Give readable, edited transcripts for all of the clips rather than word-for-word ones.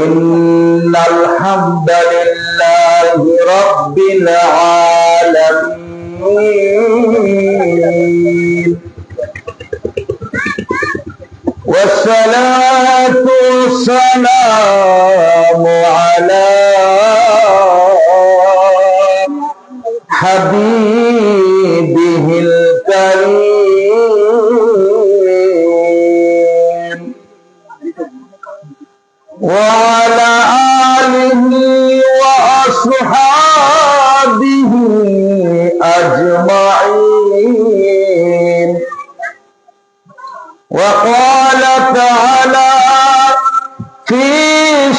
ইন্নাল হামদালিল্লাহি রাব্বিল আলামিন والصلاة والسلام على حبيبه الكريم وعلى آله وأصحابه أجمعين. وقال تعالى في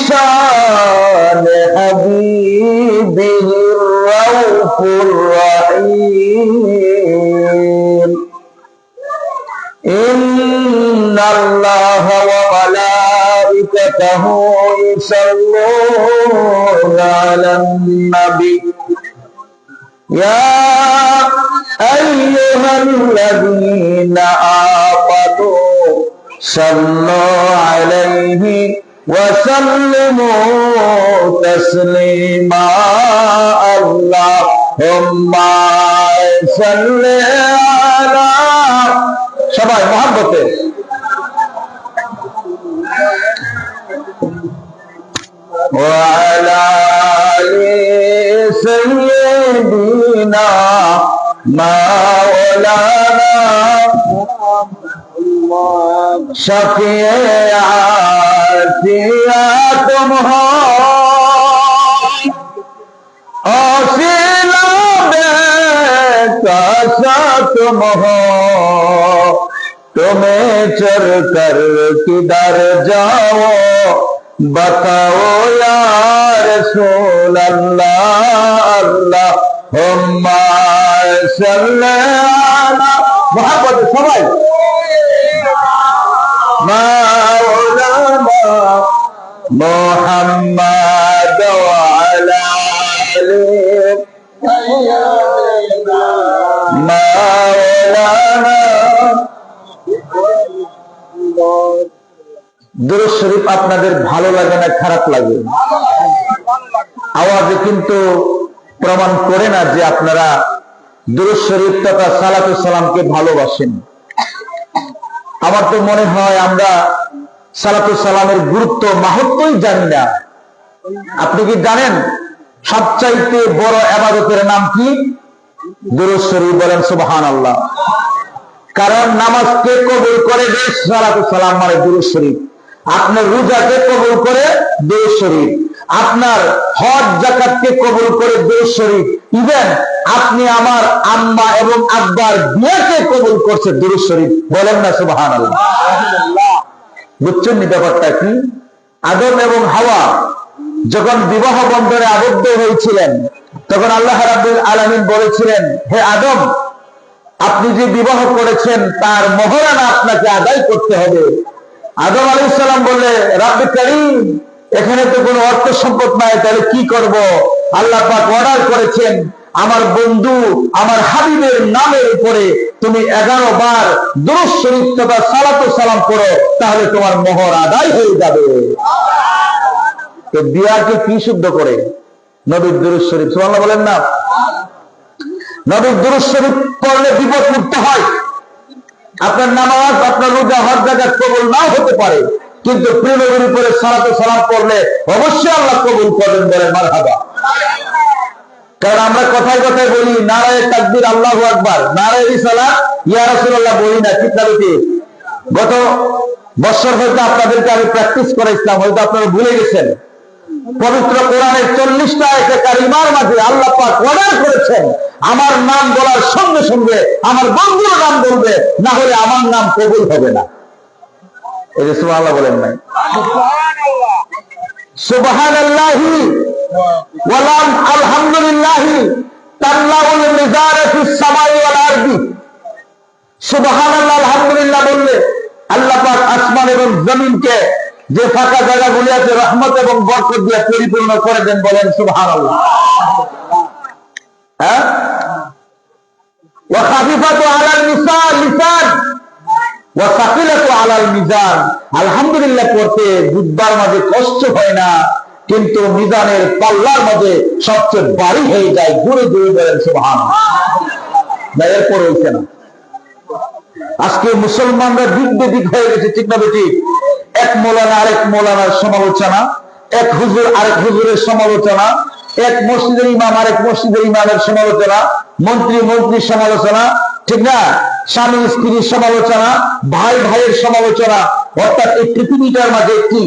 شان حبيبه الرؤوف الرحيم إن الله وملائكته يصلون على النبي يا أيها الذين آمنوا صلوا عليه وسلموا تسليما اللهم صل على সবাই মহব্বতে وعلى آل سيدنا مولانا شفيعات أصيلا بكاسات तुम्हें चल कर किधर जाओ बताओ या रसूल अल्लाह अल्लाहुम्मा सल्ली अला मोहब्बत सबाई मौलाना मुहम्मद व अला मौलाना দুরূদ শরীফ আপনাদের ভালো লাগে না খারাপ লাগে? আওয়াজে কিন্তু প্রমাণ করে না যে আপনারা দুরূদ শরীফ তথা সালাতুস সালামকে ভালোবাসেন। আমার তো মনে হয় আমরা সালাতুস সালামের গুরুত্ব মাহাত্ম্যই জানি না। আপনি কি জানেন সবচাইতে বড় ইবাদতের নাম কি? দুরূদ শরীফ। বলেন সুবহানাল্লাহ। কারণ নামাজকে কবুল করে দেয় সালাতুস সালাম মানে দুরূদ শরীফ। আপনার রোজাকে কবুল করে দুরূদ শরীফ, আপনার হজ যাকাতকে কবুল করে দুরূদ শরীফ, ইভেন আপনি আমার আম্মা এবং আব্বার বিয়েকে কবুল করছে দুরূদ শরীফ। বলেন না সুবহানাল্লাহ। বুঝছেন নি ব্যাপারটা কি? আদম এবং হাওয়া যখন বিবাহ বন্ধনে আবদ্ধ হয়েছিলেন তখন আল্লাহ রাব্বুল আলামিন বলেছিলেন, হে আদম, আপনি যে বিবাহ করেছেন তার মোহরানা আপনাকে আদায় করতে হবে। আদম আলাইহিস সালাম বললে, রাব্বি কারীম, এখানে তো কোনো অর্থ সম্পদ নাই, তাহলে কি করব? আল্লাহ পাক অর্ডার করেছেন, আমার বন্ধু আমার হাবিবের নামের উপরে তুমি 11 বার দুরূদ শরীফ তথা সালাতুস সালাম পড়ো, তাহলে তোমার মোহর আদায় হয়ে যাবে। তো বিয়াকে কি শুদ্ধ করে? নবীর দুরূদ শরীফ। সুবহানাল্লাহ বলেন না? নবীর দুরূদ শরীফ পড়লে বিপদ মুক্ত হয়। আপনার নামাজ, আপনার রোজা, হজ যাকাত কবুল নাও হতে পারে, কিন্তু প্রিয় নবীর উপরে সালাতুস সালাম পড়লে অবশ্যই আল্লাহ কবুল করবেন। বলেন মারহাবা। কারণ আমরা কথায় কথায় বলি নারায়ে তাকবীর আল্লাহু আকবার, নারায়ে রিসালাত ইয়া রাসূলুল্লাহ বলি না, ঠিক না ঠিক? গত বছর হয়তো আপনাদেরকে আমি প্র্যাকটিস করাইছিলাম, হয়তো আপনারা ভুলে গেছেন। পবিত্র কোরআনের 40টা আয়াতে কারিমার মাঝে আল্লাহ পাক অর্ডার করেছেন, আমার নাম বলার সঙ্গে সঙ্গে আমার বন্ধুর নাম বলবে, না হলে আমার নাম কবুল হবে না। এই যে সুবহানাল্লাহ বলেন নাই? সুবহানাল্লাহি ওয়া আলহামদুলিল্লাহি তাল্লাউল মিজারা ফিস সামাই ওয়াল আরদি। সুবহানাল্লাহ আলহামদুলিল্লাহ বললে আল্লাহ পাক আসমান এবং জমিনকে যে ফাঁকা জায়গাগুলি আছে রহমত এবং বরকত দিয়ে পরিপূর্ণ করে দেন। বলেন সুবহানাল্লাহ। হ্যাঁ, ওয়া খাফিফাতু আলাল লিসান, ওয়া সাকিলাতু আলাল মিজান, আলহামদুলিল্লাহ পড়তে বুধবার মাঝে কষ্ট হয় না, কিন্তু মিজানের পাল্লার মাঝে সবচেয়ে ভারী হয়ে যায়। ঘুরে ঘুরে বলেন সুবহানাল্লাহ। এরপর হইছে না। আজকে মুসলমানরা দিক বেদিক হয়ে গেছে, ঠিক না বেঠিক? এক মৌলানা আরেক মৌলানার সমালোচনা, এক হুজুর আরেক হুজুরের সমালোচনা, এক মসজিদের ইমাম আরেক মসজিদের ইমামের সমালোচনা, মন্ত্রী মন্ত্রীর সমালোচনা, ঠিক না? স্বামী স্ত্রীর সমালোচনা, ভাই ভাইয়ের সমালোচনা। অর্থাৎ এই পৃথিবীটার মাঝে একটি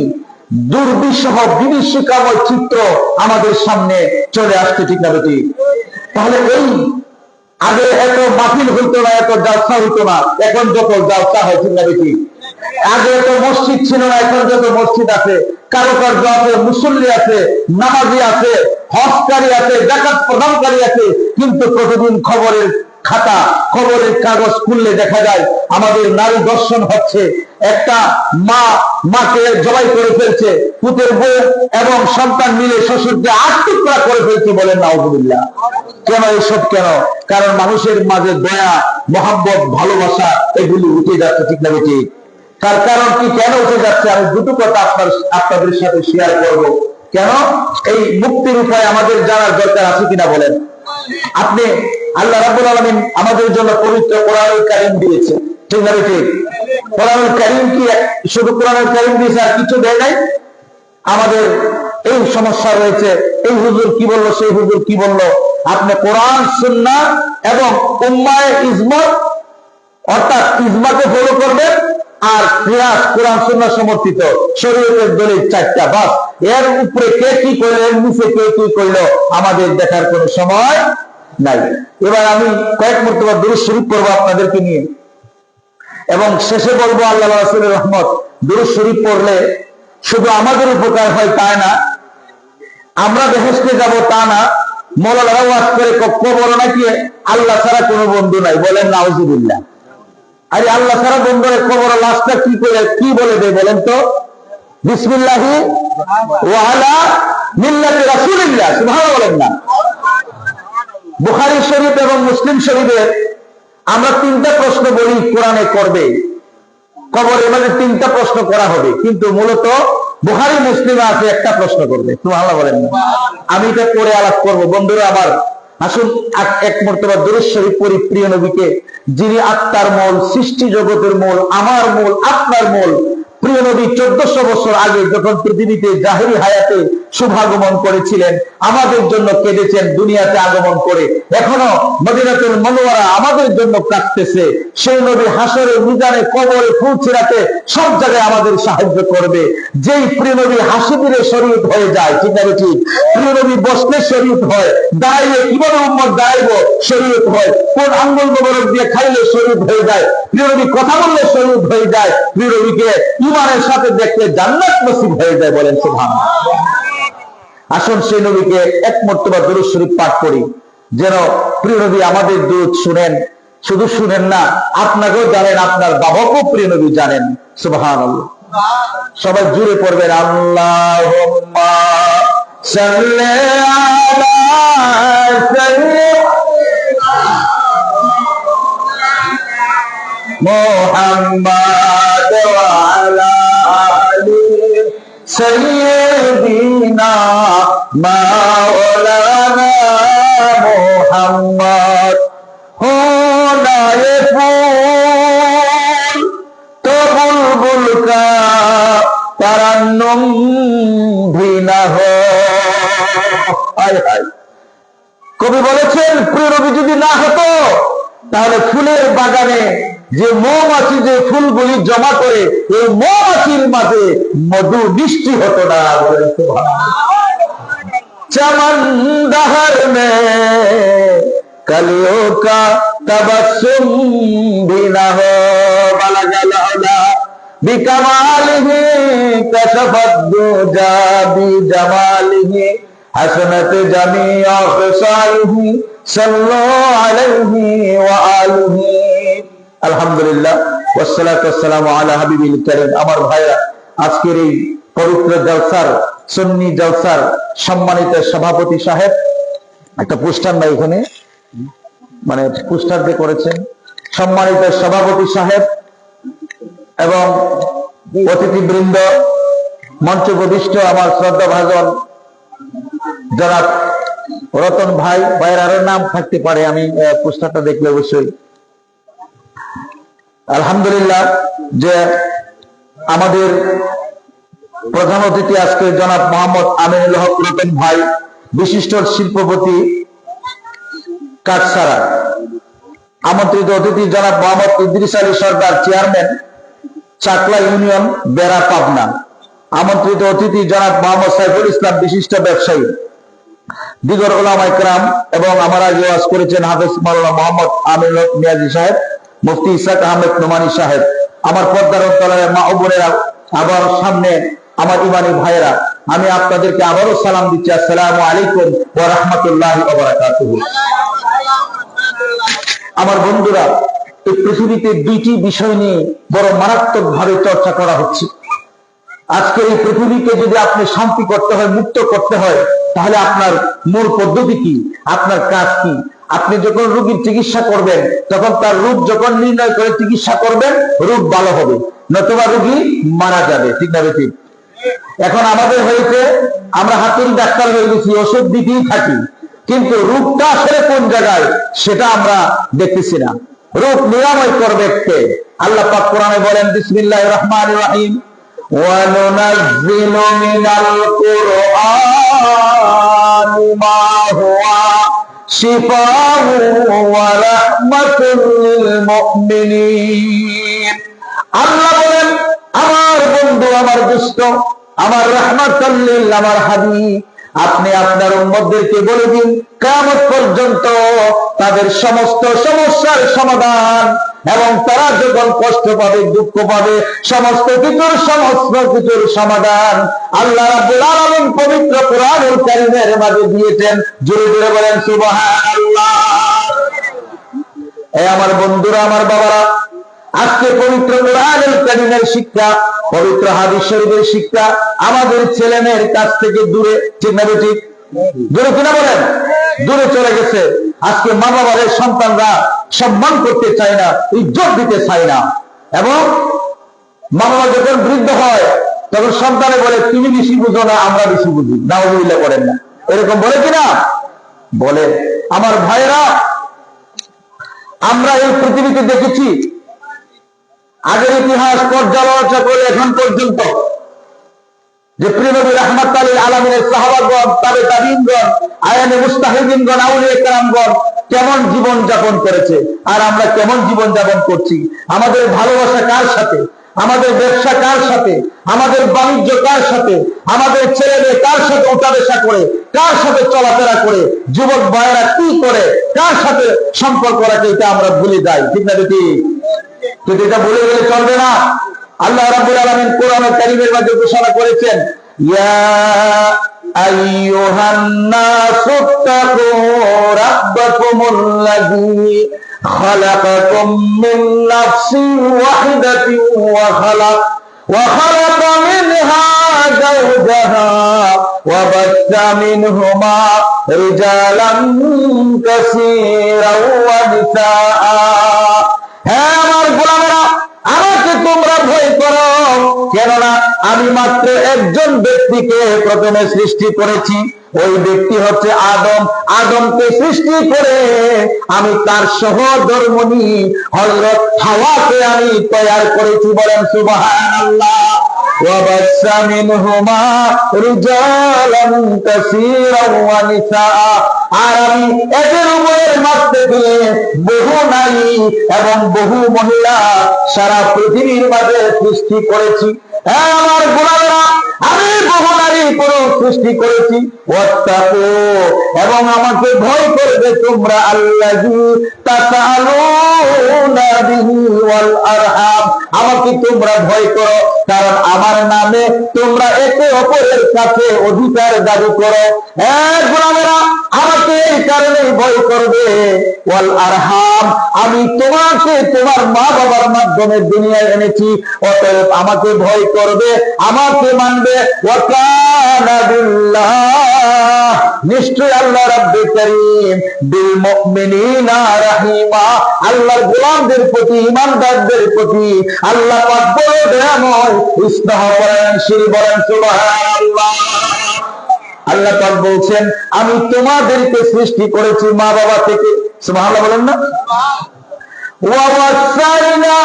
দুর্বিষহ বিভীষিকাময় চিত্র আমাদের সামনে চলে আসছে, ঠিক না বেঠিক? তাহলে এই আগে এত মাহফিল হইতো না, এত জালসা হইতো না, এখন যত জালসা হয়, ঠিক না বেঠিক? আগে এত মসজিদ ছিল না, এখন যত মসজিদ আছে, কারুকার্য আছে, মুসল্লি আছে, নামাজি আছে, হজকারী আছে, যাকাত প্রদানকারী আছে, কিন্তু প্রতিদিন খবরের খাতা, খবরের কাগজ খুললে দেখা যায় আমাদের নারী দর্শন হচ্ছে। একটা মা মাকে জবাই করে ফেলছে, পুতের বউ এবং সন্তান মিলে শ্বশুরকে আত্মহত্যা করে ফেলছে। বলেন নাউজুবিল্লাহ। কেন এসব? কেন? কারণ মানুষের মাঝে দয়া, মহব্বত, ভালোবাসা এগুলি উঠে যাচ্ছে, ঠিক না বেঠিক? তার কারণ কি, কেন উঠে যাচ্ছে? আমি দুটো কথা আপনাদের সাথে শেয়ার করব। কেন? এই মুক্তির উপায় আমাদের জানার দরকার আছে কিনা বলেন? আপনি আল্লাহ রাব্বুল আলামিন আমাদের জন্য পবিত্র কোরআনুল কারীম দিয়েছে, ঠিক না বেঠিক? কোরআনুল কারীম কি শুধু কোরআনুল কারীম দিয়েছে আর কিছু দেয় নাই? আমাদের এই সমস্যা রয়েছে, এই হুজুর কি বললো, সেই হুজুর কি বললো। আপনি কোরআন সুন্নাহ এবং উম্মায়ে ইজমত, অর্থাৎ ইজমাকে ফলো করবেন, আর কিয়াস কোরআন সুন্নাহ সমর্থিত শরীয়তের দলিল 4টা, বাস। এর উপরে কে কি করলো, এর নিচে কে কি করলো আমাদের দেখার কোনো সময় নাই। এবার আমি কয়েক মর্তবা দুরূদ শরীফ পড়বো আপনাদেরকে নিয়ে, এবং শেষে বলবো আল্লাহ রাসূলের রহমত। দুরূদ শরীফ পড়লে শুধু আমাদের উপকার হয় তা না, আমরা বেহেশতে যাব তা না। মৌলানারা ওয়াজ করে কবর নাকি আল্লাহ ছাড়া কোনো বন্ধু নাই। বলেন নাউজুবিল্লাহ। আরে আল্লাহ ছাড়া বন্ধুরে কবর লাশটা কি করে কি বলে দেয় বলেন তো? বিসমিল্লাহি ওয়া আলা মিল্লাতি রাসূলিল্লাহ। সুবহানাল্লাহ বলেন না? বুখারী শরীফ এবং মুসলিম শরীফে আমরা 3টা প্রশ্ন বলি কোরআনে করবে, কবরের মাঝে 3টা প্রশ্ন করা হবে, কিন্তু মূলত বুখারী মুসলিমে আছে একটা প্রশ্ন করবে। সুবহানাল্লাহ বলেন না? আমি এটা পরে আলাপ করব। বন্ধুরা আমার, আসুন এক মর্তবা দুরূদ শরীফ পড়ি প্রিয় নবীকে, যিনি আত্মার মূল, সৃষ্টি জগতের মূল, আমার মূল, আপনার মূল। প্রিয় নবী 1400 বছর আগে যখন পৃথিবীতে জাহেরি হায়াতে শুভাগমন করেছিলেন, আমাদের জন্য কেঁদেছেন দুনিয়াতে আগমন করে। এখনো মদিনাতুল মুনাওয়ারা আমাদের জন্য কাঁদতেছে। সেই নবী হাসরে, মিজানে, কবরে, ফুলসিরাতে সব জায়গায় আমাদের সাহায্য করবে। যেই প্রিয় নবী হাসি দিলে শরীয়ত হয়ে যায়, ঠিক না ঠিক? প্রিয় নবী বসলে শরীয়ত হয়, দাঁড়াইলে কিভাবে উম্মত দাঁড়াইবো শরীয়ত হয়, কোন আঙ্গুল মোবারক দিয়ে খাইলে শরীয়ত হয়ে যায়, প্রিয় নবী কথা বললে শরীয়ত হয়ে যায়, প্রিয় নবীকে ইমানের সাথে দেখলে জান্নাত নসিব হয়ে যায়। বলেন সুবহানাল্লাহ। আসুন সেই নবীকে এক মর্তবা দুরূদ শরীফ পাঠ করি, যেন প্রিয় নবী আমাদের দুরূদ শুনেন। শুধু শুনেন না, আপনাকেও জানেন, আপনার বাবাকেও প্রিয় নবী জানেন। সুবহানাল্লাহ। সবাই জুড়ে পড়বেন আল্লাহুম্মা সাল্লি আলা সাইয়্যিদিনা মুহাম্মাদ ওয়া আলা আলি সাইয়্যিদিনা মাওলানা মুহাম্মদ। হোনায়ে ফুল তো বুলবুল কা তারান্নুম भी না हो। হায় হায়, কবি বলেছেন প্রিয় নবী যদি না হতো তাহলে ফুলের বাগানে যে মৌমাছি যে ফুলগুলি জমা করে, এই মৌমাছির মাঝে মধু বৃষ্টি হতো না। বলেন সুবহানাল্লাহ। चमन दहर में कलियों का तबस्सुम भी न हो, बलगलौला बिकमालिही कशफत दुजा बिजमालिही हसनत जमीअ खिसालिही सल्लु अलैहि व आलिही। আলহামদুলিল্লাহ ওয়াসসালাতু ওয়াসসালামু আলা হাবিবিল কারীম। আমার ভাইরা, আজকের এই পবিত্র জলসার, সুন্নি জলসার সম্মানিত সভাপতি সাহেব, একটা পোস্টার নাই এখানে, মানে পোস্টার দিয়ে করেছেন। সম্মানিত সভাপতি সাহেব এবং অতিথিবৃন্দ, মঞ্চ প্রবিষ্ট আমার শ্রদ্ধা ভাজন জনাব রতন ভাই, ভাইয়ের আরো নাম থাকতে পারে, আমি পোস্টারটা দেখলে অবশ্যই। আলহামদুলিল্লাহ যে আমাদের প্রধান অতিথি আজকে জনাব মোহাম্মদ আমিনুল হক রতন ভাই, বিশিষ্ট শিল্পপতি কাটসারা। আমন্ত্রিত অতিথি জনাব মোহাম্মদ ইদ্রিস আলী সরকার, চেয়ারম্যান, চাকলা ইউনিয়ন, বেড়া, পাবনা। আমন্ত্রিত অতিথি জনাব মোহাম্মদ সাইফুল ইসলাম, বিশিষ্ট ব্যবসায়ী, দিগর উলামা ইকরাম, এবং আমার আগে ওয়াজ করেছেন হাফেজ মাওলানা মোহাম্মদ আমিনুল হক নিয়াজি সাহেব, মুফতি ইসাক আহমেদ নোমানী সাহেব। আমার পর্দার অন্তরালের মা ও বোনেরা, আবার সামনে আমার ইমানি ভাইয়েরা, আমি আপনাদেরকে আবারও সালাম দিচ্ছি। আসসালামু আলাইকুম ওয়া রাহমাতুল্লাহি ওয়া বারাকাতুহু। আমার বন্ধুরা, এই পৃথিবীতে দুইটি বিষয় নিয়ে বড় মারাত্মক ভাবে চর্চা করা হচ্ছে। আজকে এই পৃথিবীকে যদি আপনি শান্তি করতে হয়, মুক্ত করতে হয়, তাহলে আপনার মূল পদ্ধতি কি, আপনার কাজ কি? আপনি যখন রোগীর চিকিৎসা করবেন, তখন তার রোগ যখন নির্ণয় করে চিকিৎসা করবেন, রোগ ভালো হবে, নতুবা রোগী মারা যাবে। ঠিক না ঠিক? এখন আমাদের হয়েছে, আমরা হাতুড়ি ডাক্তার হয়ে গেছি, ওষুধ দিতেই থাকি, কিন্তু রোগটা আসলে কোন জায়গায় সেটা আমরা দেখতেছি না। রোগ নিরাময় করবে কে? আল্লাহ পাক কোরআনে বলেন, বিসমিল্লাহির রহমানির রহিম, ওয়া নুনাজ্জিলু মিনাল কুরআনি মা হুয়া শিফাউন ওয়া রাহমাতুল লিল মুমিনিন। আল্লাহ বলেন, আমার বন্ধু, আমার দুষ্ট, আমার রাহমাতুল লিল, আমার হাবিব, আপনি আপনার উম্মতদেরকে বলে দিন, কিয়ামত পর্যন্ত তাদের সমস্ত সমস্যার সমাধান, এবং তারা যখন কষ্ট পাবে, দুঃখ পাবে, সমস্ত কিছুর সমাধান আল্লাহ রাব্বুল আলামিন পবিত্র কোরআনুল কারীমের মাঝে দিয়েছেন। জোরে জোরে বলেন সুবহানাল্লাহ। এই আমার বন্ধুরা, আমার বাবারা, আজকে পবিত্র কোরআনুল কারীমের শিক্ষা, পবিত্র হাদিস শরীফের শিক্ষা আমাদের ছেলে মেয়ের কাছ থেকে দূরে, ঠিক না ঠিক? দূরে কিনা বলেন? দূরে চলে গেছে। আজকে মা বাবার সন্তানরা সম্মান করতে চায় না, ইজ্জত দিতে চায় না, এবং মা বাবা যখন বৃদ্ধ হয় তখন সন্তানে বলে, তুমি বেশি বুঝো না, আমরা বেশি বুঝি। নাউযুবিল্লাহ করেন না? এরকম বলে কিনা? বলে। আমার ভাইরা, আমরা এই পৃথিবীতে দেখেছি, আগের ইতিহাস পর্যালোচনা করে এখন পর্যন্ত, যে প্রিয় নবী রাহমাতুল লিল আলামিনের সাহাবাগণ, তাবেঈনগণ, আয়ানে মুস্তাহিদিনগণ, আউলিয়া কেরামগণ কেমন জীবন যাপন করেছে, আর আমরা কেমন জীবন যাপন করছি। আমাদের ভালোবাসা কার সাথে, আমাদের ব্যবসা কার সাথে, আমাদের বাণিজ্য কার সাথে, আমাদের ছেলেদের কার সাথে উঠাবেশা করে, কার সাথে চলাফেরা করে, যুবক ভাইয়েরা কি করে, কার সাথে সম্পর্ক রাখে, এটা আমরা ভুলে যাই। ঠিক না ঠিক? কিন্তু এটা ভুলে গেলে চলবে না। আল্লাহ রাব্বুল আলামিন কোরআনুল কারীমের মধ্যে ঘোষণা করেছেন, ইয়া আইয়ুহান নাসু তাকু রাব্বাকুমুল্লাযী খালাকাকুম মিন নাফসিন ওয়াহিদাতিন ওয়া খালাকা মিনহা যাওজাহা ওয়া বাথা মিনহুমা রিজালান কাসীরান ওয়া নিসাআ। হ্যাঁ আমার গোলামেরা, আমাকে তোমরা ভয় করো, কেননা আমি মাত্র একজন ব্যক্তিকে প্রথমে সৃষ্টি করেছি, ওই ব্যক্তি হচ্ছে আদম। আদমকে সৃষ্টি করে আমি তার সহধর্মিণী হযরত হাওয়াকে আমি তৈরি করেছি। বলেন সুবহানাল্লাহ। ওয়া বাসা মিনহুমা রিজালান কাসীরান ওয়া নিসাআ। আর আমি এদের উভয়ের মধ্যে দিয়ে বহু নারী এবং বহু মহিলা সারা পৃথিবীর মাঝে সৃষ্টি করেছি। হ্যাঁ আমার গোলামেরা, আমি বহু নারী পুরুষ সৃষ্টি করেছি। ওয়াত্তাকু, এবং আমাকে ভয় করবে তোমরা, আল্লাযী তাসালুনা বিহি ওয়াল আরহাম, আমাকে তোমরা ভয় করো, কারণ আমার নামে তোমরা একে অপরের কাছে অধিকার দাবি করো। গোলামেরা, আমাকে এই কারণেই ভয় করবে, ওয়াল আরহাম, আমি তোমাকে তোমার মা বাবার মাধ্যমে দুনিয়ায় এনেছি, অতএব আমাকে ভয় করবে, আমাকে মানবে। ওয়া কানা বিল্লাহ, নিশ্চয় আল্লাহ রাব্বুল কারীম বিল মুমিনিনা রাহিমা, আল্লাহর গোলামদের প্রতি, ঈমানদারদের প্রতি আল্লাহ পাক বড় দয়াময়, স্নেহপরায়ণশীল। বলেন সুবহানাল্লাহ। আল্লাহ পাক বলছেন, আমি তোমাদেরকে সৃষ্টি করেছি মা বাবা থেকে। সুবহানাল্লাহ বলেন না? وَوَصَّيْنَا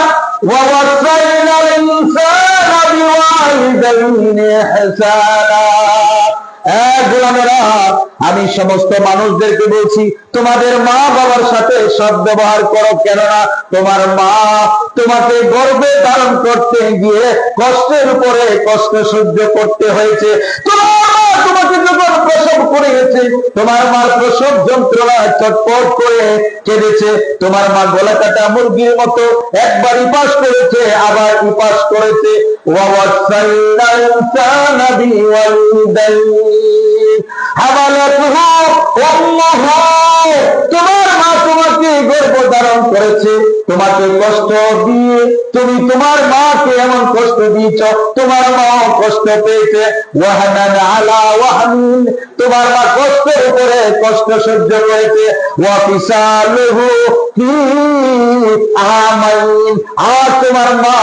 الْإِنسَانَ بِوَالِدَيْهِ إِحْسَانًا। গোলামেরা, আমি সমস্ত মানুষদেরকে বলছি তোমাদের মা বাবার সাথে সদ্ব্যবহার করো, কেননা তোমার মা তোমাকে গর্ভে ধারণ করতে গিয়ে কষ্টের উপরে কষ্ট সহ্য করতে হয়েছে। তোমার মা তোমাকে যখন প্রসব করেছে, তোমার মার প্রসব যন্ত্রণা চটপট করে কেঁদেছে। তোমার মা গলা কাটা মুরগির মতো একবার ইপাস করেছে, আবার ইপাস করেছে। وَوَصَّيْنَا الْإِنسَانَ بِوَالِدَيْهِ حَمَلَتْهُ أُمُّهُ، তোমার মা তোমাকে গর্ভ ধারণ করেছে, তোমাকে কষ্ট দিয়ে তুমি তোমার মাকে এমন কষ্ট দিয়েছ, তোমার মা কষ্ট পেয়েছে। ওয়াহানান আলা ওয়াহানিন, তোমার মা কষ্টের উপরে কষ্ট সহ্য করেছে। ওয়া ফিসালুহু ফি আমাইন, আর তোমার মা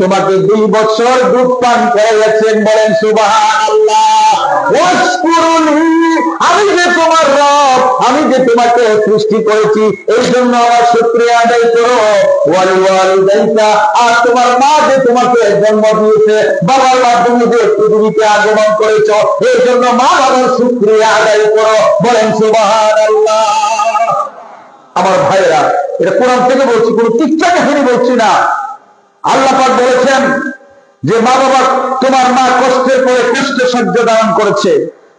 তোমাকে 2 বছর দুধ পান করাইয়াছেন। বলেন সুবহানাল্লাহ। ওয়াশকুরুনি, আমি যে তোমার রব, আমি যে তোমাকে সৃষ্টি করেছি, এই জন্য আমার শুকরিয়া আদায় করো। ওয়ালিওয়ালিদাইকা, আর তোমার মা যে তোমাকে জন্ম দিয়েছে, বাবার মাধ্যমে যে পৃথিবীতে আগমন করেছ, এই জন্য মা বাবার শুকরিয়া আদায় করো। বলেন সুবহানাল্লাহ। আমার ভাইরা, এটা কোরআন থেকে বলছি, কোন কিচ্ছা কাহিনী বলছি না। আল্লাহ পাক বলেছেন যে মা বাবা, তোমার মা কষ্টের পরে কষ্ট সহ্য ধারণ করেছে,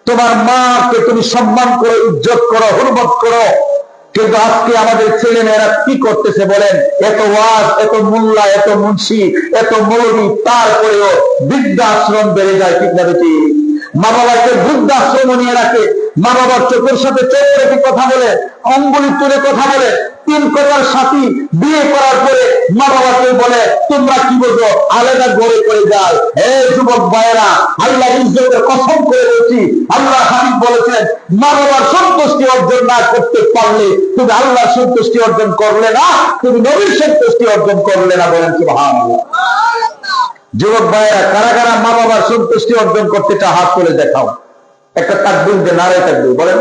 তোমার মাকে তুমি সম্মান করো, ইজ্জত করো, হুরমত করো। কিন্তু আজকে আমাদের ছেলে মেয়েরা কি করতেছে বলেন? এত ওয়াজ, এত মোল্লা, এত মুন্সি, এত মৌলবি, তারপরেও বৃদ্ধাশ্রম বেড়ে যায়। ঠিক না বেটি? মা বাবাকে বৃদ্ধাশ্রম নিয়ে রাখে, মা বাবার চোখের সাথে চোখ রেখে কথা বলে, অঙ্গুলি তুলে কথা বলে। 3 করার সাথী বিয়ে করার পরে মা বাবাকে বলে তোমরা কি বোঝো, আলাদা গড়ে করে যায়। যুবক ভাইয়েরা, আল্লাহ ইজ্জতের কসম করে বলছি, আল্লাহ হাবিব বলেছেন, মা বাবার সন্তুষ্টি অর্জন না করতে পারলে তুমি আল্লাহর সন্তুষ্টি অর্জন করলে না, তুমি নবীর সন্তুষ্টি অর্জন করলে না। বলেন সুবহানাল্লাহ। যুবক ভাইয়েরা, কারা কারা মা বাবার সন্তুষ্টি অর্জন করতে চাও? হাত তুলে দেখাও। একটা তাকবীর দিয়ে নারে তাকবীর বলেন।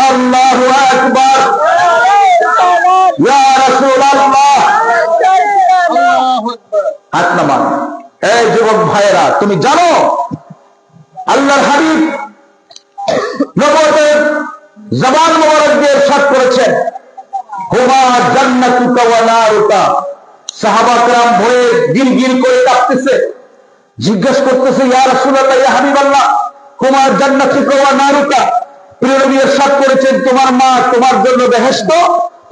আল্লাহু আকবার, ইয়া রাসূলুল্লাহ। হাত নামান। এই যুবক ভাইয়েরা, তুমি জানো আল্লাহর হাবিব নবুয়তের জবান মোবারক দিয়ে ইরশাদ করেছেন, হুমা জান্নাতুকা ওয়া নারুকা। সাহাবা کرام ভয়ে গিলগিল করে কাঁপতেছে, জিজ্ঞেস করতেছে, ইয়া রাসূলুল্লাহ, ইয়া হাবিবাল্লাহ, হুমা জান্নাতুকা ওয়া নারুকা। প্রিয় নবী ইরশাদ করেছেন, তোমার মা তোমার জন্য বেহেশত,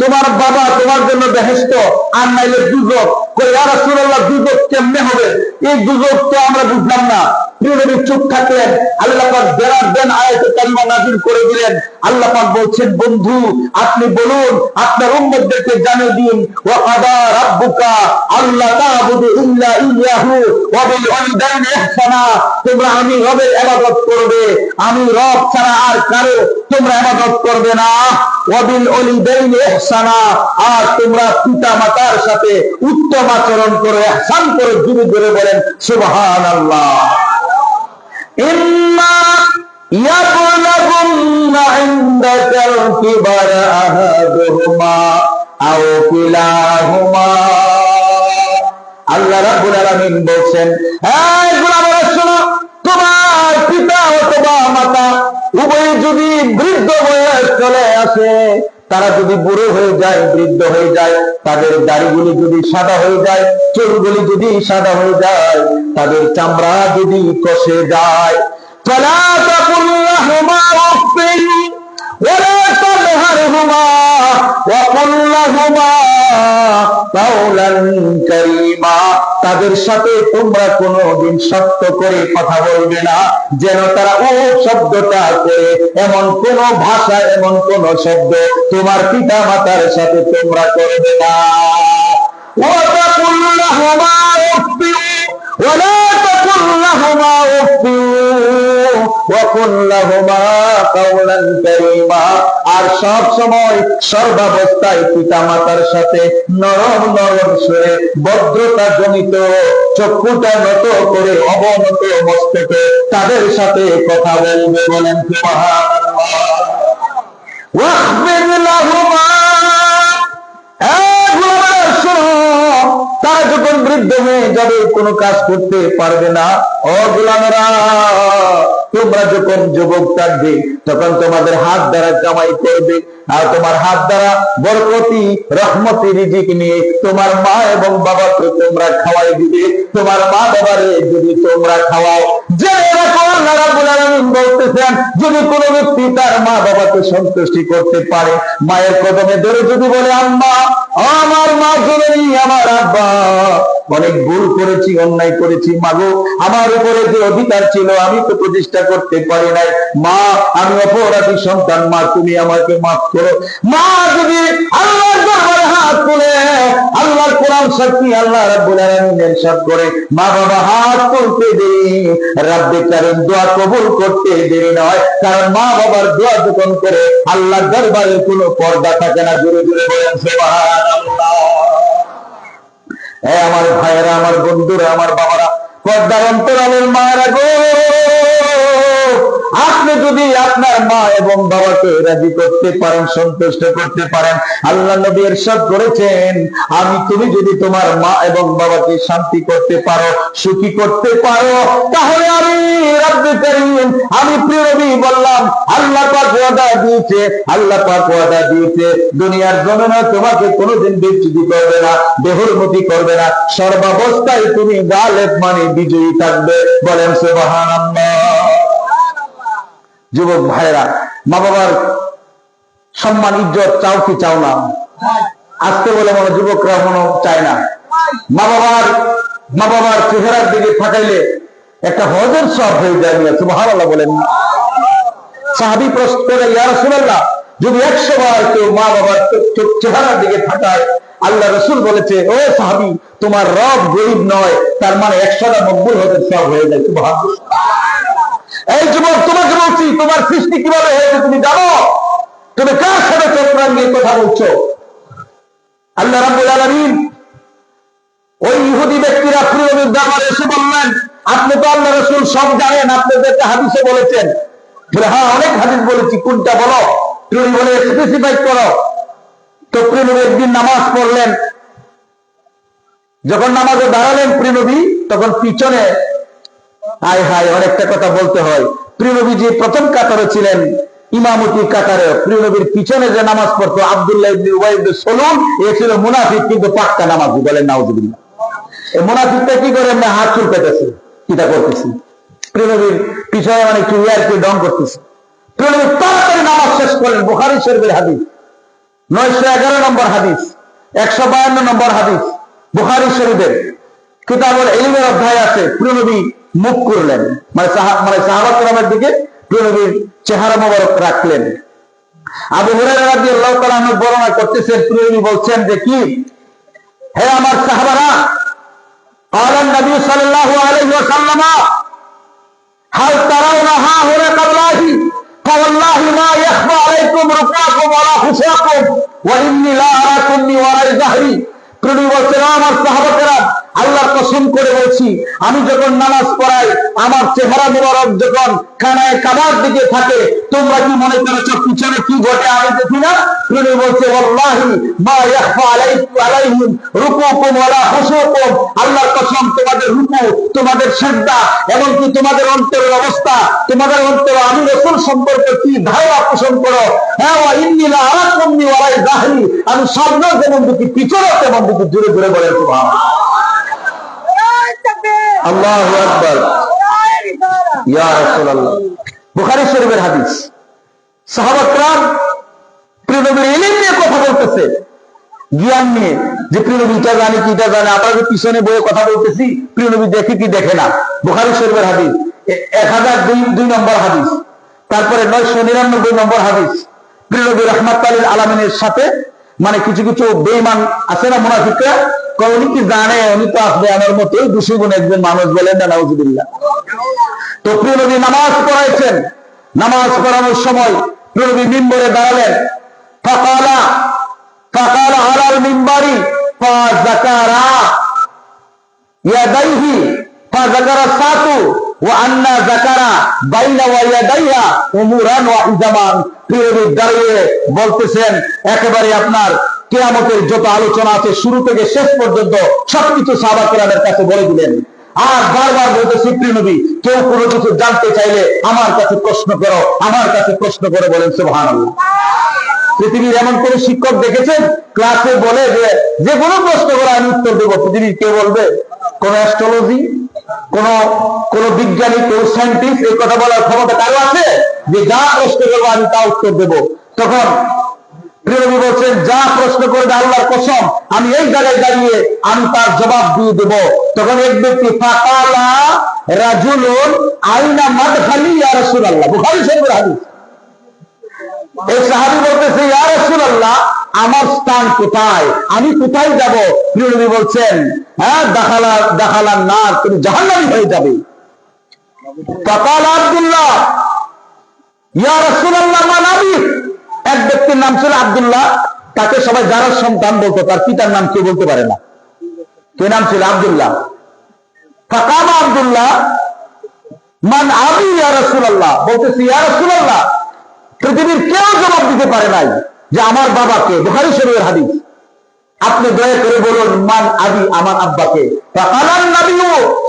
তোমার বাবা তোমার জন্য বেহেশত, আর নাইলে দুজক। ইয়া রাসূলুল্লাহ, দুজক কেমনে হবে? এই দুজক তো আমরা বুঝলাম না। প্রিয় নবী চুপ থাকলেন। আল্লাহ পাক জেরার দেন আয়াতে কারিমা নাযিল করে দিলেন। আল্লাহ পাক বলছেন, বন্ধু আপনি বলুন, আপনার উম্মতদেরকে জানিয়ে দিন, ওয়া কাদা রাব্বুকা আল্লা তা'বুদু ইল্লা ইয়্যাহু ওয়া বিল ওয়ালিদাইনি ইহসানা। তোমরা আমি রবের ইবাদত করবে, আমি রব ছাড়া আর কারো তোমরা ইবাদত করবে না। ওয়া বিল ওয়ালিদাইনি ইহসানা, আর তোমরা পিতা মাতার সাথে উত্তম আচরণ করো, ইহসান করো। জোরে জোরে বলেন সুবহানাল্লাহ। ইম্মা ইয়াবলুগুন্না ইনদাকাল কিবারা আহাদুহুমা আও কিলাহুমা। আল্লাহ রাব্বুল আলামিন বলেন, এই গোলামেরা শোনো, তোমার পিতা অথবা মাতা উভয় যদি বৃদ্ধ বয়স চলে আসে, তারা যদি বুড়ো হয়ে যায়, বৃদ্ধ হয়ে যায়, তাদের দাড়িগুলি যদি সাদা হয়ে যায়, চুলগুলি যদি সাদা হয়ে যায়, তাদের চামড়া যদি কষে যায়, ফালা তাকুল লাহুমা উফিন ওয়ালা তানহারহুমা وقل لهما قولا كريما তাদের সাথে তোমরা কোনদিন শক্ত করে কথা বলবে না, যেন তারা ও শব্দটা করে এমন কোন ভাষা, এমন কোন শব্দ তোমার পিতা মাতার সাথে তোমরা করবে না। وَتَقُلْ لَهُمَا أُفٍّ وَلَا تَقُلْ لَهُمَا أُفٍّ وَقُلْ لَهُمَا قَوْلًا كَرِيمًا আর সব সময় সর্বাবস্থায় পিতা মাতার সাথে নরম নরম সুরে ভদ্রতা জনিত চক্ষুটা নত করে অবনত মস্তকে তাদের সাথে কথা বলবে। বলেন সুবহানাল্লাহ। ওয়াখফিদ লাহুমা, তারা যখন বৃদ্ধ হয়ে যাবে, কোনো কাজ করতে পারবে না, ও গোলামেরা তোমরা যখন যুবক থাকবে তখন তোমাদের হাত দ্বারা কামাই করবে, আর তোমার হাত দ্বারা বরকতি রহমতি রিজিক নিয়ে তোমার মা এবং বাবাকে তোমরা খাওয়াই দিবে। তোমার মা বাবারে যদি তোমরা খাওয়াও, যে এরকম আল্লাহ রাব্বুল আলামিন বলতেছেন, যদি কোনো ব্যক্তি তার মা বাবাকে সন্তুষ্টি করতে পারে, মায়ের কদমে ধরে যদি বলে, আম্মা, আমার মা জননী, আমার আব্বা, অনেক ভুল করেছি, অন্যায় করেছি, মাগো আমার উপরে যে অধিকার ছিল আমি তো প্রতিষ্ঠা করতে পারি নাই, মা আমি অপরাধী সন্তান, মা তুমি আমাকে মাফ করো। মা যদি আল্লাহর দরবারে হাত তুলে আল্লাহর কোরআন শক্তি আল্লাহ রাব্বুল আলামিন ইরশাদ করে, মা বাবা হাত তুলতে দেরি, রব্বে কারীম দোয়া কবুল করতে দেরি নয়, কারণ মা বাবার দোয়া যখন করে আল্লাহর দরবারে কোনো পর্দা থাকে না। জোরে জোরে বলেন সুবহানাল্লাহ। আমার ভাইয়েরা, আমার বন্ধুরা, আমার বাবারা, পর্দার অন্তরালের মায়েরা গো, আপনি যদি আপনার মা এবং বাবাকে রাজি করতে পারেন, সন্তুষ্ট করতে পারেন, আল্লাহ নবী ইরশাদ করেছেন, তুমি যদি তোমার মা এবং বাবাকে শান্তি করতে পারো, সুখী করতে পারো, তাহলে আমি রব্বুল কারীম, আমি প্রিয় নবী বললাম, আল্লাহ পাক ওয়াদা দিয়েছে, আল্লাহ পাক ওয়াদা দিয়েছে, দুনিয়ার জমিনে তোমাকে কোনোদিন বিচ্যুতি করবে না, বেহুরমতি করবে না, সর্বাবস্থায় তুমি গালেব মানে বিজয়ী থাকবে। বলেন সুবহানাল্লাহ। যুবক ভাইরা, মা বাবার সম্মান ইজ্জত চাও কি চাও না? আজকে বলে মনে যুবকরা মনে চায় না। মা বাবার চেহারার দিকে তাকাইলে একটা হজের সব হয়ে যায়। সুবহানাল্লাহ বলেন। সাহাবী প্রশ্ন করে, ইয়া রাসূলুল্লাহ, যদি 100 বার কেউ মা বাবার চেহারার দিকে তাকায়, আল্লাহ রাসূল বলেছে, ও সাহাবী, তোমার রব গরীব নয়, তার মানে 100টা মকবুল হজের সব হয়ে যায়। সুবহানাল্লাহ। এই যুবক, তোমাকে বলছি, তোমার সৃষ্টি কিভাবে হয়েছে তুমি জানো? তুমি কার সাথে চক্রাঙ্গের কথা বলছো? আল্লাহ রাব্বুল আলামিন ওই ইহুদি ব্যক্তিরা প্রিয় নবীর দরবারে এসে বললেন, আপনি তো আল্লাহ রাসূল সব জানেন, আপনাদেরকে হাদিসে বলেছেন। বলে, হ্যাঁ অনেক হাদিস বলেছি, কোনটা বলো? প্রিয় নবী বলে, স্পেসিফাই করো। তো প্রিয় নবী একদিন নামাজ পড়লেন, যখন নামাজে দাঁড়ালেন প্রিয় নবী, তখন পিছনে হায় হায় অনেকটা কথা বলতে হয়, প্রিয় নবী যে প্রথম কাতারে ছিলেন, ইমামতি কাতারে, প্রিয় নবীর পিছনে যে নামাজ পড়তো আব্দুল্লাহ ইবনে উবাই ইবনে সালুল, এ ছিল মুনাফিক, কিন্তু পাক্কা নামাজি। বলেন নাউজুবিল্লাহ। এই মুনাফিকটা কি করে? না হাত চুলকাইতেছে, কিটা করতেছি, প্রিয় নবীর পিছনে মানে একটু ইয়ারকি ডং করতেছে। প্রিয় নবী তাড়াতাড়ি নামাজ শেষ করেন। বুখারী শরীফের হাদিস, 911 নম্বর হাদিস, 152 নম্বর হাদিস, বুখারী শরীফের কিতাবুল ইলমের অধ্যায় আছে। প্রিয় নবী মুখ করলেন, মানে সাহাবা কেরামের দিকে প্রিয় নবীর চেহারা মোবারক রাখলেন। আবু হুরায়রা রাদিয়াল্লাহু তাআলা আনহু বর্ণনা করতেছেন, প্রিয় নবী বলছেন যে কি, হে আমার সাহাবারা, قال النبي صلى الله عليه وسلم هل ترون ها هنا قبلاه فوالله ما يخفى عليكم ركعكم ولا خشاعكم واني لا اراكم من وراء ظهري। প্রিয় নবী বলছেন, আমার সাহাবারা, আল্লাহর কসম করে বলছি, আমি যখন নামাজ পড়াই, আমার চেহারা মোবারক যখন খানায় কাবার দিকে থাকে, তোমরা কি মনে করেছো পিছনে কি ঘটে আমি দেখি না? প্রিয় নবী বলছে, ওয়াল্লাহি মা ইয়াখফা আলাইহিম রুকুকুম ওয়ালা খুশুকুম। আল্লাহর কসম, তোমাদের রুকু, তোমাদের সিজদা, এমনকি তোমাদের অন্তরের অবস্থা, তোমাদের অন্তর আমি রাসূল সম্পর্কে কি ধারণা পোষণ করো, হ্যাঁ, ওয়া ইন্নী লা আরাকুম মিন ওয়ারাই যাহরি, আমি সামনে যেমন দেখি পিছনে তেমন দেখি। জোরে জোরে বলেন সুবহানাল্লাহ। আল্লাহু আকবার, ইয়া রাসূলুল্লাহ। বুখারী শরীফের হাদিস। সাহাবা کرام প্রিয় নবীর ইলম নিয়ে কথা বলতেছে, জ্ঞান নিয়ে, যে প্রিয় নবী এটা জানে কি এটা জানে। আমরা যে পিছনে বইয়ে কথা বলতেছি, প্রিয় নবী দেখে কি দেখে না। বুখারী শরীফের হাদিস 1002 নম্বর হাদিস, তারপরে 999 নম্বর হাদিস। প্রিয় নবী রাহমাতুল লিল আলামিনের সাথে মানে কিছু কিছু বেঈমান আছে না, মুনাফিকরা, উনি কি জানে, উনি তো আসবে আমার মতো দুশো গুণ একজন মানুষ, বলেন না নাউজুবিল্লাহ। তো প্রিয় নবী নামাজ পড়াইছেন, নামাজ পড়ানোর সময় প্রিয় নবী মিম্বরে দাঁড়ালেন। ফাকালা আলাল মিম্বারি ফাযাকারা ইয়াদাইহি ফাযাকারা সাতু ওয়া আন্না যাকারা বাইনা ওয়া ইয়াদাইহা উমুরান ওয়া ইজামান। প্রিয় নবী দাঁড়িয়ে বলতেছেন একেবারে আপনার কিয়ামতের যত আলোচনা আছে শুরু থেকে শেষ পর্যন্ত সবকিছু সাহাবা কিরামের কাছে বলে দিলেন। আর বারবার বলতেছি প্রিয় নবী, কেউ কোনো কিছু জানতে চাইলে আমার কাছে প্রশ্ন করো, আমার কাছে প্রশ্ন করো, বলেন সুবহানাল্লাহ। পৃথিবীর এমন কোন শিক্ষক দেখেছেন ক্লাসে বলে যে কোনো প্রশ্ন করে আমি উত্তর দেবো? পৃথিবীর কেউ বলবে? কোন অ্যাস্ট্রোলজি, কোন বিজ্ঞানী, কোন সায়েন্টিস্ট এই কথা বলার ক্ষমতা কারো আছে যে যা প্রশ্ন করবো আমি তা উত্তর দেবো? তখন প্রিয় নবী বলছেন, যা প্রশ্ন করবে আল্লাহর কসম আমি এই জায়গায় দাঁড়িয়ে আমি তার জবাব দিয়ে দেব। তখন এক ব্যক্তি ফাকালা রাজুলুন আইনা মাদখালি ইয়া রাসূলুল্লাহ, বুখারী শরীফের হাদিস। এই সাহাবী বলতেছে, ইয়া রাসূলুল্লাহ আমার স্থান কোথায়, আমি কোথায় যাব? প্রিয় নবী বলছেন, হ্যাঁ দাখালান নার, তুমি জাহান্নামী হয়ে যাবে। ফাকালা আব্দুল্লাহ ইয়া রাসূলুল্লাহ মা নবী, এক ব্যক্তির নাম ছিল আব্দুল্লাহ, তাকে সবাই যারার সন্তান বলতো, তার পিতার নাম কেউ বলতে পারে না। কে নাম ছিল? আব্দুল্লাহ। ফাকামা আব্দুল্লাহ মান আবি ইয়া রাসূলুল্লাহ, বলতেছি ইয়া রাসূলুল্লাহ পৃথিবীর কেউ জবাব দিতে পারে নাই যে আমার বাবাকে। বুখারী শরীফের হাদিস। আপনি দয়া করে বলুন মান আবি, আমার আব্বাকে। ফাকালান নবী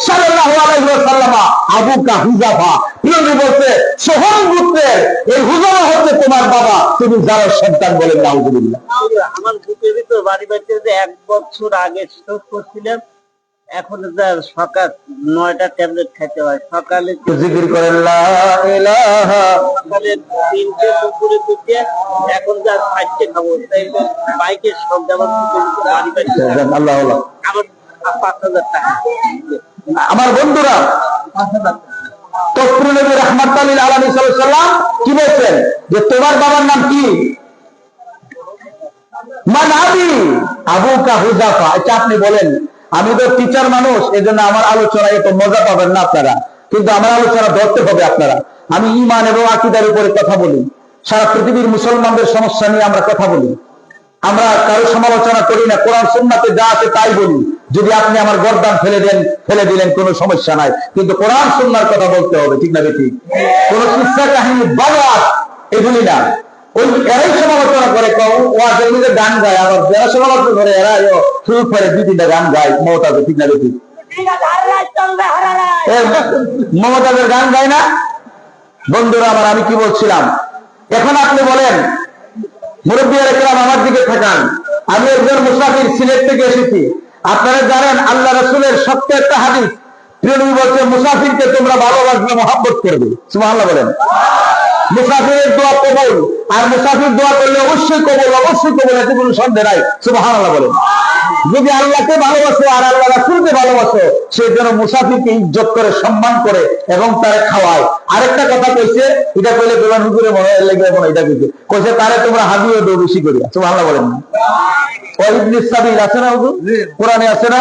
সাল্লাল্লাহু আলাইহি ওয়াসাল্লাম আবুকা হুযাফা, প্রিয় নবী বলতে সোহম গোত্রের এই হুযাফা হচ্ছে তোমার বাবা, তুমি যার সন্তান, বলেন নাউযুবিল্লাহ। আমার বুকের ভিতর বাড়ি বাড়িতে যে 1 বছর আগে স্ট্রোক করছিলাম, এখন যা সকাল 9টা ট্যাবলেট খেতে হয়, সকালে জিকির করেন লা ইলাহা, সকালে 3টে দুপুরে 2টে, এখন যা 4টে খাবো। তাই বাইকের সব যাবার বাড়ি বাড়িতে আল্লাহ আল্লাহ। আমার 5,000 টাকা। আমার বন্ধুরা, তো প্রিয় নবী রাহমাতুল লিল আলামিন সাল্লাল্লাহু আলাইহি ওয়াসাল্লাম কি বলছেন যে তোমার বাবার নাম কি? মান আবি আবুকা হুযাফা। আচ্ছা আপনি বলেন, আমি তো টিচার মানুষ, এজন্য আমার আলোচনা এত মজা পাবেন না আপনারা, কিন্তু আমার আলোচনা ধরতে হবে আপনারা। আমি ঈমান এবং আকীদার উপরে কথা বলি, সারা পৃথিবীর মুসলমানদের সমস্যা নিয়ে আমরা কথা বলি, আমরা কারো সমালোচনা করি না, কোরআন সুন্নাতে যা আছে তাই বলি। যদি আপনি আমার গর্দান ফেলে দিলেন কোনো সমস্যা নাই, কিন্তু কোরআন সুন্নাহর কথা বলতে হবে, ঠিক না বেঠিক? কোন কিসসা কাহিনী বানোয়াট এগুলি না। ওই এরাই সমালোচনা করে, ওয়াজের মধ্যে গান গায়, আবার যারা সমালোচনা করে এরা শুরু করে 2-3টা গান গায় মমতাজের, ঠিক না বেঠিক? মমতাজের গান গায় না? বন্ধুরা আমার, আমি কি বলছিলাম, এখন আপনি বলেন মুরব্বিয়ার একরাম আমার দিকে থাকান, আমি একজন মুসাফির, সিলেট থেকে এসেছি। আপনারা জানেন আল্লাহ রাসূলের সত্য একটা হাদিস, প্রিয় নবী বলছে মুসাফিরকে তোমরা ভালোবাসবে, মহব্বত করবে। সুবহানাল্লাহ বলেন। মুসাফিরের দোয়া কবুল, আর মুসাফির দোয়া করলে অবশ্যই কবুল, অবশ্যই কবুল, এতে কোনো সন্দেহ নাই। সুবহানাল্লাহ বলেন। যদি আল্লাহকে ভালোবাসো আর আল্লাহ রাসূলকে ভালোবাসো, সেই জন্য মুসাফিরকে ইজ্জত করে, সম্মান করে এবং তারে খাওয়ায়। আরেকটা কথা কইছে, এটা কইলে তোমার হুজুরে মনে লেগে মনে, এটা কইছে তারে তোমরা হাদিয়া দাও বেশি করে। সুবহানাল্লাহ বলেন। ইবনিস সাবিল আছে না হুজুর, কোরআনে আছে না?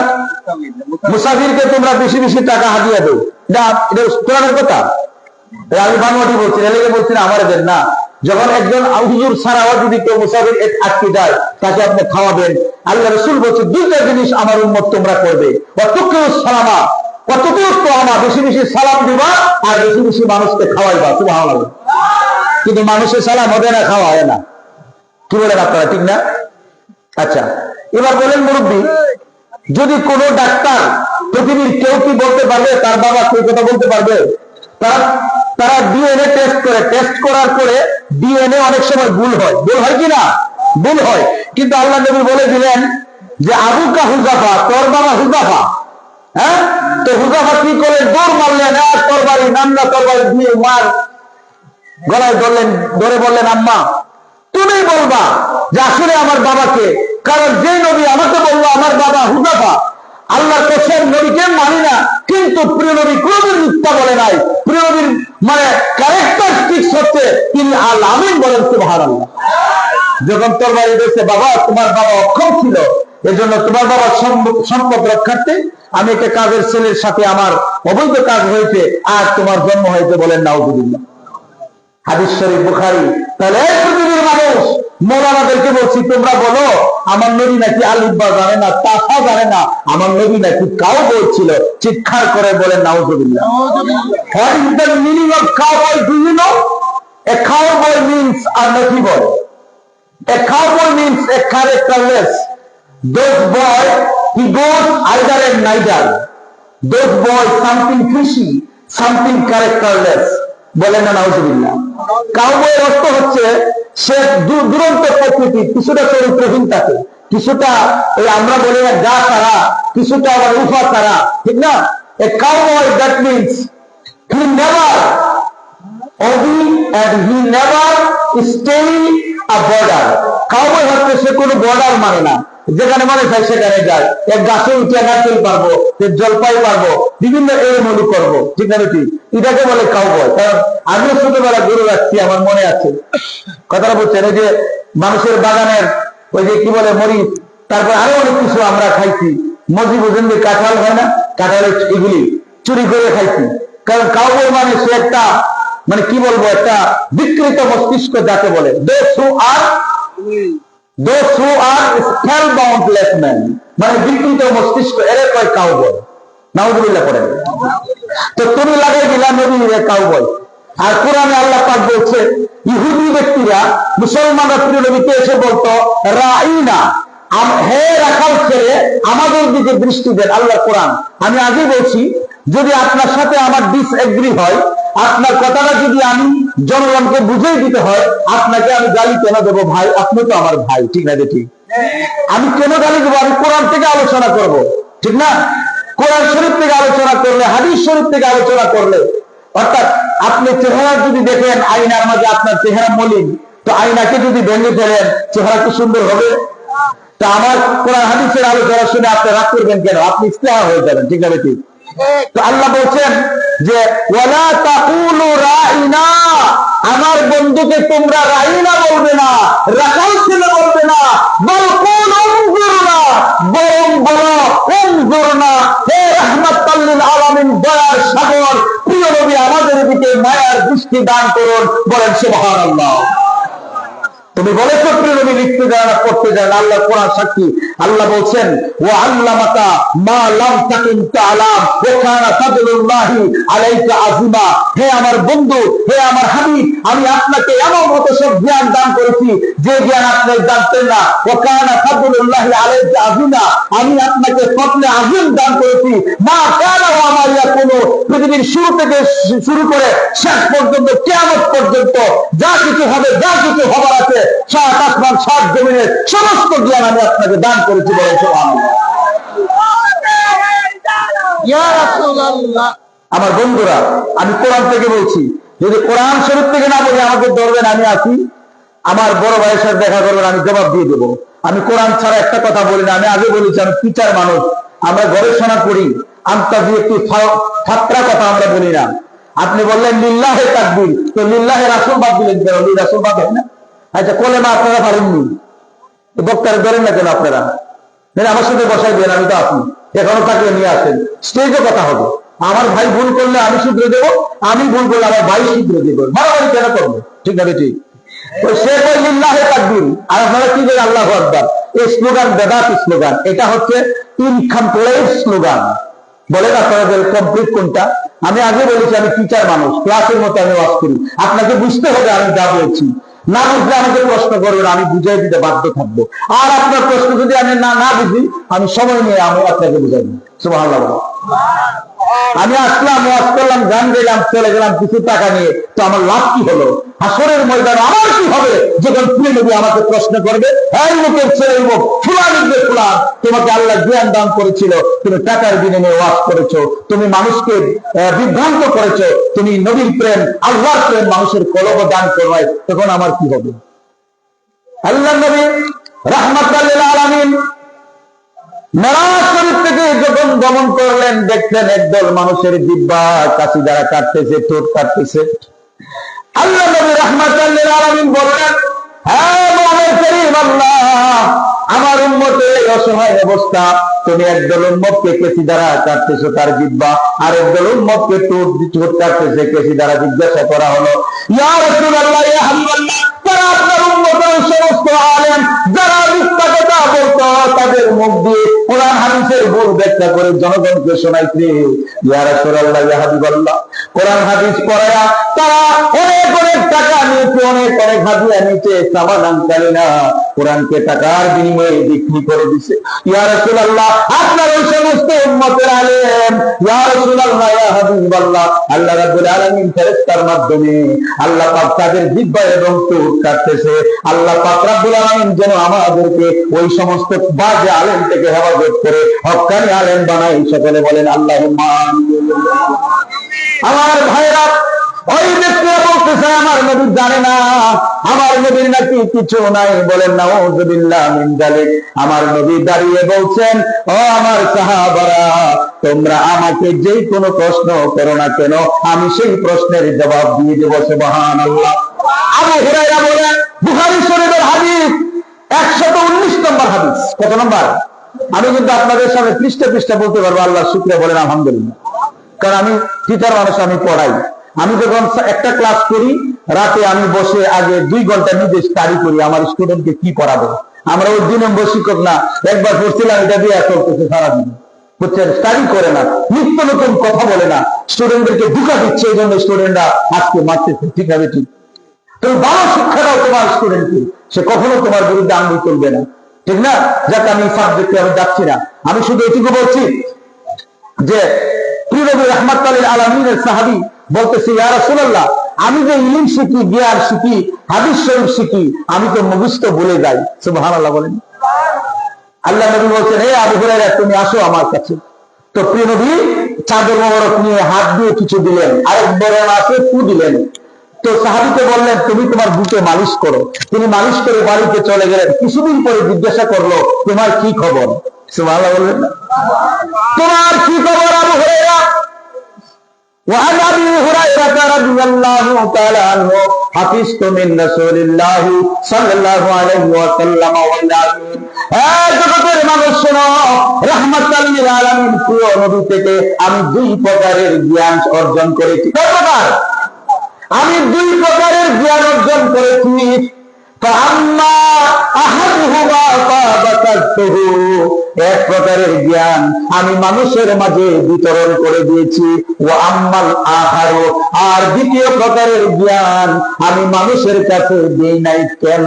মুসাফিরকে তোমরা বেশি বেশি টাকা হাদিয়া দাও, এটা কোরআনের কথা। আমি বানোয়াটি বলছি, এলাকে বলছি না, আমার দেন না। যখন একজন হুজুর ছাড়াও যদি কেউ মুসাফির আটকে যায়, তাকে আপনি খাওয়াবেন। আল্লাহ রাসূল বলছে 2টা জিনিস আমার উম্মত তোমরা করবে, সালামা, বেশি বেশি সালাম দিবা আর বেশি বেশি মানুষকে খাওয়াইবা। সুবহানাল্লাহ। কিন্তু মানুষের সালাম হবে না, খাওয়া হয় না। কি বলেন আপনারা, ঠিক না? আচ্ছা এবার বলেন মুরব্বী, যদি কোন ডাক্তার পৃথিবীর কেউ কি বলতে পারবে তার বাবা কেউ কথা বলতে পারবে? তারা ডিএনএ টেস্ট করে, টেস্ট করার পরে ডিএনএ অনেক সময় ভুল হয়, ভুল হয় কিনা? ভুল হয়। কিন্তু আল্লাহ নবী বলে দিলেন যে আবুকা হুযাফা, তোর বাবা হুযাফা। হ্যাঁ, তো হুযাফা কি করে? দৌড় মারলেন, আর তরবারি, নামনা তরবারি দিয়ে মার গলায় ধরলেন, ধরে বললেন আম্মা তুমি বলবা যে আসলে আমার বাবাকে, কারণ যে নবী আমাকে বললো আমার বাবা হুযাফা, আল্লাহর কসম নবীকে মানি না, কিন্তু প্রিয় নবী কোনদিন মিথ্যা বলে নাই। প্রিয় নবীর মানে ক্যারেক্টারিস্টিক্স হচ্ছে তিনি আল আমিন বলেন সুবহানাল্লাহ। যখন তরবারি দিয়েছে, বাবা তোমার বাবা অক্ষম ছিল, এজন্য তোমার বাবার সম্পদ রক্ষার্থে আমি একটা কাজের ছেলের সাথে আমার অবৈধ কাজ হয়েছে, আর তোমার জন্ম হয়েছে, বলেন নাউযুবিল্লাহ। হাদিস শরীফ বুখারী। তাহলে এই পৃথিবীর মানুষ, মৌলানাদেরকে বলছি তোমরা বলো আমার নবী নাকি আলিফ বা জানে না, তাসা জানে না, আমার নবী নাকি কাউ বলছিল, চিৎকার করে বলেন নাউযুবিল্লাহ। What is the meaning of cowboy? Do you know? A cowboy means a naughty boy. A cowboy means a characterless. Those boy, he goes either and neither. Those boy something fishy, something characterless. বলেন না নাউযুবিল্লাহ। কাউবয়ের অর্থ হচ্ছে সে দুরন্ত প্রকৃতি, কিছুটা চরিত্রহীন থাকে, কিছুটা এই আমরা বলি না গা তারা, কিছুটা আবার উফা তারা, ঠিক না? A cowboy that means he never obey and he never stay a border. Cowboy হচ্ছে সে কোনো বর্ডার মানে না, যেখানে মানে চাই সেখানে যায়। এক গাছে উঠে নারকেল পারবো, জলপাই পারবো, বিভিন্ন এরমলু করবো, ঠিক না? ঠিক এটাকে বলে কাউবয়। কারণ আমিও ছোটবেলা গরু রাখছি, আমার মনে আছে কথাটা বলছেন। ওই যে মানুষের বাগানের ওই যে কি বলে মরিচ, তারপর আরো অনেক কিছু আমরা খাইছি। মজি বুঝেন যে কাঁঠাল হয় না, কাঁঠালের এগুলি চুরি করে খাইছি। কারণ কাউবয় মানে সে একটা মানে কি বলবো, একটা বিকৃত মস্তিষ্ক যাকে বলে। Those who are spellboundless men, মানে বিকৃত মস্তিষ্ক, এরা কয় কাউবয়। নাউযুবিল্লাহ করেন। তো তুমি লাগাই দিলা নবীর কাউবয়। আর কোরআনে আল্লাহ পাক বলছে ইহুদি ব্যক্তিরা, মুসলমানরা প্রিয় নবীকে এসে বলতো রাইনা, হে রাখাল ছেলে আমাদের দিকে দৃষ্টি দেন। আল্লাহ কোরআন। আমি আগে বলছি, যদি আপনার সাথে আমার ডিসএগ্রি হয়, আপনার কথাটা যদি আমি জনগণকে বুঝিয়ে দিতে হয়, আপনাকে আমি গালি কেন দেবো ভাই? আপনি তো আমার ভাই, ঠিক না? ঠিক। আমি কেন গালি দেবো? আমি কোরআন থেকে আলোচনা করব, ঠিক না? কোরআন শরীফ থেকে আলোচনা করলে, হাদিস শরীফ থেকে আলোচনা করলে, অর্থাৎ আপনি চেহারা যদি দেখেন আয়নার মাঝে আপনার চেহারা মলিন, তো আয়নাকে যদি ভেঙে ফেলেন চেহারা কি সুন্দর হবে? তা আমার কোরআন হাদিসের আলোচনা শুনে আপনি রাগ করবেন কেন? আপনি ইস্তেহা হয়ে যাবেন, ঠিক না? ঠিক। তো আল্লাহ বলছেন যে ওয়ালা তাকুলু রাইনা, আমার বন্ধুকে তোমরা রাইনা বলবে না, রাখাল ছেলে বলবে না, বল কুল উনজুরনা, বরং বলো উনজুরনা, হে রাহমাতাল লিল আলামিন, দয়ার সাগর প্রিয় নবী আমাদের দিকে মায়ার দৃষ্টি দান করুন, বলেন সুবহানাল্লাহ। তুমি বলেছো প্রিয় নবী লিখতে যায় না, পড়তে যায় না, আল্লাহ কোরআন সাক্ষী। আল্লাহ বলছেন ওয়া আল্লামাকা মা লাম তাকুন তাআলাম ওয়া কানা ফাদলুল্লাহি আলাইকা আযীমা। হে আমার বন্ধু, হে আমার হাবিব, আমি আপনাকে এমন মত সব জ্ঞান দান করেছি যে জ্ঞান আপনি জানতেন না। ওয়া কানা ফাদলুল্লাহি আলাইকা আযীমা, আমি আপনাকে ফজলে আযীম দান করেছি। মা কানা ওয়া মা ইয়াকুনু, পৃথিবীর শুরু থেকে শুরু করে শেষ পর্যন্ত কিয়ামত পর্যন্ত যা কিছু হবে, যা কিছু হবার আছে, সাত আসমান সাত জমিনের সমস্ত জ্ঞান আমি আপনাকে দান করেছি, বলেন সুবহানাল্লাহ। ইয়া রাসূলুল্লাহ। আমার বন্ধুরা, আমি কোরআন থেকে বলছি, যদি কোরআন শরীফ থেকে না বলি আমাকে ধরবেন, আমি আছি, আমার বড় ভাইয়ের সাথে দেখা করবেন, আমি জবাব দিয়ে দেবো। আমি কোরআন ছাড়া একটা কথা বলি না। আমি আগে বলেছি আমি টিচার মানুষ, আমরা গবেষণা করি, আন্তাজি একটু ছাত্রা কথা আমরা বলি না। আপনি বললেন লিল্লাহে তাকবীর, তো লিল্লাহে রাসূল বাদ দিলেন কেন? রাসূল বাদ হয় না? আচ্ছা কলেমা আপনারা পারেননি, বক্তারে ধরেন না কেন আপনারা? আমার সাথে বসাই দেন, আমি তো আছি, এখনো তাকে নিয়ে আসেন, স্টেজে কথা হবে। আমার ভাই ভুল করলে আমি শুধরে দেবো, আমি ভুল করলে আমার ভাই শুধরে দেবো, মারামারি কেন করবো? ঠিক না? ঠিক। সে কয় লিল্লাহে তাকবীর, আর আপনারা কি বলেন আল্লাহু আকবার। এই স্লোগান বেদাতি স্লোগান, এটা হচ্ছে ইনকমপ্লিট স্লোগান। বলেন আপনাদের কমপ্লিট কোনটা? আমি আগে বলেছি আমি টিচার মানুষ, ক্লাসের মতো আমি ওয়াজ করি, আপনাকে বুঝতে হবে আমি যা বলছি। না বুঝলে আমাকে প্রশ্ন করবেন, আমি বুঝাই দিতে বাধ্য থাকবো। আর আপনার প্রশ্ন যদি আমি না বুঝি, আমি সময় নিয়ে আমি আপনাকে বুঝাই দিই। সুবহানাল্লাহ। আমি আসলাম, ওয়াজ করলাম, গান গেলাম, চলে গেলাম কিছু টাকা নিয়ে, তো আমার লাভ কি হলো? হাসরের ময়দানে আমার কি হবে যখন প্রিয় নবী আমাকে প্রশ্ন করবে, এই লোকের ছেলে লোক ফুলানিদের ফুলান, তোমাকে আল্লাহ জ্ঞান দান করেছিল, তুমি টাকার বিনিময়ে ওয়াজ করেছো, তুমি মানুষকে বিভ্রান্ত করেছো, তুমি নবীর প্রেম, আল্লাহর প্রেম মানুষের কলব দান করবাই, তখন আমার কি হবে? আল্লাহ নবী রাহমাতুল লিল আলামিন মেরাজ শরীফ থেকে যখন গমন করলেন, দেখলেন একদল মানুষের জিহ্বা কাশি দ্বারা কাটতেছে, ঠোঁট কাটতেছে। আল্লাহ নবী রাহমাতুল লিল আলামিন বললেন, হ্যাঁ মুমিন করিম আল্লাহ, আমার উম্মতের অসহায় অবস্থা, তুমি একদল উম্মতকে কেসি দ্বারা কাটতেছো তার জিহ্বা, আর একদল উম্মতকে ঠোঁট কাটতেছে কেসি দ্বারা। জিজ্ঞাসা করা হলো, ইয়া রাসূলুল্লাহ, ইয়া হাবিবাল্লাহ, তারা আপনার উম্মতের সমস্ত আলেম যারা মিথ্যা কথা বলতো তাদের মুখ দিয়ে কোরআন হাদিসের ভুল ব্যাখ্যা করে জনগণকে শোনাইছে। ইয়া রাসূলুল্লাহ, ইয়া হাবিবাল্লাহ, কোরআন হাদিস পড়ায়া তারা অনেক অনেক টাকা নিয়েছে, অনেক অনেক হাদিয়া নিয়েছে, সামানাঙ্কালী না, কোরআনকে টাকার বিনিময়ে বিক্রি করে দিছে। ইয়া রাসূলুল্লাহ, আপনার ওই সমস্ত উম্মতের আলেম, ইয়া রাসূলুল্লাহ, ইয়া হাবিবাল্লাহ, আল্লাহ রাব্বুল আলামিন ফেরেশতার মাধ্যমে আল্লাহ পাক তাদের জিহ্বা এবং ঠোঁট কাটতেছে। আল্লাহ পাক রব্বুল আলামিন যেন আমাদেরকে ওই সমস্ত বাজে আলেম থেকে হেফাজত করে হক্কানি আলেম বানায়। সকলে বলেন আল্লাহুম্মা আমিন। আমার ভাইরা, ওই ব্যক্তিরা বলতেছে আমার নবী জানে না, আমার নবীর নাকি কিছু নাই। বলেন নাউযুবিল্লাহ মিন যালিক। আমার নবী দাঁড়িয়ে বলছেন, ও আমার সাহাবারা, তোমরা আমাকে যে কোনো প্রশ্ন করো না কেন, আমি সেই প্রশ্নের জবাব দিয়ে দেব। সুবহানাল্লাহ। আবু হুরায়রা বলেন, বুখারী শরীফের হাদিস 119 নম্বর হাদিস। কত নম্বর? আমি কিন্তু আপনাদের সামনে পৃষ্ঠা পৃষ্ঠা বলতে পারবো, আল্লাহ শুকরিয়া, বলেন আলহামদুলিল্লাহ। কারণ আমি টিচার মানুষ, আমি পড়াই। আমি যখন একটা ক্লাস করি, রাতে আমি বসে আগে 2 ঘন্টা নিজে স্টাডি করি আমার স্টুডেন্টকে কি পড়াবো। আমরা ওই 2 নম্বর শিক্ষক না, একবার পড়ছিলাম, এটা দিয়ে চলতেছে সারাদিন। বুঝছেন, স্টাডি করে না, নিত্য নতুন কথা বলে না, স্টুডেন্টদেরকে ধোঁকা দিচ্ছে, এই জন্য স্টুডেন্টরা আজকে মারতেছে। ঠিক আছে, ঠিক। তুমি ভালো শিক্ষা দাও তোমার স্টুডেন্টকে, সে কখনো তোমার বিরুদ্ধে আঙ্গুল তুলবে না, ঠিক না? যাতে আমি সাবজেক্টে আমি যাচ্ছি না, আমি শুধু এটুকু বলছি যে প্রিয় নবী রাহমাতুল লিল আলামিনের সাহাবী বলতেছে, ইয়া রাসূলুল্লাহ, আমি যে ইলম শিখি, জ্ঞান শিখি, হাদিস শরীফ শিখি, আমি তো মুখস্থ ভুলে যাই। সুবহানাল্লাহ বলেন। আল্লাহ নবী বলছেন, হে আবু হুরায়রা, তুমি আসো আমার কাছে। তো প্রিয় নবী চাদর মোবারক নিয়ে হাত দিয়ে কিছু দিলেন, আরেক বরণ আছে ফু দিলেন। তো সাহাবীকে বললেন, তুমি তোমার বুকে মালিশ করো। তিনি মালিশ করে বাড়িতে চলে গেলেন। কিছুদিন পরে জিজ্ঞাসা করলো, তোমার কি খবর? সুবহানাল্লাহ বলবেন না? তোমার কি খবর আবু হুরায়রা? وعن ابي هريره رضي الله تعالى عنه حفظت من رسول الله صلى الله عليه وسلم والعالمين। জগতের মানুষ শোনো, রাহমাতুল লিল আলামিন প্রিয় নবী থেকে আমি 2 প্রকারের জ্ঞান অর্জন করেছি। কয় প্রকার? আমি 2 প্রকারের জ্ঞান অর্জন করেছি। فأما أحدهما فبثته, এক প্রকারের জ্ঞান আমি মানুষের মাঝে বিতরণ করে দিয়েছি। ওয়া আম্মাল আখারু, আর দ্বিতীয় প্রকারের জ্ঞান আমি মানুষের কাছে দেই নাই। কেন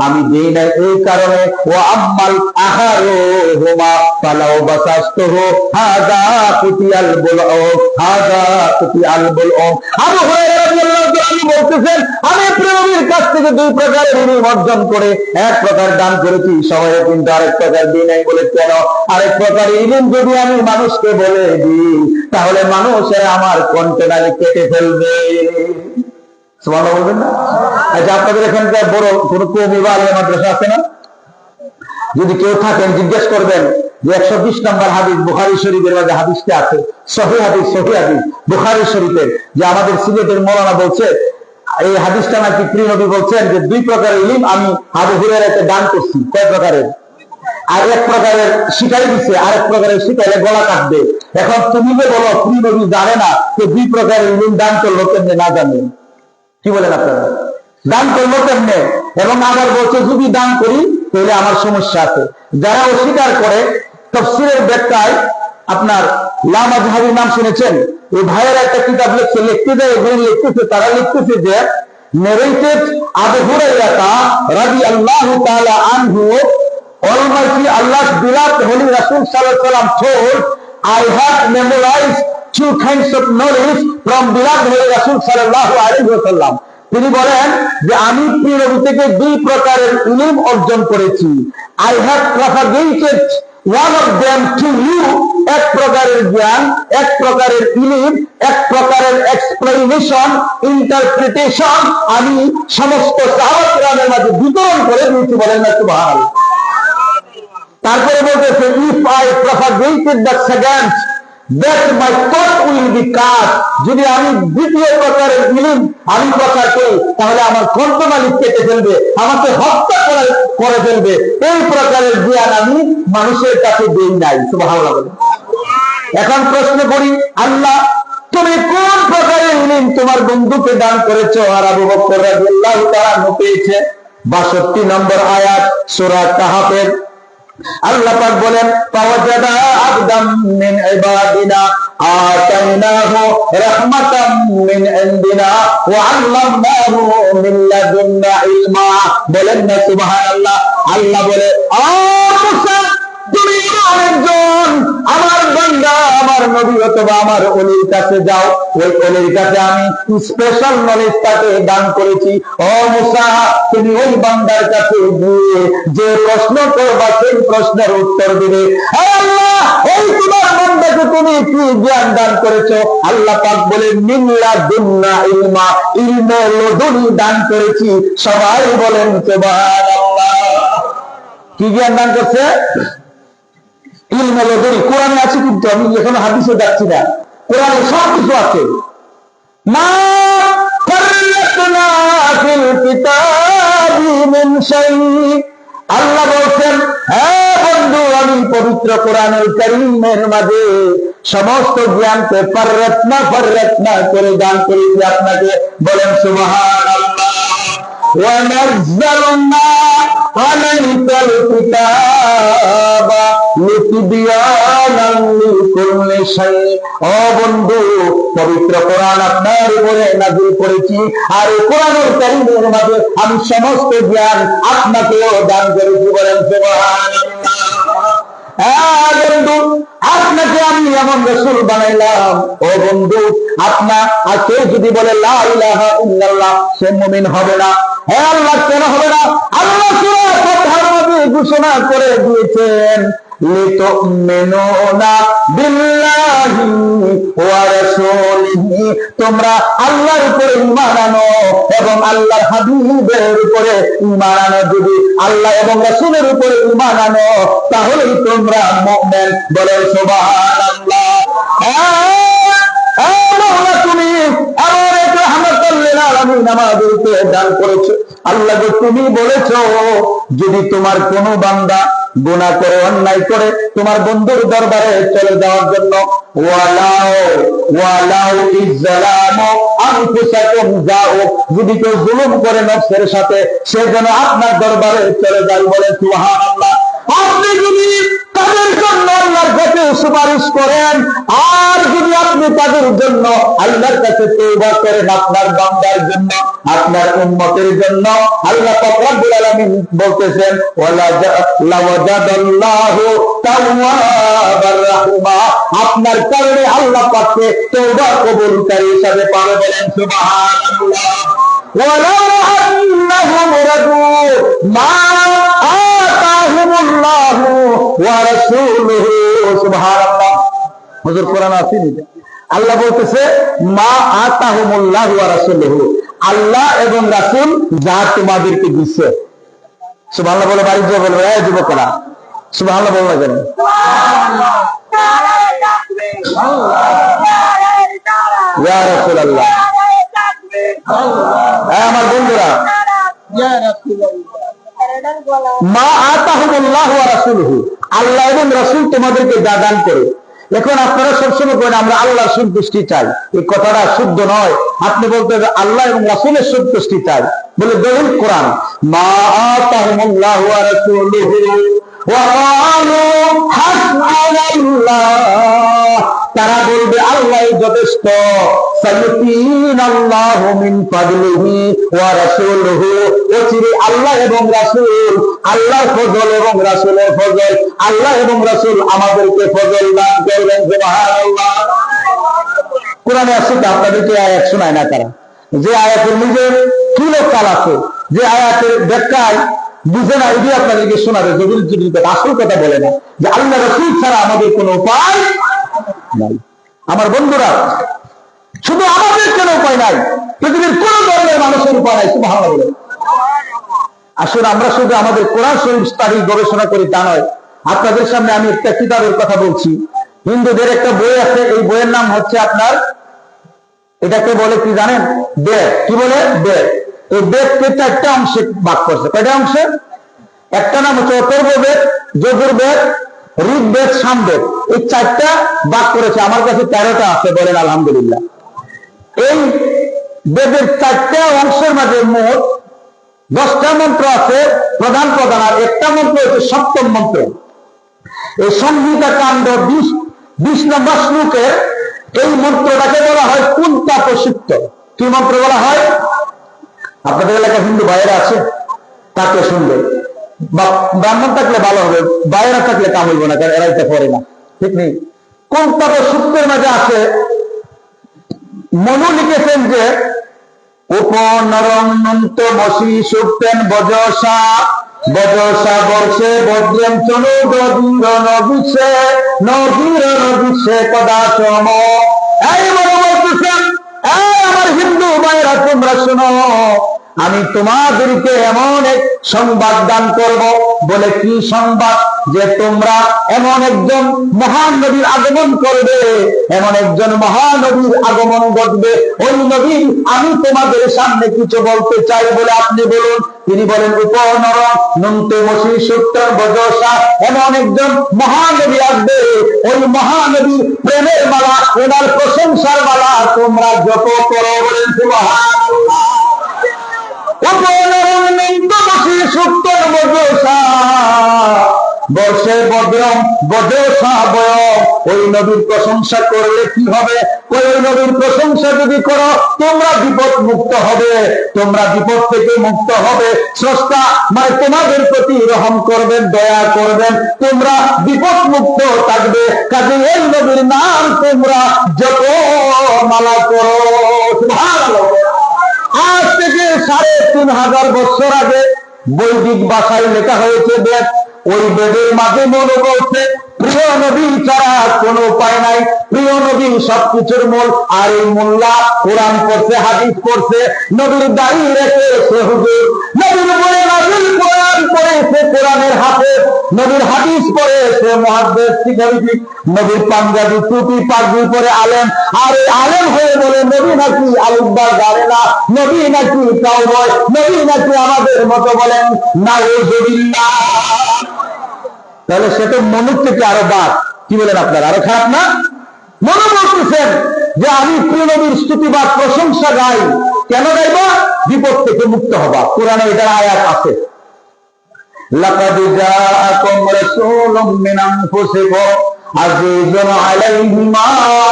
আমি দেই নাই? এই কারণে, ওয়া আম্মাল আখারু হুমা ফালাউ বাসাসতুহু হাযা কুতিয়াল বুলউ, হাযা কুতিয়াল বুলউ। আবু হুরায়রা রাদিয়াল্লাহু তাআলা বলতেছেন, আমি প্রেমের কাছ থেকে 2 প্রকারের ইলম অর্জন করে এক প্রকার দান করেছি, সবাই কিন্তু আরেক প্রকার দিই নাই। বলে কেন? আরেক প্রকার ইলম যদি আমি মানুষকে বলে দিই, তাহলে মানুষের আমার কন্টেনারে কেটে ফেলবে। সুবহানাল্লাহ বলবেন না? আচ্ছা, আপনাদের এখানকার বড় কোন কওমি বা আলিয়া মাদ্রাসা আছে না? যদি কেউ থাকেন জিজ্ঞেস করবেন যে 120 নম্বর হাদিস বুখারী শরীফের মধ্যে হাদিসটা আছে, সহিহ হাদিস, সহিহ হাদিস বুখারী শরীফের, যে আমাদের সিলেটের মাওলানা বলছে এই হাদিসটা নাকি প্রিয় নবী বলছেন যে 2 প্রকারের ইলম আমি আবু হুরায়রাকে দান করছি। কয় প্রকারের? আর এক প্রকারের শিখাই দিচ্ছে, আরেক প্রকারের শিখাইলে গলা কাটবে। এখন তুমি যে বলো প্রিয় নবী জানে না, যে 2 প্রকারের ইলম দান করলো কেমনে না জানে? কি বলেন আপনারা? দান করলো কেমনে? এবং আবার বলছে যদি দান করি তাহলে আমার সমস্যা আছে। যারা অস্বীকার করে, তাফসীরের ব্যাখ্যায় আপনার লামাজহাবি নাম শুনেছেন, এই ভাইয়ের একটা কিতাব লিখতেছে, তারা লিখতেছে যে narrated Abu Hurairah radiyallahu ta'ala anhu, Almighty Allah's beloved Holy Rasul sallallahu alaihi wasallam told, I have memorized 2 kinds of knowledge from beloved Holy Rasul sallallahu alaihi wasallam. তিনি বলেন যে আমি প্রিয় নবী থেকে 2 প্রকারের ইলম অর্জন করেছি। I have propagated one of them to you এক প্রকারের জ্ঞান, এক প্রকারের ইলম, এক প্রকারের এক্সপ্লেনেশন, ইন্টারপ্রিটেশন আমি সমস্ত সাহাবায়ে কেরামের মাঝে বিতরণ করে দিয়েছি, বলেন না সুবহানাল্লাহ। তারপরে বলতেছে, if I propagated the second that my thought will be cut, যদি আমি দ্বিতীয় প্রকারের ইলম আমি প্রচার করি তাহলে আমার কণ্ঠনালী কেটে ফেলবে, আমাকে হত্যা করে ফেলবে, এই প্রকারের জ্ঞান আমি মানুষের কাছে দেই নাই। সুবহানাল্লাহ। এখন প্রশ্ন করি, আল্লাহ তুমি কোন প্রকারের ইলম তোমার বন্ধুকে দান করেছো? আর আবু বকর রাদিয়াল্লাহু তাআলা পেয়েছে 62 নম্বর আয়াত সূরা কাহফের। আল্লাহ পাক বলেন, ফাওয়াজাদা আবদাম মিন ইবাদিনা আতাইনাহু রাহমাতাম মিন ইনদিনা ওয়া আল্লামনাহু মিন লাদুন্না ইলমা। বলেন না সুবহানাল্লাহ। আল্লাহ বলে, ও মুসা তুমি একজন আমার বান্দা, আমার নবী অথবা আমার ওলির কাছে যাও, ওই ওলির কাছে আমি স্পেশাল নলেজ তাকে দান করেছি। ও মুসা তুমি ওই বান্দার কাছে গিয়ে যে প্রশ্ন করবা সেই প্রশ্নের উত্তর দিবে। আল্লাহ এই তোমার বান্দাকে তুমি কি জ্ঞান দান করেছো? আল্লাহ পাক বলে, মিন লাদুন্না ইলমা, ইলমে লদুনি দান করেছি। সবাই বলেন সুবহানাল্লাহ। কি জ্ঞান দান করছে? ইলমে লদুনি। কোরআনে আছে, কিন্তু আমি এখনো হাদিসে যাচ্ছি না, কোরআনে সব কিছু আছে। মা ফাররাতনা ফিল কিতাবি মিন শাই। আল্লাহ বলছেন, হ্যাঁ বন্ধু, আমি পবিত্র কোরআনুল কারীমের মাঝে সমস্ত জ্ঞানকে ফাররাতনা করে দান করেছি আপনাকে। বলেন সুবহানাল্লাহ। ওয়া নাযালনা আলাইকাল কিতাবা লিতিবিয়ানান লিকুল্লি শাই। ও বন্ধু, পবিত্র কোরআন আপনার উপরে নাযিল করেছি, আর এই কোরআনুল কারীমের মাঝে আমি সমস্ত জ্ঞান আপনাকেও দান করেছি। বলেন সুবহানাল্লাহ। হ্যাঁ বন্ধু, আপনাকে আমি এমন রাসূল বানাইলাম। ও বন্ধু, কেউ যদি বলে লা ইলাহা ইল্লাল্লাহ, সে মুমিন হবে না। হ্যাঁ আল্লাহ কেন হবে না? আল্লাহ সূরা ফাতহার মধ্যে ঘোষণা করে দিয়েছেন, লিতুমিনুনা বিল্লাহি ওয়া রাসূলিহি, তোমরা আল্লাহর উপরে ঈমান আনো এবং আল্লাহর হাবিবের উপরে ঈমান আনো। যদি আল্লাহ এবং রাসূলের উপরে ঈমান আনো তাহলেই তোমরা মুমিন। বলেন সুবহানাল্লাহ। তুমি এমন এক রাহমাতুল লিল আলামিন আমাদেরকে দান করেছো। আল্লাহ গো, তুমি বলেছো যদি তোমার কোনো বান্দা গুনাহ করে, অন্যায় করে তোমার বন্ধুর দরবারে চলে যাওয়ার জন্য, ওয়ালাউ ইজ্জালামু আনফুসাকুম যাও, যদি কেউ জুলুম করে নফসের সাথে, সে যেন আপনার দরবারে চলে যায়। বলেন সুবহানাল্লাহ। আপনি যদি তাদের জন্য আল্লাহর কাছে সুপারিশ করেন, আর যদি আপনি তাদের জন্য আল্লাহর কাছে তওবা করেন, আপনার বান্দার জন্য, আপনার উম্মতের জন্য, আল্লাহ পাক রব্বুল আলামিন বলতেছেন, লাওয়াজাদাল্লাহু তাওয়াবার রাহিমা, আপনার কারণে আল্লাহ পাককে তওবা কবুলকারী হিসেবে পাবে। বলেন সুবহানাল্লাহ। ওয়ালাউ আন্নাহুম রাদু মা আতাহুমুল্লাহু ওয়া রাসূলুহু। সুবহানাল্লাহ। হুজুর কোরআন আছে নি? আল্লাহ বলতেছে, মা আতাহুমুল্লাহু ওয়া রাসূলুহু, আল্লাহ এবং রাসূল যা তোমাদেরকে দিয়েছে। সুবহানাল্লাহ বলে বাড়ি যা বলবে, এই যুবকরা সুবহানাল্লাহ বলবে কেন? ইয়া রাসূলুল্লাহ, আমার বন্ধুরা, মা আতাহুমুল্লাহু ওয়া রাসূলুহু, আল্লাহ এবং রাসূল তোমাদেরকে যা দান করে। এখন আপনারা সবসময় বলেন আমরা আল্লাহর সন্তুষ্টি চাই, এই কথাটা শুদ্ধ নয়। আপনি বলতে হবে আল্লাহ এবং রাসূলের সন্তুষ্টি চাই। বলে দলিল কোরআন, মা আতাহুমুল্লাহু ওয়া রাসূলুহু ওয়া ক্বালু হাসবুনাল্লাহ, তারা বলবে আল্লাহ যথেষ্ট। সাইয়্যিনাল্লাহু মিন ফাদলিহি ওয়া রাসূলুহু, অচিরে আল্লাহ এবং রাসূল, আল্লাহর ফজল এবং রাসূলের ফজল, আল্লাহ এবং রাসূল আমাদেরকে ফজল দান করবেন। সুবহানাল্লাহ। কোরআনে আছে, আপনাদেরকে আয়াত শোনায় না তারা, যে আয়াতের নিজের কিলো কাল আছে, যে আয়াতের ব্যাখ্যায় বুঝে না, এটি আপনাদেরকে শোনাবে জরুরি জরুরি কথা, আসল কথা বলে না যে আল্লাহ রাসূল ছাড়া আমাদের কোনো উপায় নাই। আমার বন্ধুরা, শুধু আমাদের কোনো উপায় নাই, পৃথিবীর কোন ধরনের মানুষের উপায় নাই। সুবহানাল্লাহ বলে। আসলে আমরা শুধু আমাদের কোরআন শরীফ স্টাডি গবেষণা করি তা নয়, আপনাদের সামনে আমি একটা কিতাবের কথা বলছি। হিন্দুদের একটা বই আছে, এই বইয়ের নাম হচ্ছে আপনার, এটাকে বলে কি জানেন? বেদ। কি বলে? বেদ। এই বেদকে 4টা অংশে ভাগ করছে। কয়টা অংশে? একটা নাম হচ্ছে অথর্ববেদ, যজুর্বেদ, ঋগ্বেদ, সামবেদ। এই 4টা ভাগ করেছে। আমার কাছে 13টা আছে, বলেন আলহামদুলিল্লাহ। এই বেদের 4টা অংশের মাঝে মোট 10টা মন্ত্র আছে, প্রধান প্রধান, আর একটা মন্ত্র হচ্ছে সপ্তম মন্ত্র। এই সংহিতা কাণ্ড 20 নম্বর শ্লোকের এই মন্ত্রটাকে বলা হয় কুন্তাপ সূক্ত। কি মন্ত্র বলা হয়? আপনাদের এলাকায় হিন্দু ভাইয়েরা আছে, তাকে শুনবে, ব্রাহ্মণ থাকলে ভালো হবে, বাইরা থাকলে কাম হইব না, কারণ এরা এটা করে না, ঠিক নেই। কুন্তাপ সূক্তের মাঝে আছে, মনু লিখেছেন যে উপনরন্ত মসি সুক্তেন বজসা বজসা বর্ষে বজ্রম চনু গদীর নবিছে নদীর নবিছে কদাচম। এই বড় বলতেছেন, এই আমার হিন্দু ভাইরা তোমরা শোনো, আমি তোমাদেরকে এমন এক সংবাদ দান করব। বলে কি সংবাদ? যে তোমরা এমন একজন মহান নবীর আগমন করবে, এমন একজন মহানবীর আগমন ঘটবে। ওই নবী আমি তোমাদের সামনে কিছু বলতে চাই বলে আপনি বলুন। তিনি বলেন উপনর নন্তে মসি সূক্তর বজসা, এমন একজন মহানবী আসবে, ওই মহানবীর প্রেমের মালা, ওনার প্রশংসার মালা তোমরা জপ করো। বলেন সুবহানাল্লাহ। বর্ষে বদ্রম বদসা বয়ম, ওই নবীর প্রশংসা করলে কি হবে? ওই নবীর প্রশংসা যদি করো তোমরা বিপদ মুক্ত হবে, তোমরা বিপদ থেকে মুক্ত হবে। স্রষ্টা মানে তোমাদের প্রতি রহম করবেন, দয়া করবেন, তোমরা বিপদ মুক্ত থাকবে। কাজে এই নবীর নাম তোমরা যত মালা করো। সুবহানাল্লাহ। আজ থেকে 3500 বছর আগে বৈদিক ভাষায় লেখা হয়েছে বেদ। ওই বেদের মাঝে মনে বলছে প্রিয় নবী ছাড়া কোনো উপায় নাই, প্রিয় নবী সবকিছুর মূল। আর এই মোল্লা কোরআন পড়ছে, হাদিস পড়ছে, নবীর দাড়ি রেখেছে হুজুর, নবীর উপরে নাযিল কোরআন পড়েছে, কোরআনের হাফেজ, নবীর হাদিস পড়েছে মুহাদ্দিস, শিক্ষাবিদ, নবীর পাঞ্জাবি টুপি পাগড়ি পরে আলেম। আর এই আলেম হয়ে বলে নবী নাকি আলিফবার জানে না, নবী নাকি কাউবয়, নবী নাকি আমাদের মতো। বলেন নাউযুবিল্লাহ। তাহলে সে তো মনুর থেকে আরো বাদ। কি বলেন আপনারা? আরো খারাপ না? মনে বলতেছেন যে আমি প্রিয় নবীর স্তুতি বা প্রশংসা গাই। কেন গাইবা? বিপদ থেকে মুক্ত হবা। কোরআনে এটার আয়াত আছে, লাকাদ জাআকুম রাসূলুম মিন আনফুসিকুম আজিজুন আলাইহি মা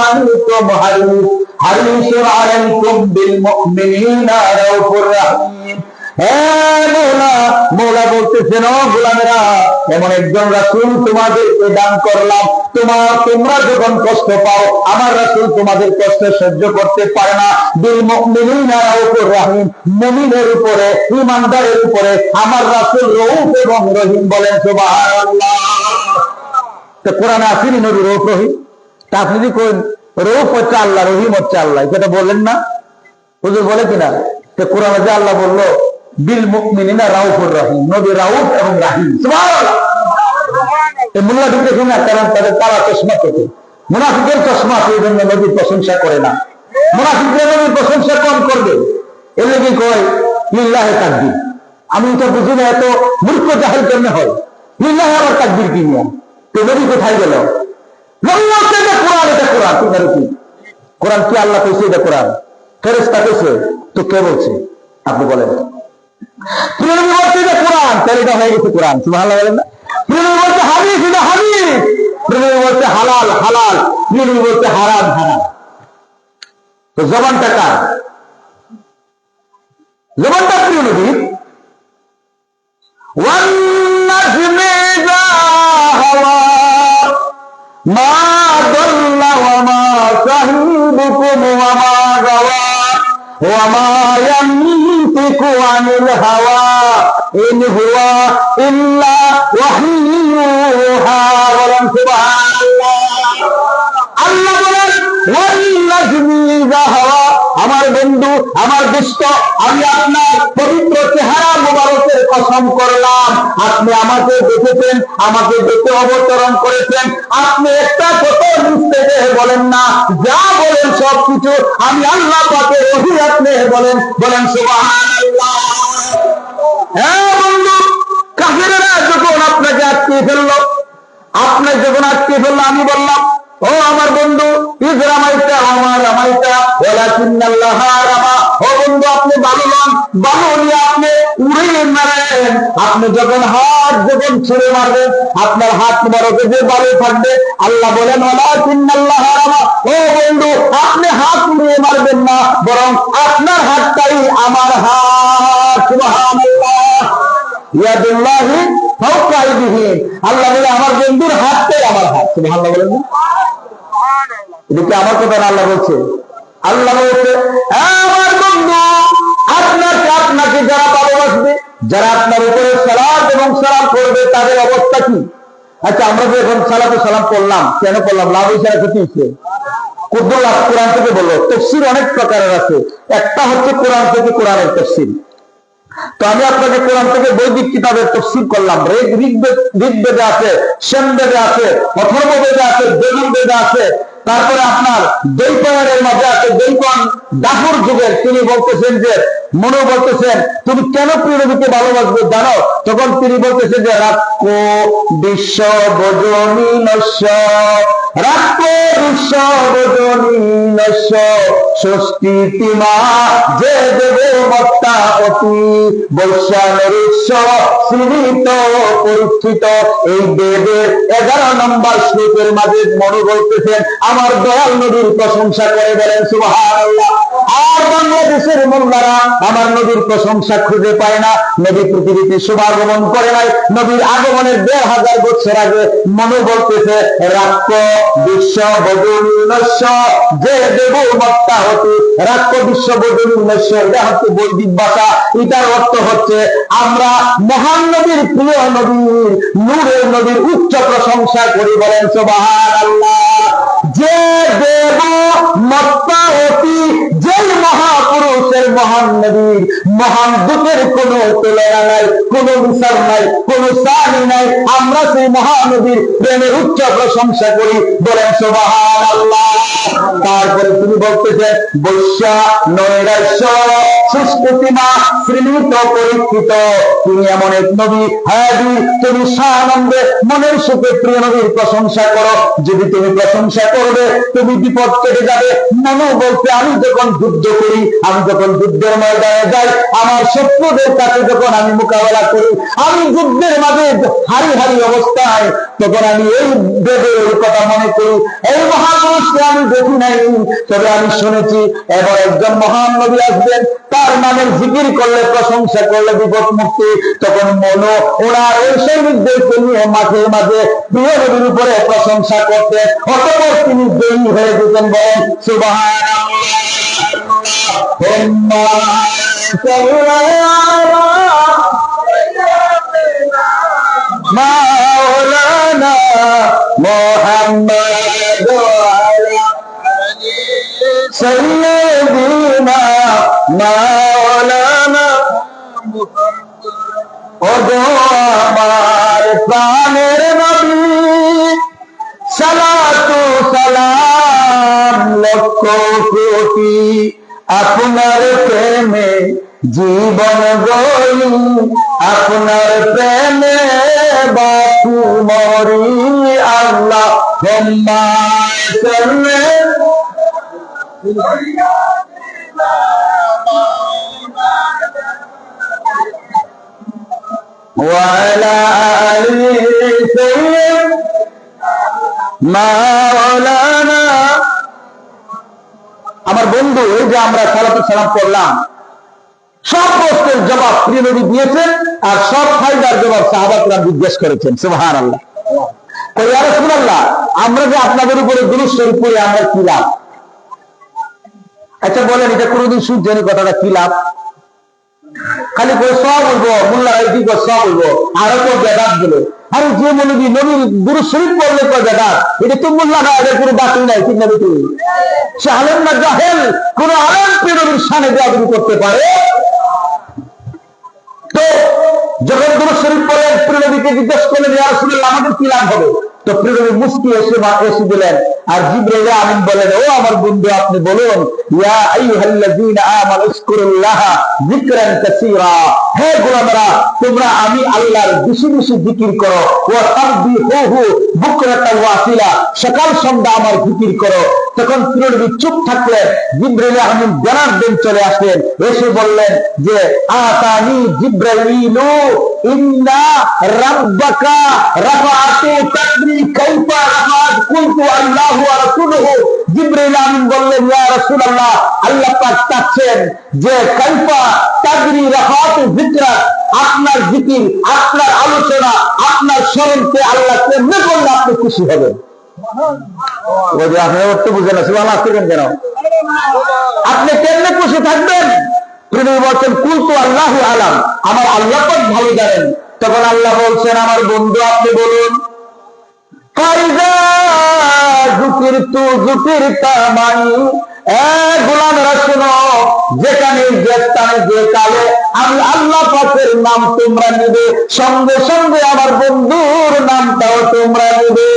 আনতুম হারিসুন আলাইকুম বিল মুমিনিনা রাউফুর রাহিম। মৌলা বলতেছেন, ও গোলামেরা, এমন একজন রাসূল তোমাদেরকে দান করলাম, তোমরা যখন কষ্ট পাও আমার রাসূল তোমাদের কষ্ট সহ্য করতে পারে না। বিল মুমিনিনা রাউফুর রাহিম, মুমিনের উপরে, ঈমানদারের উপরে আমার রাসূল রউফ এবং রহিম। বলেন সুবহানাল্লাহ। তো কোরআনে আসেনি নবী রউফ রহিম? তা আপনি যদি কোন রউফ হচ্ছে আল্লাহ, রহিম হচ্ছে আল্লাহ, এটা বলেন না? হুজুর বলে কিনা? তো কোরআনে যে আল্লাহ বললো বিল মুমিনিনা রাউফুর রাহিম, নবী রাউফ এবং রাহিম। সুবহানাল্লাহ। এই মোল্লা ঢুকে শুনে, কারণ তাদের তারা চশমা থেকে, মুনাফিকের চশমা, সেই জন্য নবীর প্রশংসা করে না। মুনাফিকরা নবীর প্রশংসা কম করবে, এর লেগে কয় লিল্লাহে তাকবীর। আমি এটা বুঝি না, এত মূর্খ জাহেল কেমনে হয়? লিল্লাহে আবার তাকবীর কি নিয়ম? তো নবী কোথায় গেল? নবী বলছে যে কোরআন, এটা কোরআন। তোমার কি কোরআন? কি আল্লাহ কইছে এটা কোরআন? ফেরেশতা কইছে? তো কে বলছে? আপনি বলেন। প্রিয় নবী বলছে যে কোরআন, তাহলে এটা হয়ে গেছে কোরআন। সুবহানাল্লাহ বলেন না? প্রিয় নবী বলছে হাদিস, এটা হাদিস। প্রিয় নবী বলছে হালাল, হালাল। প্রিয় নবী বলছে হারাম, হারাম। তো জবানটা কার? জবানটা প্রিয় নবী। ওয়ান নাজমি ইযা হাওয়া মা দাল্লা ওয়া মা সাহিবুকুম ওয়া মা গাওয়া ওয়া মা ইয়ানতিকু আনিল হাওয়া ইন হুয়া ইল্লা ওয়াহয়ু ইউহা। বলেন সুবহানাল্লাহ। আল্লাহ বলেন ওয়াল নাজমি ইযা হাওয়া, আমার বন্ধু, আমার দোস্ত, আমি আপনার পবিত্র চেহারা মুবারকের কসম করলাম, আপনি আমাকে দেখেছেন, আমাকে দেখে অবতরণ করেছেন, আপনি একটা কথা বুঝতে বলেন না, যা বলেন সবকিছু আমি আল্লাহ পাকের ওহী আপনি বলেন। বলেন সুবহানাল্লাহ। হ্যাঁ বন্ধু, কাফেররা যখন আপনাকে আটকে ফেললো, আপনার যখন আটকে ফেললো, আমি বললাম ও আমার বন্ধু, ইজরামাইতা আমার রামাইতা ওয়ালাকিন্নাল্লাহ রামা। ও বন্ধু, আপনি বালু নন, বালু নিয়ে আপনি উড়িয়ে মারেন। আপনি যখন হাত যখন ছুঁড়ে মারবেন, আপনার হাত মুবারকে যে বালু থাকবে, আল্লাহ বলেন ওয়ালাকিন্নাল্লাহ রামা। ও বন্ধু, আপনি হাত উড়িয়ে মারবেন না, বরং আপনার হাতটাই আমার হাত। সুবহানাল্লাহ। ইয়াদুল্লাহি ফাওকা আইদিহিম। আল্লাহ বলে আমার বন্ধুর হাতটাই আমার হাত। সুবহানাল্লাহ বলেন না? এটা কি আমার কথা না, আল্লাহ বলছে? আল্লাহ বলছে আমার বন্ধু আপনাকে যারা ভালোবাসবে, যারা আপনার উপরে সালাত এবং সালাম করবে, তাদের অবস্থা কি? আচ্ছা, আমরা যে এখন সালাত ও সালাম করলাম, কেন করলাম? লাভ হয়েছে না ক্ষতি হয়েছে? কুতুল্লাহ কোরআন থেকে বললো। তাফসীর অনেক প্রকারের আছে, একটা হচ্ছে কোরআন থেকে কোরআনের তাফসীর। তো আমি আপনাকে কোরআন থেকে বৈদিক কিতাবের তাফসীর করলাম। ঋগ্বেদে আছে, সামবেদে আছে, অথর্ববেদে আছে, যজুর্বেদে আছে, তারপরে আপনার দ্বৈপায়নের মাঝে আছে। দ্বৈপায়ন দাপুর যুগের, তিনি বলতেছেন যে, মনু বলতেছেন তুমি কেন প্রিয় নবীকে ভালোবাসবে জানো? তখন তিনি বলতেছেন যে রাক্কো বিশ্ব বজনী নস্য, রাক্কো বিশ্ব বজনী নস্য, ষষ্ঠী তিমা যে দেব মত্তা অতি বৈশ্যানরিষ্য শ্রীত পরীক্ষিত। এই বেদের 11 নম্বর শ্লোকের মাঝে মনু বলতেছেন আমার দয়াল নবীর প্রশংসা করে। বলেন সুবহানাল্লাহ। আর বাংলাদেশের মোল্লারা আমার নবীর প্রশংসা খুঁজে পায় না। নবী পৃথিবীতে শুভাগমন করে নাই, নবীর আগমনের 1500 বছর আগে মনু বলতেছে রাক্য বিশ্ব বজুন্নস্য যে দেব মত্তা হতে। রাক্য বিশ্ব বজুন্নস্য, এটা হচ্ছে বৈদিক ভাষা। এটার অর্থ হচ্ছে আমরা মহান নবীর, প্রিয় নবীর, নূরের নবীর উচ্চ প্রশংসা করি। বলেন সুবহানাল্লাহ। যে দেব মত্তা অতি, যে মহাপুরুষের, মহান নবীর, মহান দূতের কোন তুলনা নাই, কোন মিসাল নাই, কোন সানি নাই। আমরা সেই মহানবীর প্রেমের উচ্চ প্রশংসা করি। বলেন সুবহানাল্লাহ। তারপরে তিনি বলতেছেন বৈশ্যা নৈরাশ্য সুষ্ঠুতিমা শ্রীমিত পরীক্ষিত। তিনি এমন এক নবী, হ্যাঁ তুমি সানন্দে মনের সুখে প্রিয় নবীর প্রশংসা করো। যদি তুমি প্রশংসা করবে, তুমি বিপদ কেটে যাবে। মনু বলতে আমি যখন যুদ্ধ করি, আমি যখন যুদ্ধের ময়দানে যাই, আমার শত্রুদের কাছে যখন আমি মোকাবেলা করি, আমি যুদ্ধের মাঝে হারি হারি অবস্থায়, তখন আমি এই বেদের কথা মনে করি। এই মহাপুরুষকে আমি দেখি নাই, তবে আমি শুনেছি এবার একজন মহান নবী আসবেন, তার নামের জিকির করলে, প্রশংসা করলে বিপদ মুক্তি। তখন মনু ওনার ওই সৈনিকদেরকে নিয়ে মাঠের মাঝে প্রিয় নবীর উপরে প্রশংসা করতেন। অতঃপর তিনি জয়ী হয়ে যেতেন। বলেন মাওলানা মুহাম্মদ সাইয়্যিদিনা মাওলানা ও গো আমার প্রাণের নবী, সালাতু সালাম লক্ষ কোটি আপনার প্রেমে জীবন গই, আপনার প্রেমে বাপু মরি। আল্লাহ ওয়ালা আলি সাইয়্যিদ মাওলানা। আমার বন্ধু, এই যে আমরা সালাতু সালাম করলাম, সব প্রশ্নের জবাব প্রিয় নবী দিয়েছেন, আর সব ফায়দার জবাব সাহাবারা জিজ্ঞেস করেছেন। সুবহানাল্লাহ। কই ইয়া রাসূলুল্লাহ, আমরা যে আপনাদের উপরে দুরূদ শরীফ পড়ি, আমরা কি লাভ? আচ্ছা বলেন, এটা কোনদিন শুনছেন কথাটা কি লাভ? খালি করে সব বলবো, মোল্লা কি করে সব বলবো, আরো তো বেদাত বলে। আরে যে মৌলবী নবীর দুরূদ শরীফ পড়লে তো বেদাত, এটা তো মোল্লা না, এদের কোনো দাঁতই নাই, ঠিক না বেটি? সে আলেম না জাহেল? কোন আলেম নবীর শানে বেয়াদবি করতে পারে? তো যখন দুরূদ শরীফ পড়লেন, প্রিয় নবীকে জিজ্ঞেস করলেন, ইয়া রাসূলুল্লাহ আমাদের কি লাভ হবে? তো প্রিয় নবী মুস্কি এসে দিলেন, আর জিবরাইল আমিন বলেন, ও আমার বন্ধু আপনি বলুন, ইয়া আইয়ুহাল্লাযীনা আমানু যিকুরুল্লাহ যিকরান কাসীরা, হে গোলামেরা তোমরা আমি আল্লাহর বেশি বেশি জিকির করো, ওয়া তাসবিহুহু বুকরাতান ওয়া আসিলা, সকাল সন্ধ্যা আমার জিকির করো। তখন প্রিয় নবী চুপ থাকলেন। জিবরাইল আমিন জানার দেন চলে আসলেন, এসে বললেন যে আতানি জিবরাইলু ইন্না রাব্বাকা রাফাআতু তাদরি কাইফা রাফাআত কুলতু আল্লাহু ওয়া রাসূলুহু। জিবরাইল আমিন বললেন, ইয়া রাসূলুল্লাহ আল্লাহ পাক চাচ্ছেন যে কাইফা তাদরি রাফাআতু যিকরা, আপনার জিকির, আপনার আলোচনা, আপনার স্মরণকে আল্লাহ কেমনে করলে আপনি খুশি হবেন? আপনি অর্থ বুঝেন না, সুবহানাল্লাহ আসছেন কেন? আপনি কেমনে খুশি থাকবেন? তিনি বলছেন কুলতু আল্লাহু আলাম, আমার আল্লাহ পাক ভালো জানেন। তখন আল্লাহ বলছেন, আমার বন্ধু আপনি বলুন, ফাইজা যুকিরতু যুকিরতা মাই, গোলামেরা শোনো, যেখানে যে স্থানে যে কালে আমি আল্লাহ পাকের নাম তোমরা নেবে, সঙ্গে সঙ্গে আমার বন্ধুর নামটাও তোমরা নেবে।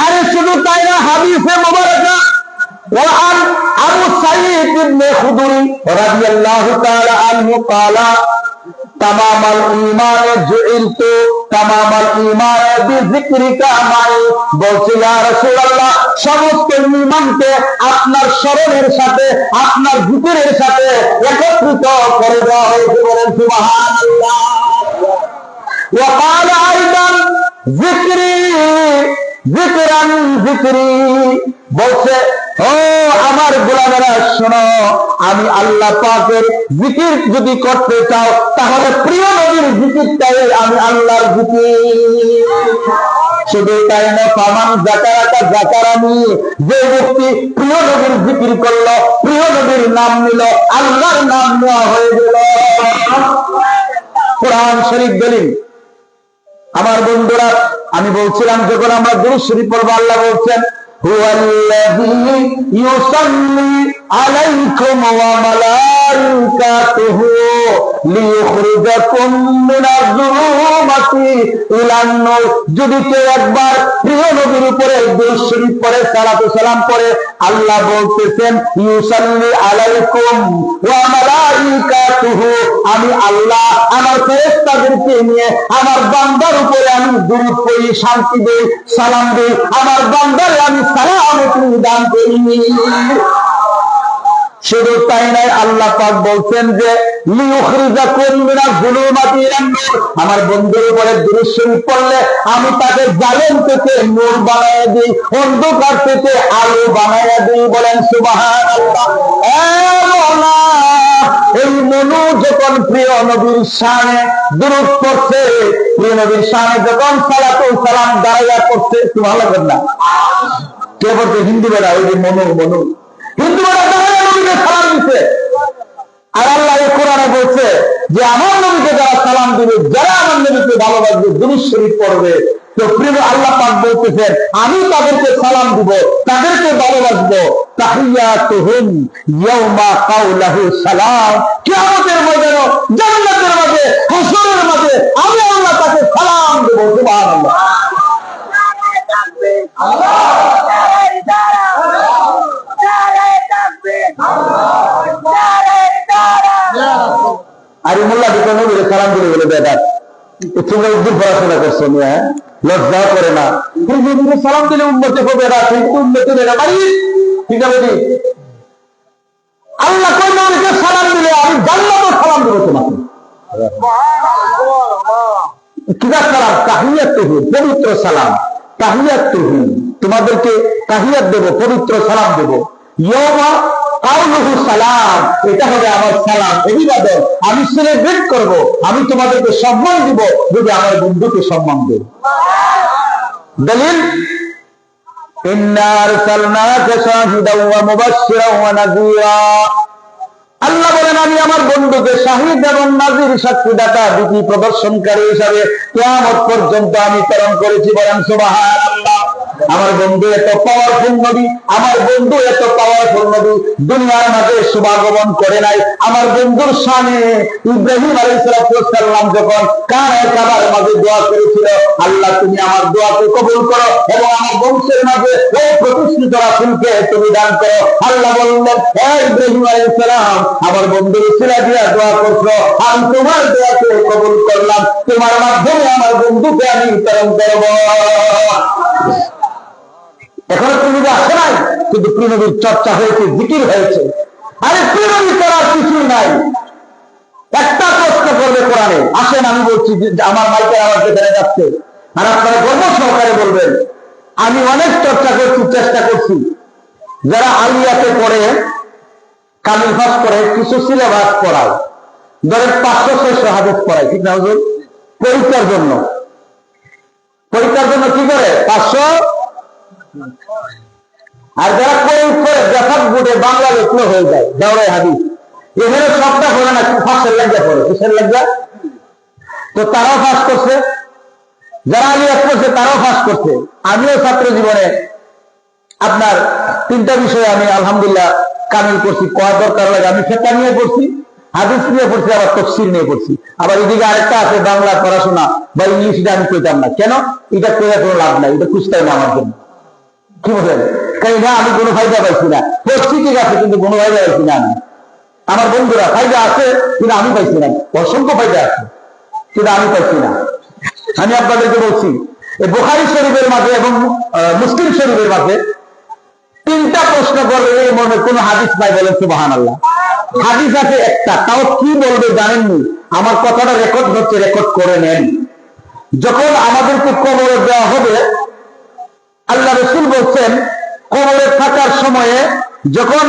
আরে শুধু তাই না, হাদিসে মুবারাকা ওয়ান আবু সাঈদ ইবনে খুদরি রাদিয়াল্লাহু তাআলা আনহু ক্বালা তামামাল ঈমান জুইলতু তামামাল ঈমান বিযিকরিকা মাই, বলছে ইয়া রাসূলুল্লাহ সমস্ত ঈমানকে আপনার স্মরণের সাথে, আপনার জিকিরের সাথে একত্রিত করে দেওয়া হয়েছে, বলেন সুবহানাল্লাহ। ওয়া ক্বালা আইদান যিকরি যিকরান যিকরি, বলছে ও আমার গোলামেরা শোনো, আমি আল্লাহ পাকের জিকির যদি করতে চাও তাহলে প্রিয় নবীর জিকিরটাই আমি আল্লাহর জিকির। শুধু তাই না, ফামান যাকারাকা যাকারানি, যে ব্যক্তি প্রিয় নবীর জিকির করলো, প্রিয় নবীর নাম নিল, আল্লাহর নাম নেওয়া হয়ে গেল। কোরআন শরীফ দলিল। আমার বন্ধুরা আমি বলছিলাম, যখন আমরা দুরূদ শরীফ পড়ব, আল্লাহ বলছেন হুয়াল্লাযী ইউসাল্লি আলাইকুম ওয়া মালাইকাতুহু লিইখরিজাকুম মিনাজ যুলুমাতি ইলান নূর। যদি কেউ একবার প্রিয় নবীর উপরে দুরূদ শরীফ পড়ে, সালাতু সালাম পড়ে, আল্লাহ বলতেছেন ইউসাল্লি আলাইকুম ওয়া মালাইকাতুহু, আমি আল্লাহ আমার ফেরেশতাদেরকে নিয়ে আমার বান্দার উপরে আমি দুরূদ পড়ি, শান্তি দেই, সালাম দেই, আমার বান্দারে আমি সালামতি দান করি। শুধু তাই নয়, আল্লাহ পাক বলছেন যে লিইখরিজাকুম মিনাজ যুলুমাতি ইলান নূর, আমার বন্ধুর উপরে দুরূদ শরীফ পড়লে আমি তাকে জালেম থেকে নূর বানায় দিই, অন্ধকার থেকে আলো বানায় দিই, বলেন সুবহানাল্লাহ। এই মনু যখন প্রিয় নবীর শানে দুরূদ পড়ছে, প্রিয় নবীর শানে যখন সালাতু সালাম দাঁড়াইয়া পড়ছে, সুবহানাল্লাহ না কে বলছে? হিন্দু বেড়া, ওই যে মনু হিন্দু বেড়া দাঁড়াইয়া নবীকে সালাম দিচ্ছে। আর আল্লাহ এই কোরআনে বলছে যে আমার নবীকে যারা সালাম দিবে, যারা আমার নবীকে ভালোবাসবে, দুরূদ শরীফ পড়বে, তো প্রিয় আল্লাহ পাক বলতেছেন আমি তাদেরকে সালাম দিব, তাদেরকে ভালোবাসবো। তাহিয়াতুহুম ইয়াউমা কাউলাহু সালাম, কিয়ামতের ময়দানে, জান্নাতের মাঝে, হাসরের মাঝে আমি আল্লাহ তাকে সালাম দেব। সুবহানাল্লাহ। আরে মোল্লা দিকে নবীকে সালাম দিলে বলে বেটা তোমরা উদ্দুর পড়াশোনা করছো, লজ্জা করে না? সালাম দিলে উন্নতি হবে না, কিন্তু উন্নতি হবে না, ঠিক আছে? আল্লাহ কোন নবীকে সালাম দিলে আমি জান্নাতে সালাম দেবো তোমাকে। কিরা সালাম? তাহিয়াতুহু, পবিত্র সালাম। তাহিয়াতুহু, তোমাদেরকে তাহিয়াত দেব, পবিত্র সালাম দেব। ইয়াউমা কাউলুহু সালাম, এটা হবে আমার সালাম, অভিবাদন। আমি সেলিব্রেট করব, আমি তোমাদেরকে সম্মান দিব যদি আমার বন্ধুকে সম্মান দেব। দলিল ইন্না আরসালনাকা শাহিদাও ওয়া মুবাশশিরাও ওয়া নাযীরা, আল্লাহ বলেন, আমি আমার বন্ধুকে শাহিদ এবং নাজির সাক্ষীদাতা ভীতি প্রদর্শনকারী হিসাবে কিয়ামত পর্যন্ত আমি প্রেরণ করেছি। বলেন সুবহানাল্লাহ। আমার বন্ধু এত পাওয়ারফুল নবী, আমার বন্ধু এত পাওয়ারফুল নবী দুনিয়ার মাঝে শুভাগমন করে নাই। আমার বন্ধুর শানে ইব্রাহিম আলাইহিস সালাম যখন কাবার মাঝে দোয়া করেছিল, আল্লাহ তুমি আমার দোয়াকে কবুল করো এবং আমার বংশের মাঝে ওই প্রতিষ্ঠিত রাসূলকে তুমি দান করো। আল্লাহ বললেন, হে ইব্রাহিম আলাইহিস সালাম, আমার বন্ধুর উসিলা দিয়া দোয়া করছো, আমি তোমার দোয়াকে কবুল করলাম, তোমার মাধ্যমে আমার বন্ধুকে আমি প্রেরণ করব। এখনো প্রিয়নবী আসে নাই, কিন্তু প্রিয়নবীর চর্চা হয়েছে, জিকির হয়েছে। আরে প্রিয়নবী করার কিছুই নাই। একটা প্রশ্ন করবে কোরআনে, আসেন আমি বলছি, আমার মাইকের আওয়াজ যেখানে যাচ্ছে, আর আপনারা গর্ব সহকারে বলবেন, আমি অনেক চর্চা করছি, চেষ্টা করছি। যারা আলিয়াতে পড়ে, কামিল পাস করে, কিছু সিলেবাস পড়ায়, ধরেন 500-600 হাদিস পড়ায়, ঠিক না হুজুর? পরীক্ষার জন্য কি করে 500। আর যারা পরীক্ষা ব্যাপক বোর্ডে বাংলা লেখলো হয়ে যায়, দেওয়াই হাদিস, এখানে সবটা পড়ে না, ফাঁসের লাগিয়া পড়ে, কিসের লাগিয়া? তো তারাও ফাঁস করছে, যারা আলিয়াত করছে তারাও ফাঁস করছে। আমিও ছাত্র জীবনে আপনার 3টা বিষয়ে আমি আলহামদুলিল্লাহ কামিল করছি। কয় দরকার লাগে, আমি ফিকহ নিয়ে পড়ছি, হাদিস নিয়ে পড়ছি, আবার তাফসীর নিয়ে পড়ছি। আবার এদিকে আরেকটা আছে বাংলা পড়াশোনা বা ইংলিশটা আমি কইতাম না। কেন? এটা করে কোনো লাভ নাই, এটা খুঁজতাই না আমার জন্য। কি বলেন? কারণ না, আমি কোনো ফায়দা পাইছি না। পড়ছি ঠিক আছে, কিন্তু কোনো ফায়দা পাইছি না। আমি, আমার বন্ধুরা ফায়দা আছে, কিন্তু আমি পাইছি না। অসংখ্য ফায়দা আছে, কিন্তু আমি পাইছি না। আমি আপনাদেরকে বলছি, এই বুখারী শরীফের মাঝে এবং মুসলিম শরীফের মাঝে 3টা প্রশ্ন করবে, এই মনে কোনো হাদিস নাই। বলেন সুবহানাল্লাহ। হাদিস আছে একটা, তাও কি বলবে জানেননি? আমার কথাটা রেকর্ড হচ্ছে, রেকর্ড করে নেন। যখন আমাদেরকে কবরে দেওয়া হবে, আল্লাহ রাসূল বলছেন, কবরে থাকার সময়ে যখন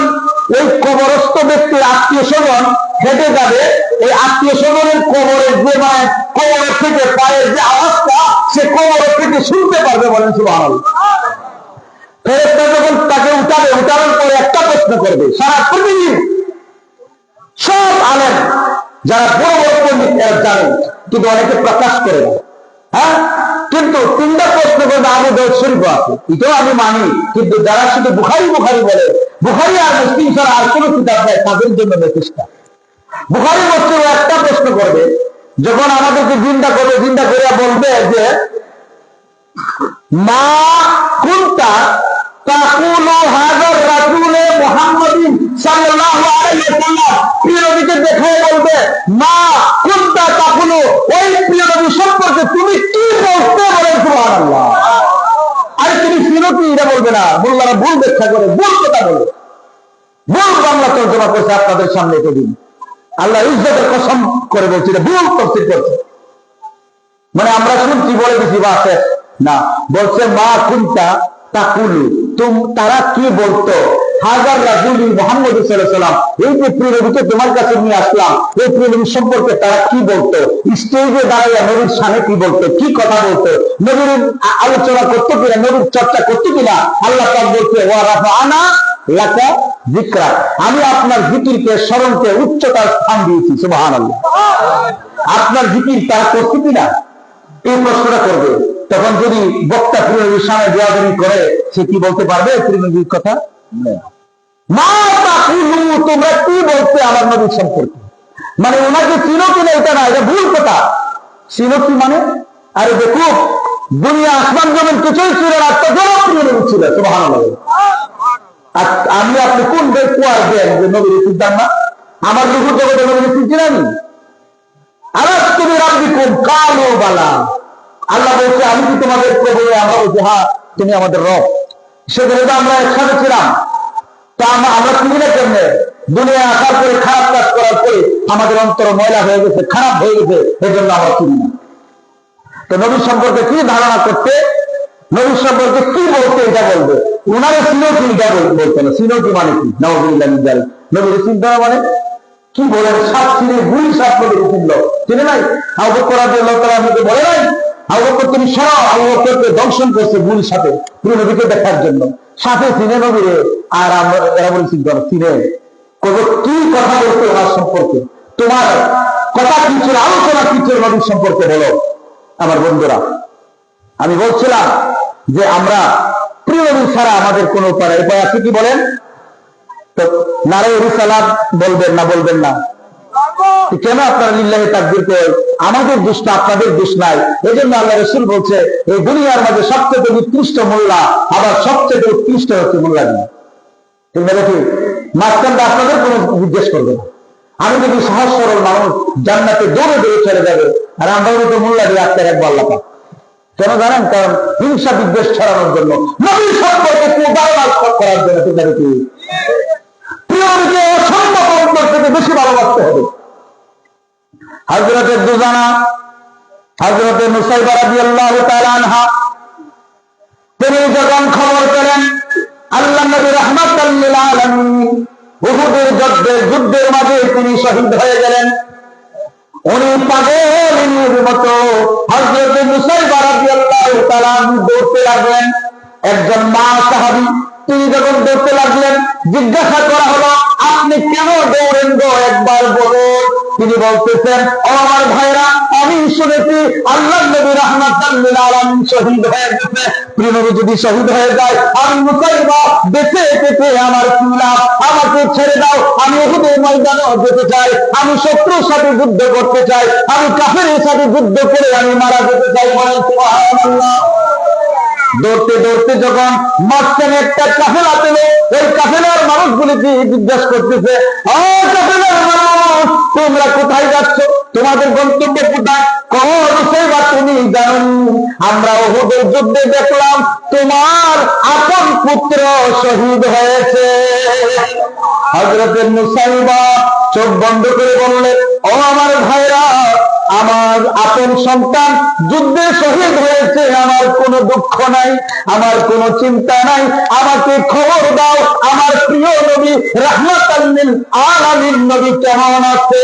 ওই কবরস্থ ব্যক্তির আত্মীয় স্বজন হেঁটে যাবে, ওই আত্মীয় স্বজনের কবরের যে কবর থেকে পায়ের যে আওয়াজটা, সে কবর থেকে শুনতে পারবে। বলেন সুবহানাল্লাহ। ফেরেশতা যখন তাকে উঠাবে, উঠানোর পরে একটা প্রশ্ন করবে, সারা পৃথিবীর সব আলেম যারা বড় বড় পণ্ডিত জানেন, কিন্তু অনেকে প্রকাশ করে না। হ্যাঁ, কিন্তু 3টা প্রশ্ন করবে। আবু দাউদ শরীফ আছে, এটাও আমি মানি, কিন্তু যারা শুধু বুখারী বলে, বুখারী আর মুসলিম ছাড়া আর কোনো কিতাব নাই, তাদের জন্য মেসেজটা। বুখারী মুসলিম একটা প্রশ্ন করবে, যখন আমাদেরকে জিন্দা করবে, জিন্দা করে বলবে যে, মা কুনতা তাকুলু হাযার রাসূলে মুহাম্মাদিন সাল্লাল্লাহু আলাইহি ওয়াসাল্লাম, প্রিয় নবীকে দেখে বলবে, মা কুনতা তাকুলু, ওই প্রিয় নবী সম্পর্কে তুমি কি বলতে? বলেন সুবহানাল্লাহ। আরে তুমি শুনো কি, এটা বলবে না। মোল্লারা ভুল ব্যাখ্যা করে, ভুল কথা বলে, ভুল বাংলা তর্জমা করছে আপনাদের সামনে এতদিন। আল্লাহ ইজ্জতের কসম করে বলছি, এটা ভুল তাফসীর করছে। মানে আমরা শুনছি বলে দিছি, বা আছে না, বলছে মা কুনতা তাকুলু, তারা কি বলতো, হাজার রাসূলি মুহাম্মদ সাল্লাল্লাহু আলাইহি ওয়াসাল্লাম, এই যে প্রিয় নবীকে তোমার কাছে নিয়ে আসলাম, এই প্রিয় নবী সম্পর্কে তারা কি বলতো, স্টেজে দাঁড়িয়ে নবীর সামনে কি বলতো, কি কথা বলতো, নবীর আলোচনা করতো কিনা, নবীর চর্চা করতো কিনা। আল্লাহ পাক বলছে, ওয়া রাফা'না লাকা যিকরাক, আমি আপনার জিকিরকে, স্মরণকে উচ্চতার স্থান দিয়েছি। সুবহানাল্লাহ। আপনার জিকির তারা করছে কিনা, এই প্রশ্নটা করবে। তখন যদি বক্তা প্রিয় নবীর সামনে দোয়াদুরি করে, সে কি বলতে পারবে প্রিয় নবীর কথা? মা তাকুলু, তোমরা কি বলতে আমার নবীর সম্পর্কে? মানে ওনাকে চিনো কিনা এটা না, এটা ভুল কথা। চিনো কি মানে? আরে দেখো, দুনিয়া আসমান জমিন কিছুই ছিল না, তো জনপ্রিয় নবী ছিল। সুবহানাল্লাহ। আর আমি আপনি কোন কুয়ার দেন যে নবীর চিন্তান না? আমার রূপুর জগতে নবীর চিনছি না আমি? আলাস তুমি রাব্বিকুম কালু বালা, আল্লাহ বলছে, আমি কি তোমাদের প্রভু? আমরা বলছি, হ্যাঁ তুমি আমাদের রব। সেখানে তো আমরা একসাথে ছিলাম, তা আমরা চিনি না কেমনে? দুনিয়া আসার পরে, খারাপ কাজ করার পরে আমাদের অন্তর ময়লা হয়ে গেছে, খারাপ হয়ে গেছে, এই জন্য আমরা চিনি না। তো নবীর সম্পর্কে কি ধারণা করতে, নবীর সম্পর্কে কি বলতে, এটা বলবে। উনারে সিনকি, এটা বলতে না। সিনকি মানে কি? নাউযুবিল্লাহ মিন যালিক। নবীর চিন্তা মানে কি বলেন? সাত চিনে, গুলি সাত নবীর চিনল, চিনে নাই? আবু বকর রাদিয়াল্লাহু তাআলা আমাকে বলে নাই, আবু বকর তুমি সরাও, আবু বকরকে দংশন করছে গুলির সাথে, প্রিয় নবীকে দেখার জন্য। সাথে চিনে নবীরে, আর আমরা এরা বলছি চিনে। কি কথা বলতে ওনার সম্পর্কে, তোমার কথা কি ছিল, আলোচনা কি ছিল নবীর সম্পর্কে বলো। আমার বন্ধুরা, আমি বলছিলাম যে আমরা প্রিয় নবী ছাড়া আমাদের কোনো উপায় আছে কি বলেন? তো নারায়ে রিসালাত বলবেন না, বলবেন না? কেন আপনারা লিল্লাহি তাকবীর করেন? আমাদের দোষ না, আপনাদের দোষ নাই। এই জন্য আল্লাহ রাসূল বলছে এই দুনিয়ার মাঝে সবচেয়ে উৎকৃষ্ট মোল্লা, আবার সবচেয়ে উৎকৃষ্ট হচ্ছে মোল্লাগিরি। ঠিক না? ঠিক। মাঝখানটা আপনাদের কোনো জিজ্ঞেস করবে না। আমি যদি সহজ সরল মানুষ জান্নাতে দৌড়ে দৌড়ে চলে যাবে, আর আমরা তো মোল্লাগিরি আত্মার একবার আল্লাহ পাক। কেন জানেন? কারণ হিংসা বিদ্বেষ ছড়ানোর জন্য, নবীর সম্পর্কে করার জন্য। ঠিক না? কি প্রিয় নবীকে অসম্ভব অন্তর থেকে বেশি ভালোবাসতে হবে। হযরতে দুজানা, হযরতে নুসাইবা রাদিয়াল্লাহু তাআলা আনহা, তিনি যখন খবর পেলেন আল্লাহ নবী রাহমাতাল লিল আলামিন উহুদের যুদ্ধের মাঝে তিনি শহীদ হয়ে গেলেন, উনি পাগলের মতো হযরতে নুসাইবা রাদিয়াল্লাহু তাআলা দৌড়তে লাগলেন। একজন মা সাহাবী, তিনি যখন দৌড়তে লাগলেন, জিজ্ঞাসা করা হলো আপনি কেন দৌড়েন গো, একবার বলুন। তিনি বলতেছেন, ও আমার ভাইরা, আমি শুনেছি আল্লাহ নবী রাহমাতাল লিল আলামিন শহীদ হয়ে গেছে। প্রিয় নবী যদি শহীদ হয়ে যায়, আমি মুসাইবা বেঁচে থেকে আমার কি লাভ? আমাকে ছেড়ে দাও, আমি উহুদের ময়দানে যেতে চাই, আমি শত্রুর সাথে যুদ্ধ করতে চাই, আমি কাফেরের সাথে যুদ্ধ করে আমি মারা যেতে চাই। বলেন সুবহানাল্লাহ। দৌড়তে দৌড়তে যখন মাঝখানে একটা কাফেলা পেল, ওই কাফেলার মানুষগুলিকে জিজ্ঞাসা করতেছে, ও কাফেলার মানুষ, তোমরা কোথায় যাচ্ছ? তোমাদের গন্তব্য কোথায়? তুমি জানো আমরা উহুদের যুদ্ধে দেখলাম তোমার আপন পুত্র শহীদ হয়েছে। হযরতে মুসাইবা চোখ বন্ধ করে বললেন, ও আমার ভাইরা, আমার আপন সন্তান যুদ্ধে শহীদ হয়েছে, আমার কোনো দুঃখ নাই, আমার কোনো চিন্তা নাই, আমাকে খবর দাও আমার প্রিয় নবী রাহমাতাল লিল আলামিন নবী কেমন আছে?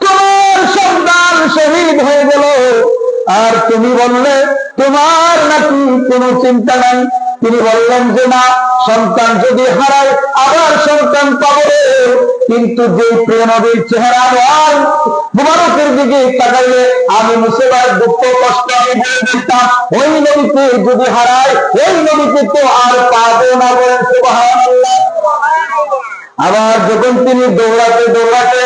তোমার সন্তান শহীদ হয়ে গেল, আর তুমি বললে তোমার নাকি কোনো চিন্তা নাই। তিনি বললেন যে না, সন্তান যদি হারায় আবার সন্তান পাবো, কিন্তু যে প্রিয় নবীর চেহারা আর মুবারকের দিকে তাকাইলে আমি মুসিবার দুঃখ কষ্ট আমি ভুলে দিতাম, ওই নবীকে যদি হারায় ওই নবীকে তো আর পাবো না। বলেন সুবহানাল্লাহ। আবার যখন তিনি দৌড়াতে দৌড়াতে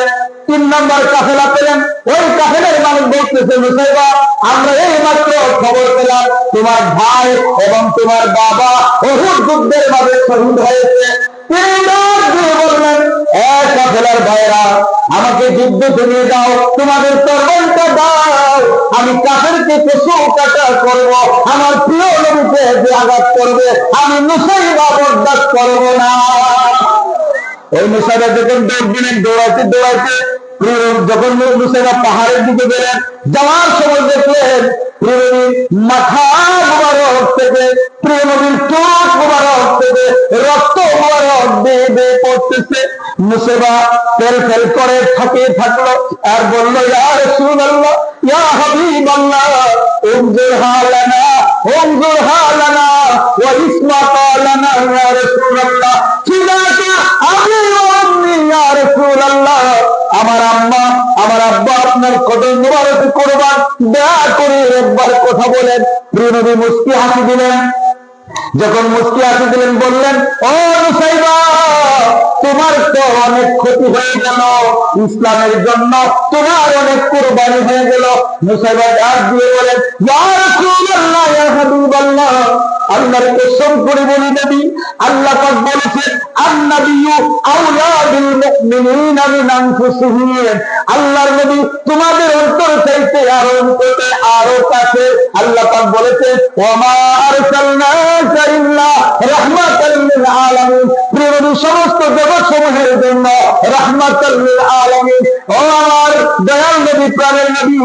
3 নম্বর কাফেলা পেলেন, ওই কাফেলার মানুষ বলতেছে, মুসাইবা, আমরা এই মাত্র খবর পেলাম তোমার ভাই এবং তোমার বাবা উহুদ যুদ্ধের মাঝে শহীদ হয়েছে। তিনি বললেন, এক কাফেলার ভাইরা, আমাকে যুদ্ধ নিয়ে দাও, তোমাদের তরবারিটা দাও, আমি কাফেরকে কসু কাটা করব, আমার প্রিয় নবীকে যে আঘাত করবে আমি মুসাইবা বরদাস্ত করব না। ওই মুসাইবা যখন দৌড় দিলেন, দৌড়াইতে দৌড়াইতে যখন মুসাইবা পাহাড়ের দিকে গেলেন, যাওয়ার সময় দেখলেন প্রিয় নবীর মাথা মুবারক থেকে, প্রিয় নবীর চোখ মুবারক থেকে রক্ত মুবারক বেয়ে বেয়ে পড়তেছে। মুসাইবা ফেল ফেল করে থাকিয়ে থাকলো আর বলল, ইয়া রাসূলুল্লাহ, ইয়া হাবিবাল্লাহ, উনজুর হালানা, উনজুর হালানা ওয়া ইসমাতা লানা ইয়া রাসূলুল্লাহ, ফিদাকা আবি ওয়া উম্মি ইয়া রাসূলুল্লাহ, আমার আম্মা আমার আব্বা আপনার কদম মুবারক কুরবান, দয়া করে একবার কথা বলেন। প্রিয় নবী মুস্কি হাসি দিলেন। যখন মুস্কি হাসি দিলেন বললেন, ও মুসাইবা, তোমার তো অনেক ক্ষতি হয়ে গেল, ইসলামের জন্য তোমার অনেক কুরবানি হয়ে গেল। মুসাইবা ডাক দিয়ে বলেন, ইয়া রাসূলুল্লাহ, ইয়া হাবিবাল্লাহ, আল্লাহর কসম করে বলি নবী, আল্লাহ পাক বলেছেন, আন-নাবিয়্যু আওলা বিল মুমিনিনা মিন আনফুসিহিম, আল্লাহর নবী তোমাদের অন্তর চাইতে আরো কাছে। আল্লাহ পাক বলেছেন, ওয়া মা আরসালনাকা ইল্লা রাহমাতাল লিল আলামিন, প্রিয় নবী সমস্ত জগৎ সমূহের জন্য রাহমাতাল লিল আলামিন। ও আমার দয়াল নবী, প্রাণের নবী,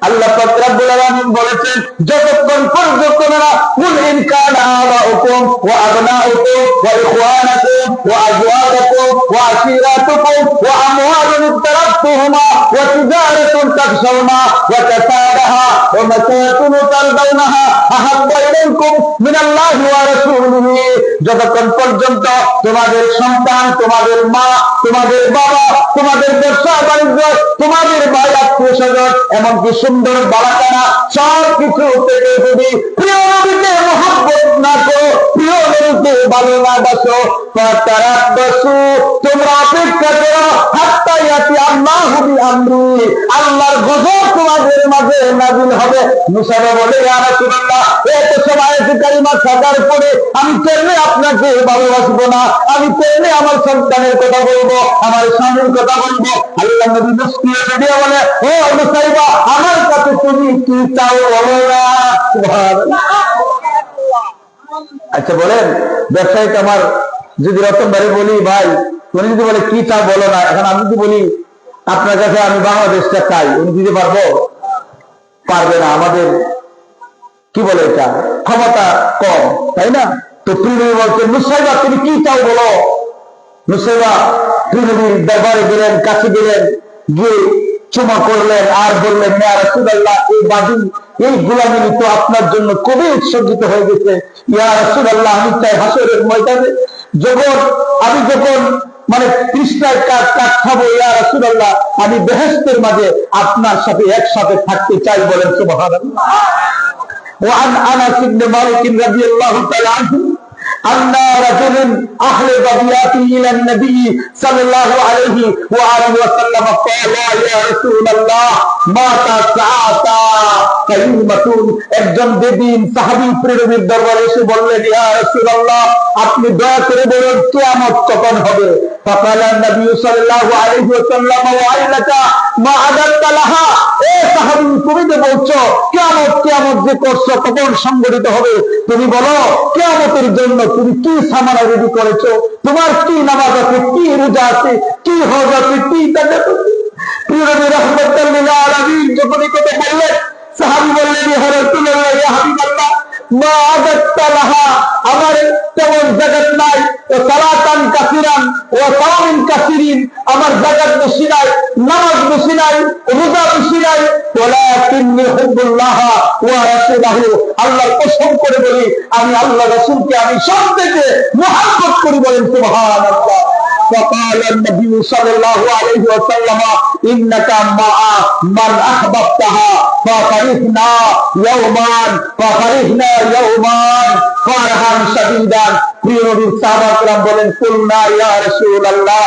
আল্লাহ পাক রব্বুল আলামিন বলেছেন, যতক্ষণ পর্যন্ত না কুল ইন কানা আবাউকুম ওয়া আবনাউকুম ওয়া ইখওয়ানুকুম ওয়া আজওয়াজুকুম ওয়া আশীরাতুকুম ওয়া আমওয়ালুন ইক্তারাফতুহুমা ওয়া তিজারাতুন তাখশাউনা ওয়া কাসাদাহা ওয়া মাসাকিন তারদাউনাহা আহাব্বা ইলাইকুম মিনাল্লাহি ওয়া রাসূলিহি যতক্ষণ পর্যন্ত তোমাদের সন্তান, তোমাদের মা, তোমাদের বাবা, তোমাদের ব্যবসা বাণিজ্য, তোমাদের ভাই আত্মীয় স্বজন, এমনকি সুন্দর বালাকানা সবকিছু থেকে যদি প্রিয় নবীকে মহব্বত না করো, প্রিয় নবীকে ভালো না বাসো, তারা বসু তোমরা অপেক্ষা করো হাত্তা ইয়াতি আল্লাহু বিআমরি, আল্লাহর গজব তোমাদের মাঝে নাযিল হবে। মুসা বলে ইয়া রাসূলুল্লাহ, এত সময় কালিমা থাকার পরে আমি কেমনে আপনাকে ভালোবাসবো না, আমি কেমনে আমার সন্তানের কথা বলবো, আমার স্বামীর কথা বলবো। আল্লাহ নবী মুস্কিয়ে দিয়ে বলে, ও মুসাইবা, আমার কাছে তুমি কি চাও বলো না। সুবহানাল্লাহ। আচ্ছা বলেন, ব্যবসায়িক আমার যদি রতন ভাই বলি, ভাই উনি যদি বলে কি চাও বলো না, এখন আমি যদি বলি আপনার কাছে আমি বাংলাদেশটা চাই, উনি দিতে পারবো? পারবে না। আমাদের কি বলে এটা, ক্ষমতা কম, তাই না? তো প্রিয় বলছেন, মুসাইবা তুমি কি চাও বলো। মুসাইবা প্রিয়নবীর দরবারে গেলেন, কাছে গেলেন, গিয়ে চুমা করলেন আর বললেন, ইয়া রাসূলুল্লাহ, এই বাদী, এই গোলামি তো আপনার জন্য খুবই উৎসর্গিত হয়ে গেছে। ইয়া রাসূলুল্লাহ, আমি চাই হাসরের ময়দানে আমি যখন মানে তৃষ্ণায় কাঠ খাবো, ইয়া রাসূলুল্লাহ, আমি বেহেশতের মাঝে আপনার সাথে একসাথে থাকতে চাই। বলেন সুবহানাল্লাহ। وعن انس بن مالك رضي الله تعالى عنه ان رجل احلب بياته الى النبي صلى الله عليه واله وسلم قال يا رسول الله مات ساعتا قيمتون, একজন বেদীন সাহাবী প্রিয়নবীর দরবারে এসে বললেন, ইয়া রাসূলুল্লাহ, আপনি দয়া করে বলুন কিয়ামত কখন হবে। فقال النبي صلى الله عليه وسلم وعلك ما عددت لها, এ সাহাবী, তুমি যে বলছো কিয়ামত কিয়ামত যে করছো কখন সংঘটিত হবে, তুমি বলো কিয়ামতের জন্য তুমি কি সামানা রেডি করেছো, তোমার কি নামাজ আছে, কি রোজা আছে, কি হজ আছে, কি জাকাত আছে। প্রিয় নবী রাহমাতুল লিল আলামিন যখন এই কথা বললেন, সাহাবী বললেন, ইয়া রাসূলুল্লাহ, ইয়া হাবিবাল্লাহ, মা আদাত্তা লাহা, আমার তেমন জাকাত নাই, ও সালাতান কাসিরান ও সাওমিন কাসিরিন, আমার জাকাত বেশি নাই, নামাজ বেশি নাই, রোজা বেশি নাই, ওয়ালাকিন্নি হুব্বুল্লাহ ওয়া রাসূলুহু, আল্লাহর কসম করে বলি, আমি আল্লাহ রাসূলকে আমি সবথেকে মুহাব্বত করি। বলেন সুবহানাল্লাহ। فقال النبي صلى الله عليه وسلم إنك مع من أحببتها ففرحنا يوما فرحا شديدا। প্রিয় নবীর সাহাবারা বলেন, কুলনা ইয়া রাসূলুল্লাহ,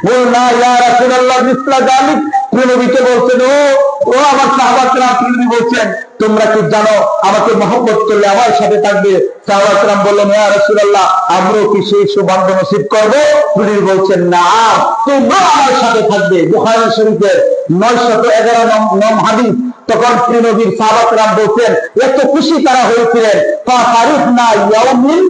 বলনা ইয়া রাসূলুল্লাহ মিসলা যালিক। প্রিয় নবীকে বলছেন, ও আমার সাহাবারা, প্রিয় নবী বলছেন, তোমরা কি জানো আমাকে মহব্বত করলে আমার সাথে থাকবে? সাহাবারা বললেন, ইয়া রাসূলুল্লাহ, আমরাও কি সেই সৌভাগ্য নসিব করবো? নবী বলছেন, না, তোমরা আমার সাথে থাকবে। বুখারী শরীফের 911 নং হাদিস। তখন প্রিয় নবীর সাহাবারা বলছেন, এত খুশি তারা হয়েছিলেন, ফারিহনা ইয়াউমিন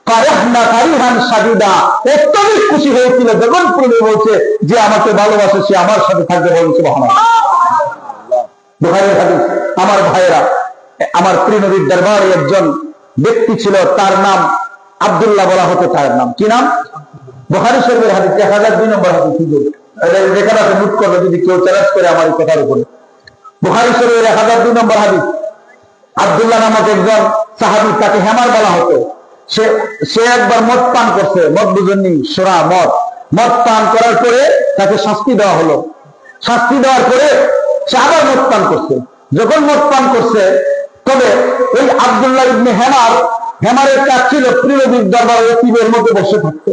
ফারাহনা ফারিহান শাদীদা, অত্যধিক খুশি হয়েছিল যখন প্রিয় নবী বলছে যে আমাকে ভালোবাসে, সে আমার সাথে থাকবে। বলেন সুবহানাল্লাহ। বুখারীর হাদিস। আমার ভাইয়েরা, আমার প্রিয় নবীর দরবারে একজন ব্যক্তি ছিল, তার নাম আব্দুল্লাহ বলা হতো। তার নাম কি নাম? বুখারী শরীফের হাদিস 1002 নম্বর হাদিস। যেখানে নোট করবে যদি কেউ চ্যালেঞ্জ করে আমার এই কথার উপরে। বুখারী শরীফের 1002 নম্বর হাদিস। আব্দুল্লাহ নামক একজন সাহাবী, তাকে হেমার বলা হতো। সে একবার মদ পান করছে, মদ বুঝেননি, সোরা মদ পান করার পরে তাকে শাস্তি দেওয়া হলো। শাস্তি দেওয়ার পরে সে আবার মদ পান করছে। যখন মদ পান করছে, তবে ওই আব্দুল্লাহ ইবনে হেমারের কাজ ছিল প্রিয় নবীর দরবারে তীরের মধ্যে বসে থাকতে।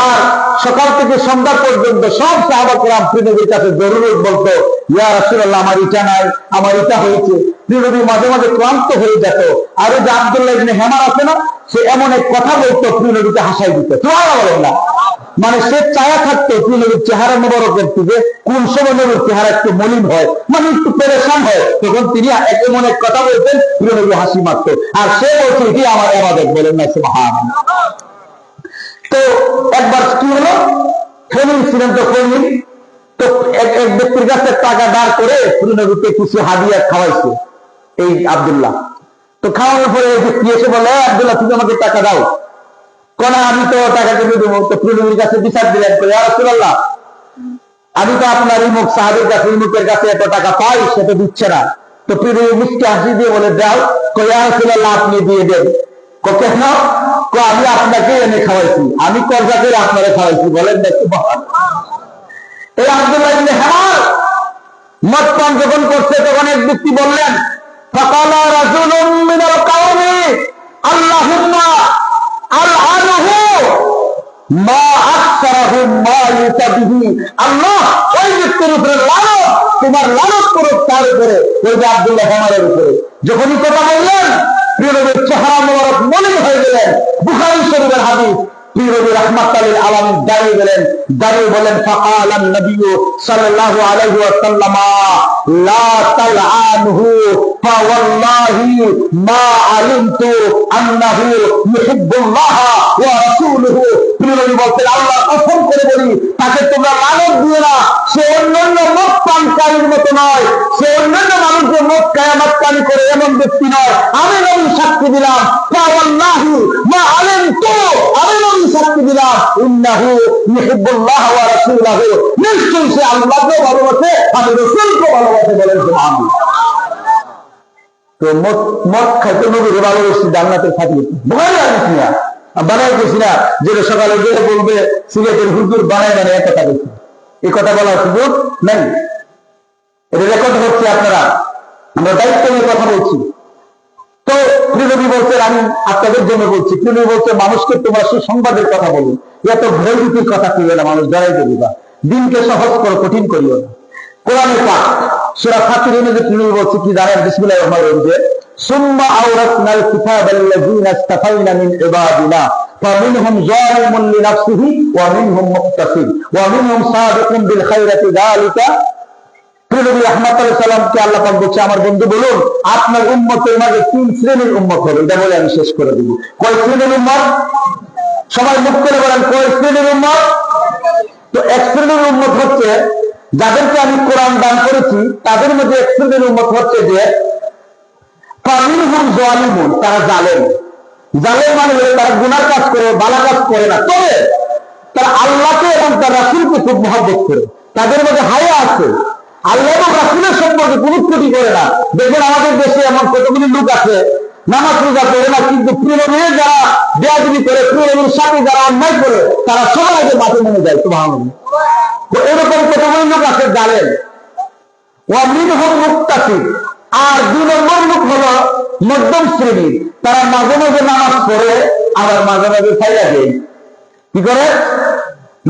আর সকাল থেকে সন্ধ্যা পর্যন্ত সব সাহাবা কেরাম প্রিয় নবীর কাছে জরুরত বলতো, ইয়া রাসূলুল্লাহ, আমার এটা নাই, আমার এটা হয়েছে। প্রিয় নবী মাঝে মাঝে ক্লান্ত হয়ে যেত। আর ওই যে আব্দুল্লাহ ইবনে হেমার আছে না, সে এমন এক কথা বলতো, প্রিয় নবীকে হাসাই দিত। সুবহানাল্লাহ। মানে সে চায়া থাকতো প্রিয় নবীর চেহারা মোবারকের থেকে কোন সময় নবীর চেহারা একটু মলিন হয়, মানে একটু পেরেশান হয়, তখন তিনি এমন এক কথা বলতেন, প্রিয় নবী হাসি মারত। আর সে বলছে, এটি আমার ইবাদত। বলেন না সুবহানাল্লাহ। তো একবার কি হলো, খনির ছিলেন, তো খনির তো এক ব্যক্তির কাছে টাকা দাঁড় করে প্রিয় নবীকে কিছু হাদিয়া খাওয়াইছে এই আব্দুল্লাহ। তো খাওয়ানোর পরে ব্যক্তি এসে বলে, আব্দুল্লাহ, তুমি আমাকে টাকা দাও। কোন আমি তো টাকা কেটে দেবো। তো প্রিয় নবীর কাছে বিচার দিলেন, ইয়া রাসূলুল্লাহ, আমি তো আপনার ইমুক সাহাবীর কাছে, ইমুকের কাছে এত টাকা পাই, সেটা দিচ্ছে না। তো প্রিয় নবী মুস্কি হাসি দিয়ে বলে, দাও। ইয়া রাসূলুল্লাহ, আপনি দিয়ে দেন। কেন? আমি আপনাকে এনে খাওয়াইছি, আমি কর্জা করে আপনারা খাওয়াইছি, বলেন দেখি। এই আব্দুল্লাহ ইবনে হারাম মদ পান যখন করছে তখন এক ব্যক্তি বললেন, ফাকালা রাজুলুম মিনাল কাওমি আল্লাহুম্মা আলআনহু মা আকসারাহু মা ইউতাবিহি। আল্লাহ ওই ব্যক্তির উপরে লানত, তোমার লানত করো তার উপরে, ওই যে আব্দুল্লাহ হামারের উপরে। যখনই কথা বললেন প্রিয় নবীর চেহারা মোবারক মলিন হয়ে গেলেন। বুখারী শরীফের হাদিস। প্রিয় নবী রাহমাতুল লিল আলামিন দাঁড়িয়ে গেলেন, দাঁড়িয়ে বলেন, ফাকালান নবী সাল্লাল্লাহু আলাইহি ওয়াসাল্লাম লা তালআনহু ফাওয়াল্লাহি মা আলিমতু আন্নাহু ইউহিব্বুল্লাহ ওয়া রাসূলুহু। প্রিয় নবী বলতেন, আল্লাহ কসম করে বলি, তাকে তোমরা লানত দিও না। সে অন্যান্য মদ পানকারীর মতো নয়, সে অন্যান্য মানুষদের মদ কায়ামাতকারী করে এমন ব্যক্তি নয়। আমি নবী সাক্ষী দিলাম, ফাওয়াল্লাহি মা আলিমতু, আমি নবী সাক্ষী দিলাম, ইন্নাহু ইউহিব্বুল্লাহ ওয়া রাসূলুহু, নিশ্চয়ই সে আল্লাহকে ভালোবাসে, আমি রাসূলকে ভালোবাসে। বলেন সুবহানাল্লাহ। তো মদ খাইতে নবীকে ভালোবাসি, জান্নাতের সাথে বুখারী হাদিস নিয়া বানাই গেছি না, যেটা সকালে গিয়ে বলবে সিগারেটের হুজুর বানায় বানায় কথা বলছি, এই কথা বলার সুযোগ নেই। এটা রেকর্ড হচ্ছে, আপনারা, আমরা দায়িত্ব নিয়ে কথা বলছি। তো প্রিয়নবী বলছেন, আমি আপনাদের জন্য বলছি, প্রিয়নবী বলছে, মানুষকে তোমরা সুসংবাদের কথা বলো, এত ভয়ভীতির কথা করিও না, মানুষ জড়াই দিবা, দিনকে সহজ করো, কঠিন করিও না। কোরআনে পাক সূরা ফাতিরের মধ্যে প্রিয়নবী বলছে কি জানেন? বিসমিল্লাহির রহমানির রহিম, সুম্মা আওরাসনাল কিতাবাল্লাযীনা ইসতাফাইনা মিন ইবাদিনা ফামিনহুম যালিমুন লিনাফসিহি ওয়া মিনহুম মুকতাসিদ ওয়া মিনহুম সাবিকুন বিল খায়রাতি যালিকা। প্রিয়নবী রাহমাতুল্লাহ সাল্লামকে আল্লাহ পাক বলছে, আমার বন্ধু বলুন, আপনার উম্মতের মাঝে 3 শ্রেণীর উম্মত হবে। এটা বলে আমি শেষ করে দিব। কয় শ্রেণীর উম্মত? সবাই মুখ করে বলেন, কয় শ্রেণীর উম্মত? তো এক শ্রেণীর উম্মত হচ্ছে যাদেরকে আমি কোরআন দান করেছি, তাদের মধ্যে এক শ্রেণীর উম্মত হচ্ছে যে ফামিনহুম যালিমুন, তারা জালেম। জালেম মানে তারা গুনাহ কাজ করে, ভালো কাজ করে না, তবে তারা আল্লাহকে এবং তার রাসূলকে খুব মহব্বত করে, তাদের মধ্যে হায়া আছে, আল্লাহ এবং রাসূলের সম্পর্কে কোনো ত্রুটি করে না। দেখবেন আমাদের দেশে এমন কতগুলি লোক আছে নামাজ রোজা করে না, কিন্তু প্রিয় নবীর যারা বেয়াদবি করে, প্রিয় নবীর সাথে যারা অন্যায় করে, তারা সবার আগে মাঠে নেমে যায়। সুবহানাল্লাহ। তো এরকম কতগুলি লোক আছে জালেম। ওয়া মিনহুম মুকতাসিদ, আর 2 নম্বর লোক হলো মধ্যম শ্রেণীর, তারা মাঝে মাঝে নামাজ পড়ে, আবার মাঝে মাঝে ছাইড়া দেয়। কি করে?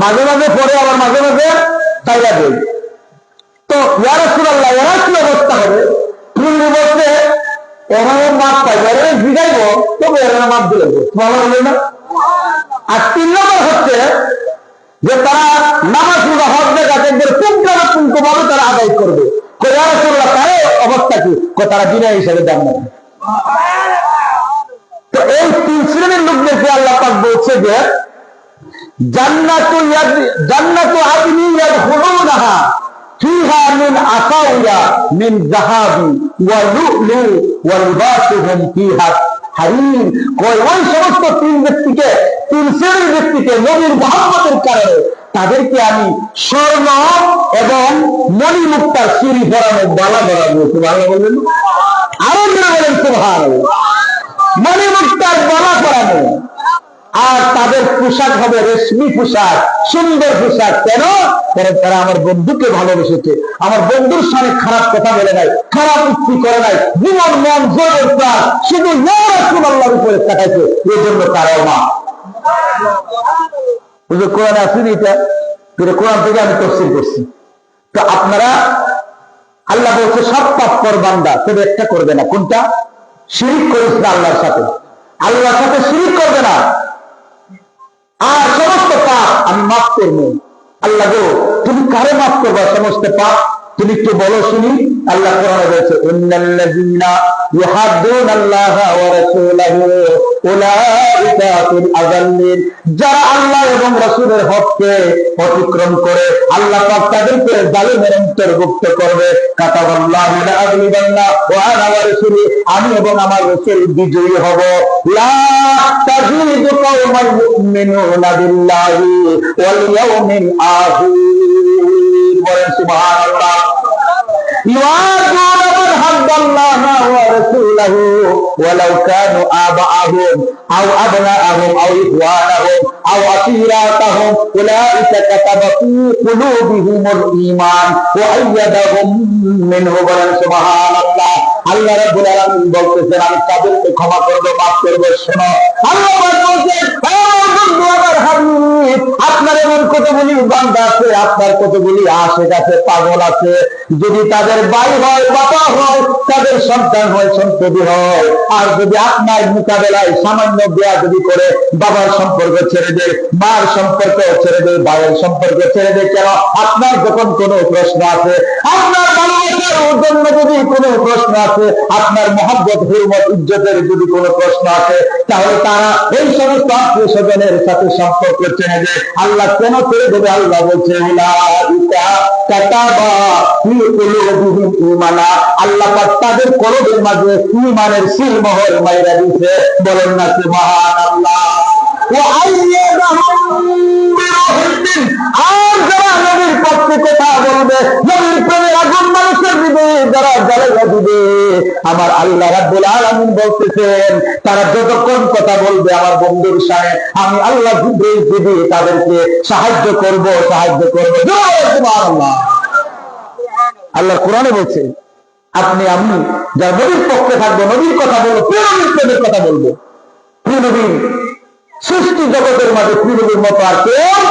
মাঝে মাঝে পড়ে, আবার মাঝে মাঝে ছাইড়া দেয়। তো ইয়া রাসূলুল্লাহ, এরা কি অবস্থা হবে? তুমি বলতে এরাও মাপ পাইবে, এরা জিগাইব, তবে এরা মাপ দিলে ভালো হবে না। আর 3 নম্বর হচ্ছে যে তারা নামাজ রোজা হজ জাকাত একবার পুঙ্খানুপুঙ্খ ভাবে তারা আদায় করবে। ইয়া রাসূলুল্লাহ, তার অবস্থা কি? তারা বিনা হিসাবে জান্নাত। তো এই 3 শ্রেণীর লোকদেরকে আল্লাহ পাক বলছে যে জান্নাতু আদনি ইয়াদখুলুনাহা ফিহা মিন আসাউয়া মিন যাহাবি ওয়া লু'লু ওয়া লিবাসুহুম ফিহা হারির। ওই সমস্ত 3 ব্যক্তিকে, 3 শ্রেণীর ব্যক্তিকে নবীর মহব্বতের কারণে তাদেরকে আমি স্বর্ণ এবং মণিমুক্তার সিঁড়ি পরানো, বালা পরানো। সুবহানাল্লাহ বললেন, আরো বলেন সুবহানাল্লাহ। মণিমুক্তার বালা পরানো, আর তাদের পোশাক হবে রেশমি পোশাক, সুন্দর পোশাক। কেন? কারণ তারা আমার বন্ধুকে ভালোবেসেছে, আমার বন্ধুর সামনে খারাপ কথা বলে নাই, খারাপ উক্তি করে নাই, জীবন মন জোরের প্রাণ শুধু ইয়া রাসূলুল্লাহর উপরে তাকাইছে। এই জন্য তারাও মা। বুঝলো? কোরআনে আসেনি এটা, কোরআন থেকে আমি তাফসীর করছি। তো আপনারা, আল্লাহ বলছে সব পাপ কর বান্দা, তবে একটা করবে না। কোনটা? শিরিক করিস না আল্লাহর সাথে, আল্লাহর সাথে শিরিক করবে না। আর সমস্ত পাপ আমি মাফ করবো। আল্লাহ গো, তুমি কারে মাফ করবা সমস্ত পাপ? তুমি একটু বলো শুনি। আল্লাহ কোরআনে বলছে, ইন্নাল্লাযীনা ইউহাদ্দুনাল্লাহা ওয়া রাসূলাহু উলাইকা ফিল আযাল্লিন। যারা আল্লাহ এবং রাসূলের হককে অতিক্রম করে, আল্লাহ পাক তাদেরকে জালিমের অন্তর্ভুক্ত করবে। কাতাবাল্লাহু লা আগলিবান্না ওয়া আনা ওয়া রাসূলি, আমি এবং আমার রাসূল বিজয়ী হব। লা তাজিদু কওমান ইউমিনুনা বিল্লাহি ওয়াল ইয়াউমিল আখির। বলেন সুবহানাল্লাহ। ইউআদুনা মান حد الله ورسوله ولو كانوا آباءهم أو أبناءهم أو إخوانهم أو عشيرتهم أولئك كتب في قلوبهم الإيمان وأيدهم منه سبحان الله আল্লাহ রাব্বুল আলামিন বলতেছেন আমি তাদেরকে ক্ষমা করব মাফ করব শোনো আল্লাহ বলছেন আমার হাবিব আপনার এমন কতগুলি বান্দা আছে আপনার কতগুলি আশিক আছে পাগল আছে যদি তাদের ভাই হয় বাবা হয় তাদের সন্তান হয় সন্ততি হয় আর যদি আপনার মোকাবেলায় সামান্য বেয়াদবি করে বাবার সম্পর্ক ছেড়ে দেয় মার সম্পর্ক ছেড়ে দেয় ভাইয়ের সম্পর্ক ছেড়ে দেয় কেন আপনার যখন কোনো প্রশ্ন আছে আপনার ভালোবাসার জন্য যদি কোনো প্রশ্ন আছে আপনার মহব্বত হুরমত ইজ্জতের যদি কোনো প্রশ্ন আছে তাহলে তারা এই সমস্ত আত্মীয় স্বজনের সাথে সম্পর্ক ছেড়ে দেয় আল্লাহ কেন ছেড়ে দেবে আল্লাহ বলছে আল্লাহ পাক তাদের কলবের মাঝে ঈমানের সিলমোহর মাইরা দিয়েছে বলেন না সুবহানাল্লাহ আর যারা নবীর পক্ষে কথা বলবে নবীর প্রেমের আগুন মানুষের হৃদয়ে যারা জ্বালাইয়া দিবে আমার আল্লাহ রাব্বুল আলামিন বলতেছেন তারা যতক্ষণ কথা বলবে আমার বন্ধুর সাথে আমি আল্লাহ জিবরিল দিয়ে তাদেরকে সাহায্য করব সুবহানাল্লাহ আল্লাহ কোরআনে বলছে আপনি আমি যারা নবীর পক্ষে থাকবো নবীর কথা বলবো প্রিয় নবীর প্রেমের কথা বলবো প্রিয় নবীর সৃষ্টি জগতের মাঝে প্রিয় নবীর মতো আর কেউ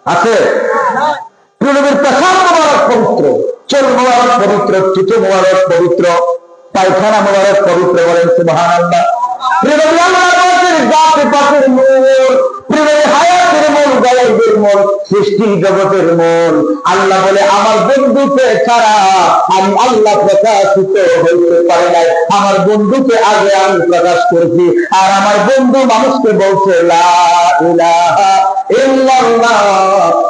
আছে প্রিয় নবীর পেশাব মোবারক পবিত্র চোল মোবারক পবিত্র চুটো মোবারক পবিত্র পায়খানা মোবারক পবিত্র বলেন সুবহানাল্লাহ প্রিয় নবী আল্লাহর জাতে পাকের নূর প্রিয় নবী হায়াতের মূল গায়েবের মূল সৃষ্টি জগতের মূল আল্লাহ বলে আমার বন্ধুকে ছাড়া আমি আল্লাহ প্রকাশিত হইতে পারি নাই আমার বন্ধুকে আগে আমি প্রকাশ করেছি আর আমার বন্ধু মানুষকে বলছে লা ইলাহা ইল্লাল্লাহ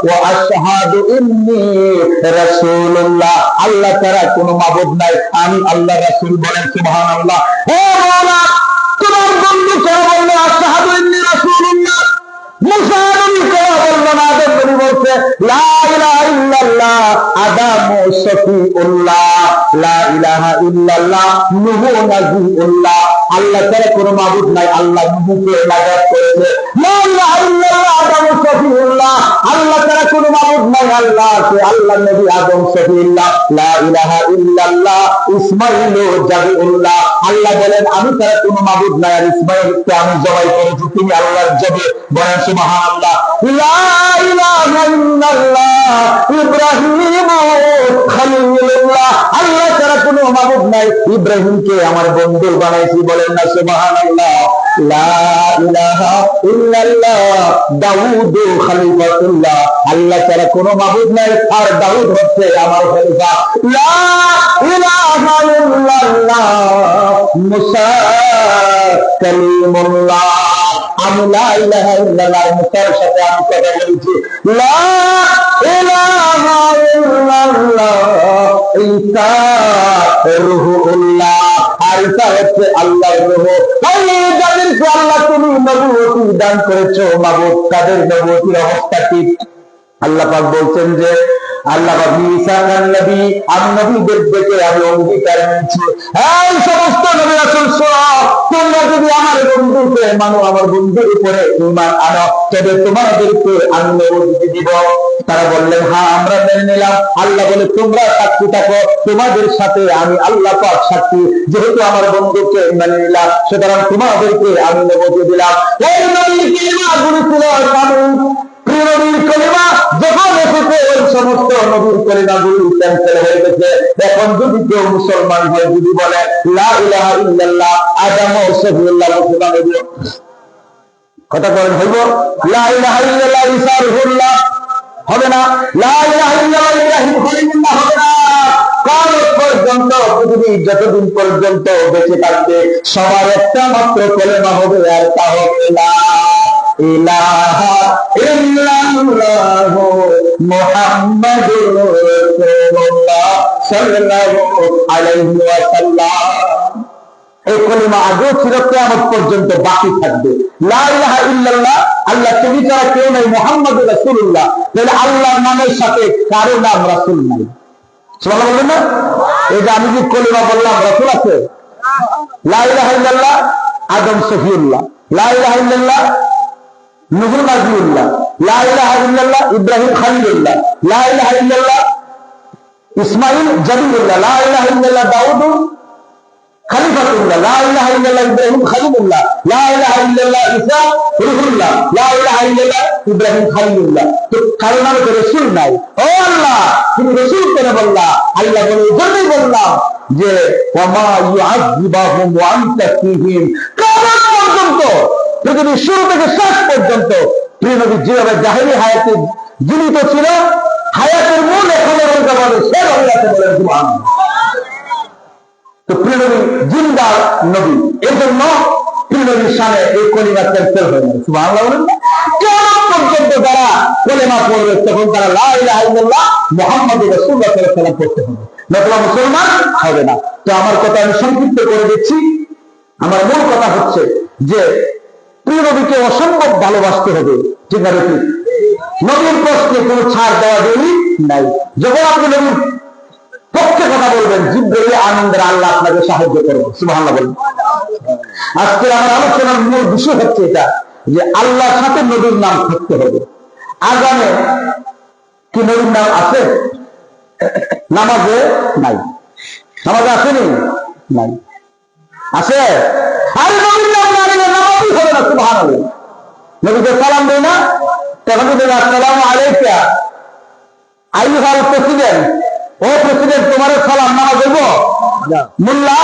ওয়া আশহাদু ইন্নী রাসূলুল্লাহ আল্লাহ ছাড়া কোনো মাবুদ নাই আমি আল্লাহ রাসূল বলেন সুবহানাল্লাহ হে মাওলা তোমার বন্ধু কেন বললো আশহাদু ইন্নী রাসূলুল্লাহ মুসা নবী কেন বললো না আদম নবী বলছে লা ইলাহা ইল্লাল্লাহ আদম শফিউল্লাহ লা ইলাহা ইল্লাল্লাহ নূহ নাবিউল্লাহ আল্লাহ ছাড়া কোনো মাবুদ নাই আল্লাহ নূহকে নাজাত করেছে লা ইলাহা ইল্লাল্লাহ আদম শফিউল্লাহ আল্লাহ ছাড়া কোনো মাবুদ নাই আল্লাহ আছে আল্লাহ নবী আদম শফিউল্লাহ লা ইলাহা ইল্লাল্লাহ ইসমাঈল জাবিউল্লাহ আল্লাহ বলেন আমি ছাড়া কোনো মাবুদ নাই আর ইসমাঈলকে আমি জবাই করেছি তিনি আল্লাহর জবে বলেন সুবহানাল্লাহ লা ইলাহা ইল্লাল্লাহ ইব্রাহিম খলিলুল্লাহ আল্লাহ ছাড়া কোনো মাবুদ নাই ইব্রাহিমকে আমার বন্ধু বানাইছি বলেন না সুবহানাল্লাহ লা ইলাহা ইল্লাল্লাহ দাউদ খলিফাতুল্লাহ আল্লাহ ছাড়া কোনো মাবুদ নাই আর দাউদ হচ্ছে আমার খলিফা লা ইলাহা ইল্লাল্লাহ মুসা কালিমুল্লাহ আমি লা ইলাহা ইল্লাল্লাহ মুসার সাথে আমি কথা বলেছি লা ইলাহা ইল্লাল্লাহ ঈসা রূহুল্লাহ আর ঈসা হচ্ছে আল্লাহর রূহ এই যাদেরকে আল্লাহ তুমি নবুয়তি দান করেছো মাবুদ তাদের নবুয়তির অবস্থা কি আল্লাহ পাক বলছেন যে আল্লাহ পাক ঈসা নবী আমি নবীদের ডেকে আমি অঙ্গীকার নিয়েছি এই সমস্ত নবী রাসূল তোমরা যদি আমার বন্ধুকে মানো আমার বন্ধুর উপরে ঈমান আনো তবে তোমাদেরকে আমি নবুয়তি দিব তারা বললেন হ্যাঁ আমরা মেনে নিলাম আল্লাহ বলে তোমরা সাক্ষী থাকো তোমাদের সাথে আমি আল্লাহ পাক সাক্ষী যেহেতু আমার বন্ধুকে মেনে নিলাম সুতরাং তোমাদেরকে আমি নবুয়তি দিলাম এই নবীর কালিমা গুরুত্ব প্রিয় নবীর কালিমা যখন এসেছে ওই সমস্ত নবীর কালিমাগুলি ক্যান্সেল হয়ে গেছে এখন যদি কেউ মুসলমান হয় যদি বলে লা ইলাহা ইল্লাল্লাহ আদম শফিউল্লাহ মুসলমান হইব কথা বলেন হইব লা ইলাহা ইল্লাল্লাহ ঈসা রূহুল্লাহ হবে না লা ইলাহা ইল্লাল্লাহ ইব্রাহিম খলিলুল্লাহ হবে না কাল পর্যন্ত পৃথিবী যতদিন পর্যন্ত বেঁচে থাকবে সবার একটা মাত্র কালেমা হবে আর তা হবে লা ইলাহা ইল্লাল্লাহ মুহাম্মাদুর রাসূলুল্লাহ সাল্লাল্লাহু আলাইহি ওয়াসাল্লাম এই কালিমা আগেও ছিল কিয়ামত পর্যন্ত বাকি থাকবে লা ইলাহা ইল্লাল্লাহ আল্লাহ তুমি ছাড়া কেউ নাই মুহাম্মাদুর রাসূলুল্লাহ তাহলে আল্লাহর নামের সাথে কারো নাম রাসূল নাই সুবহানাল্লাহ বলবেন না? এই যে আমি যে কলিমা বললাম, রাসূল আছে, লা ইলাহা ইল্লাল্লাহ আদম সফিউল্লাহ, লা ইলাহা ইল্লাল্লাহ নূহ নাবিউল্লাহ, লা ইলাহা ইল্লাল্লাহ ইব্রাহিম খলিলুল্লাহ, লা ইলাহা ইল্লাল্লাহ ইসমাঈল জলিলুল্লাহ, লা ইলাহা ইল্লাল্লাহ দাউদ খলিফাতুল্লাহ, লা ইলাহা ইল্লাল্লাহ ইব্রাহিম খলিলুল্লাহ, লা ইলাহা ইল্লাল্লাহ ঈসা রূহুল্লাহ, লা ইলাহা ইল্লাল্লাহ ইব্রাহিম খলিলুল্লাহ। তো কারো নামে তো রাসূল নাই। ও আল্লাহ, তুমি রাসূল কেন বললা? আল্লাহ বলে এই জন্যই বললাম যে ওয়ামা ইউআযিবুহুম ওয়া আনতা ফীহিম, কিয়ামত পর্যন্ত, পৃথিবীর শুরু থেকে শেষ পর্যন্ত প্রিয় নবী যেভাবে জাহেলি হায়াতে জীবিত ছিল, হায়াতের মূল এখনো রোজা বলে সেভাবে আছে, বলেন সুবহানাল্লাহ। তো প্রিয় নবী জিন্দা নবী, এই জন্য প্রিয় নবীর সামনে এই কলিমা ক্যান্সেল হয়ে যায়। সুবহানাল্লাহ বলেন না? কিয়ামত পর্যন্ত যারা কলিমা পড়বে তখন তারা লা ইলাহা ইল্লাল্লাহ মুহাম্মাদুর রাসূলুল্লাহ সাল্লাল্লাহু আলাইহি ওয়াসাল্লাম পড়তে হবে, নতুবা মুসলমান হবে না। তো আমার কথা আমি সংক্ষিপ্ত করে দিচ্ছি। আমার মূল কথা হচ্ছে যে প্রিয় নবীকে অসম্ভব ভালোবাসতে হবে, ঠিক না ঠিক? নবীর প্রশ্নে কোনো ছাড় দেওয়া দেরি নাই। যখন আপনি নবীর পক্ষে কথা বলবেন, জিবরাইল আনন্দের আল্লাহ আপনাকে সাহায্য করবে। সুবহানাল্লাহ বলুন। আজকে আমার আলোচনার মূল বিষয় হচ্ছে এটা, যে আল্লাহর সাথে নবীর নাম থাকতে হবে। আগামে কি নবীর নাম আছে? নামাজে নাই। নামাজে আসেনি? নাই। আছে? আরে নবীর নাম না নিলে নামাজই হবে না। সুবহানাল্লাহ। নবীকে সালাম দেয় না, তখন যদি আসসালামু আলাইকা আইয়ুহাল প্রেসিডেন্ট, ও প্রেসিডেন্ট তোমার সালাম, নামাজ হইব? মোল্লা,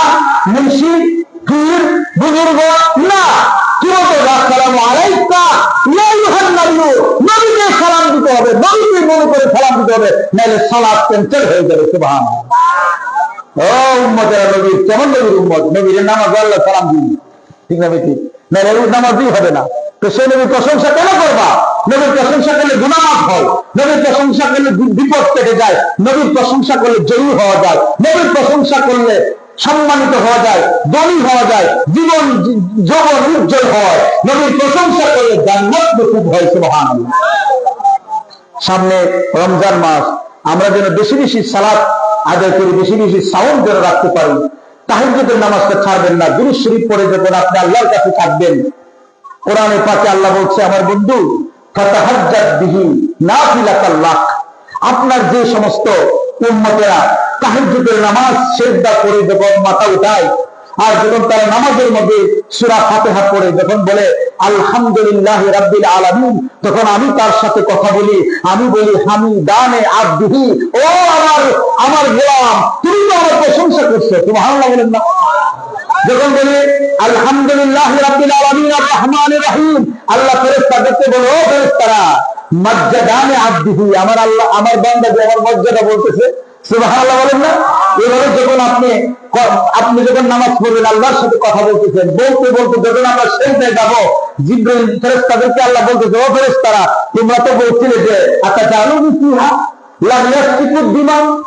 মুন্সি, পীর, বুজুর্গ না, কি বলতো? আসসালামু আলাইকা ইয়া আইয়ুহান নবী, নবীকে সালাম দিতে হবে, নবীকে মনে করে সালাম দিতে হবে, নাহলে সালাত ক্যান্সেল হয়ে যাবে। সুবহানাল্লাহ। ও উম্মতেরা, নবীর কেমন নবীর উম্মত, নবীর নামাজ আল্লাহ সালাম দিন, ঠিক না বেটি? না নবীর নামাজই হবে না। তো সেই নবীর প্রশংসা কেন করবা? নবীর প্রশংসা করলে গুনাহ মাফ হয়, নবীর প্রশংসা করলে বিপদ কেটে যায়, নবীর প্রশংসা করলে জয়ী হওয়া যায়, নবীর প্রশংসা করলে সম্মানিত হওয়া যায়, ধনী হওয়া যায়, জীবন যৌবন উজ্জ্বল হয়, নবীর প্রশংসা করলে জান্নাত নসিব হয়। সুবহানাল্লাহ। সামনে রমজান মাস, আমরা যেন বেশি বেশি সালাত আদায় করি, বেশি বেশি সাওম যেন রাখতে পারি। তাহাজ্জুদের নামাজটা ছাড়বেন না। দুরূদ শরীফ পড়ে যখন আপনি আল্লাহর কাছে থাকবেন, কোরআনে পাকে আল্লাহ বলছে, আমার বন্ধু ফাতাহাজ্জাত বিহি নাফিলাতাল লাক, আপনার যে সমস্ত উম্মতেরা তাহাজ্জুদের নামাজ সিজদা করে যখন মাথা উঠায়, আর যখন তারা নামাজের মধ্যে সূরা ফাতিহা পড়ে যখন বলে আলহামদুলিল্লাহি রাব্বিল আলামিন, তখন আমি তার সাথে কথা বলি, আমি বলি হামিদানে আবদিহি, ও আমার গোলাম, তুমি তো আমার প্রশংসা করছো। সুবহানাল্লাহ বলেন না? যখন বলি আলহামদুলিল্লাহি রাব্বিল আলামিন আর রহমানির রহিম, আল্লাহ ফেরেশতাদেরকে বলে, ও ফেরেশতারা মাজ্জাদানে আবদিহি, আমার আল্লাহ আমার বান্দা যে আমার মর্যাদা বলতেছে। সুবহানাল্লাহ বলেন না? এভাবে যখন আপনি যখন নামাজ পড়বেন, আল্লাহর সাথে কথা বলতেছেন, বলতে বলতে যখন আমরা সেজদায় যাব, জিবরাইল ফেরেশতাদেরকে আল্লাহ বলতেছে, ও ফেরেশতারা তোমরা তো বলছিলে যে আচ্ছা জানো কি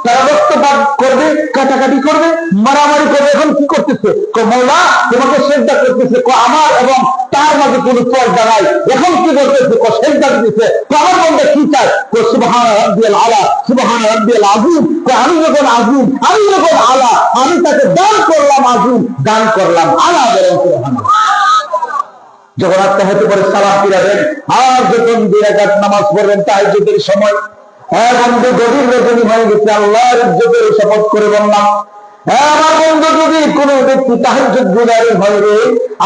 তারা রক্তপাত করবে, কাটাকাটি করবে, মারামারি করবে, এখন কি করতেছে? মওলা তোমাকে সেজদা করতেছে, আমার এবং তার মাঝে কোন পর্দা নাই, এখন কি করতেছে? সেজদা দিতেছে। আমার বান্দা কি চায়? সুবহান রাব্বিয়াল আলা, সুবহান রাব্বিয়াল আযীম। আমি যখন আযীম, আমি যখন আলা, আমি তাকে দান করলাম আযীম, দান করলাম আলা। বলেন সুবহানাল্লাহ। যখন আত্মাহত করে সালাম ফিরাবেন, আর যখন 2 রাকাত নামাজ পড়বেন তাহাজ্জুদের সময়, বন্ধু গভীর রজনী হয়ে গেছে, আল্লাহর ইজ্জতের শপথ করে বললাম, আমার বন্ধু যদি কোন ব্যক্তি তাহাজ্জুদ গুজারি হয় রে,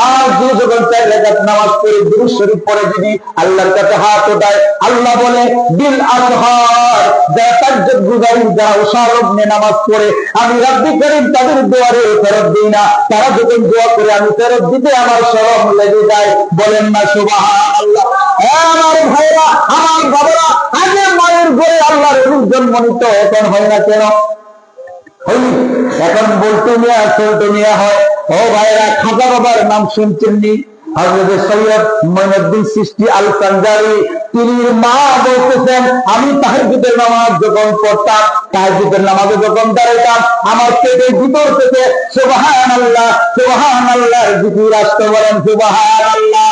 আর যে যখন 4 রাকাত নামাজ পড়ে দুরূদ শরীফ পড়ে যদি আল্লাহর কাছে হাত ওঠায়, আল্লাহ বলে বিল আনহার, যারা তাহাজ্জুদ গুজারি, যারা উশারবনে নামাজ পড়ে, আমি রব্বি করিম তাদের দুয়ারে ফেরত দিই না। তারা যখন দোয়া করে আমি ফেরত দিতে আমার শরম লেগে যায়। বলেন না সুবহানাল্লাহ? আমার ভাইরা, আমার বাবারা, আগে মায়ের ঘরে আল্লাহর জন্ম নিত, এখন হয় না কেন? হয়নি। এখন বলতে নিয়ে চলতে নিয়ে হয়। ও ভাইরা, খাজা বাবার নাম শুনছেননি? হযরত সৈয়দ মুঈনুদ্দিন চিশতি আল কানজারি, তিনি মা বলতেছেন, আমি তাহাজ্জুদের নামাজ যখন পড়তাম, তাহাজ্জুদের নামাজে যখন দাঁড়াইতাম, আমার পেটের ভিতর থেকে সুবহানাল্লাহ সুবহানাল্লাহর জিকির আসতো। বলেন সুবহানাল্লাহ।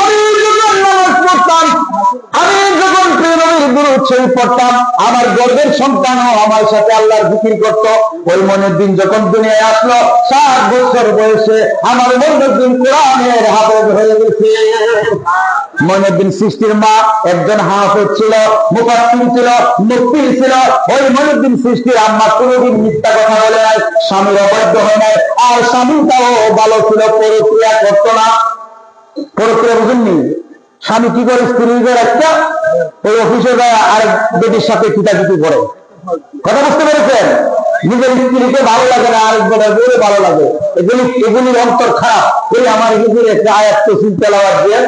আমি যখন নামাজ পড়তাম, আমি যখন নবীর দুরূদ শরীফ পড়তাম, আমার গর্বের সন্তানও আমার সাথে আল্লাহর জিকির করত। ওই মনিউদ্দিন যখন দুনিয়ায় আসলো 7 বছর বয়সে আমার মনিউদ্দিন কোরআনের হাফেজ হয়ে গেছে। মনিউদ্দিন সৃষ্টির মা একজন হাফেজ ছিল, মুফাসসির ছিল, মুফতি ছিল। ওই মনিউদ্দিন সৃষ্টির আম্মা কোনোদিন মিথ্যা কথা বলে নাই, স্বামীর অবাধ্য হয় নাই, আর স্বামীটাও ভালো ছিল, পরক্রিয়া করতো না। পরক্রিয়া বুঝেননি? স্বামী কি করে, স্ত্রীদের একটা ওই অফিসে যায় আরেক বেটির সাথে কিটাকিটি করে। কথা বুঝতে পেরেছেন? নিজের স্ত্রীকে ভালো লাগে না, আরেক বেটার বলে ভালো লাগে। এগুলির অন্তর খারাপ। এই আমার নিজের একটা আয়াত তফসির তেলাওয়াত দিয়ে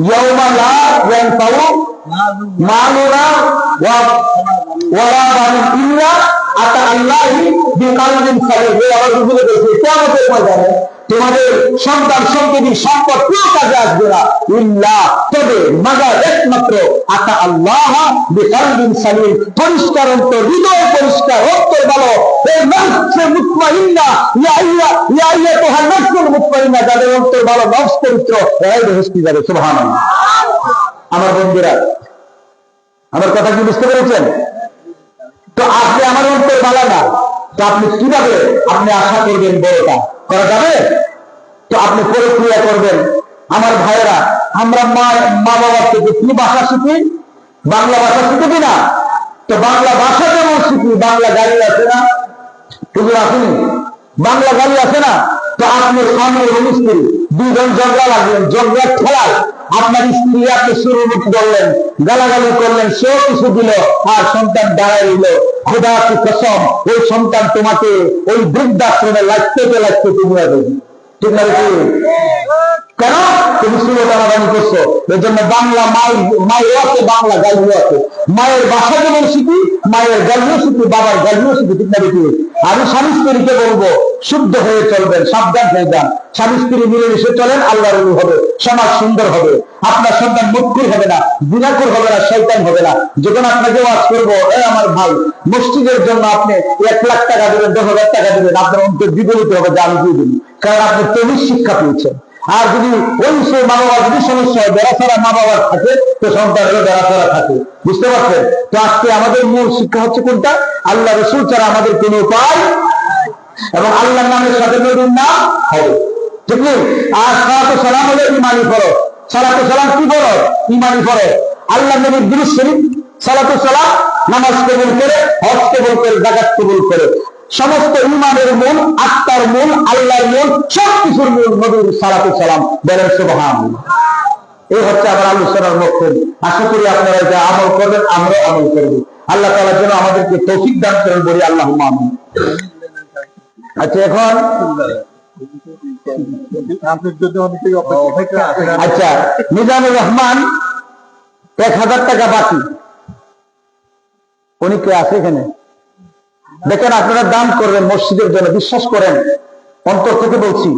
ইয়াউমা লা ইয়ানফাউ মালুনা ওয়ালা বানুন ইল্লা আতা আল্লাহি বিকালবিন সালিম। এই আবার বুঝে গেছে কিয়ামতের ময়দানে তোমাদের সন্তান সন্ততি সম্পদ কোনো কাজে আসবে না, ইল্লা তবে মাগার একমাত্র আতা আল্লাহ বিকালবিন সালিম, পরিষ্কার অন্তর, হৃদয় পরিষ্কার, অন্তর ভালো। এই নফসে মুতমাইন্না ইয়া আইয়াতুহা নফসুল মুতমাইন্না, যাদের অন্তর ভালো, নফস পবিত্র, এরাই বেহেশতে যাবে। সুবহানাল্লাহ। আমার বন্ধুরা, আমার কথা কি বুঝতে পেরেছেন? তো আপনি আমার অন্তর ভালো না, তো আপনি কিভাবে আপনি আশা করবেন বড়টা করা যাবে? তো আপনি প্রক্রিয়া করবেন। আমার ভাইয়েরা, আমরা মা বাবার থেকে কি ভাষা শিখি? বাংলা ভাষা শিখি না? তো বাংলা ভাষা যেমন শিখি, বাংলা গাড়ি আছে না? পুজোর আসেনি? বাংলা গাড়ি আছে না? তো আপনি স্বামী এবং স্ত্রী দুজন ঝগড়া লাগলেন, ঝগড়া খেলায় আপনার স্ত্রী আপনি শুরুমুখী করলেন, গালাগালি করলেন, সেও কিছু দিল, আর সন্তান দাঁড়ায় রইল। খোদা কি কসম, ওই সন্তান তোমাকে ওই বৃদ্ধাশ্রমে লাগতে তুমি আসবে। ঠিক না? কেন? তুমি শুনে টানাটানি করছো। এই জন্য বাংলা মায়ের আছে, বাংলা গালিও আছে। মায়ের বাসা যেমন শিখি, মায়ের গালিও শিখি, বাবার গালিও শিখি। ঠিক না? দেখি আমি স্বামী স্ত্রীকে বলবো শুদ্ধ হয়ে চলবেন, সাবধান হয়ে যান। স্বামী স্ত্রী মিলেমিশে চলেন, আল্লাহর ওলি হবে, সমাজ সুন্দর হবে, আপনার সন্তান মুখকুর হবে না, জিনাকুর হবে না, শয়তান হবে না। যখন আপনাকে ওয়াজ করবো, আমার ভাই মসজিদের জন্য আপনি 1 লাখ টাকা দেবেন, 10,000 টাকা দেবেন, আপনার অন্তর বিপরীত হবে যে আমি দিয়ে দিন, কারণ আপনি তমিজ শিক্ষা পেয়েছেন। আর যদি ওই সে মা বাবার যদি সমস্যা হয়, বেড়াছাড়া মা বাবার থাকে, তো সন্তানেরও বেড়াছাড়া থাকে। বুঝতে পারছেন? তো আজকে আমাদের মূল শিক্ষা হচ্ছে কোনটা? আল্লাহ রসুল ছাড়া আমাদের কোনো উপায়, এবং আল্লাহর নামের সাথে নবীর নাম হবে। ঠিক নেই? আর সালাতু সালাম হলো ইমানি ফরজ। সালাতু সালাম কি ফরজ? ইমানি ফরজ। আল্লাহ নবীর দুরূদ শরীফ, সালাতু সালাম নামাজ কবুল করে, হজ কবুল করে, যাকাত কবুল করে। সমস্ত ইমানের মূল, আত্মার মূল, আল্লাহর মূল, সবকিছুর মূল নবীর সালাতু সালাম। বলেন সুবহানাল্লাহ। এই হচ্ছে আমার আলোচনার মকসদ। আশা করি আপনারা যা আমল করবেন, আমরাও আমল করব। আল্লাহ তাআলা যেন আমাদেরকে তৌফিক দান করেন, বলি আল্লাহুম্মা আমিন। আচ্ছা, এখন আচ্ছা, মিজানুর রহমান 1000 টাকা বাকি, উনি কে আছে এখানে? দেখেন, আপনারা দান করবেন মসজিদের জন্য, বিশ্বাস করেন, অন্তর থেকে বলছি।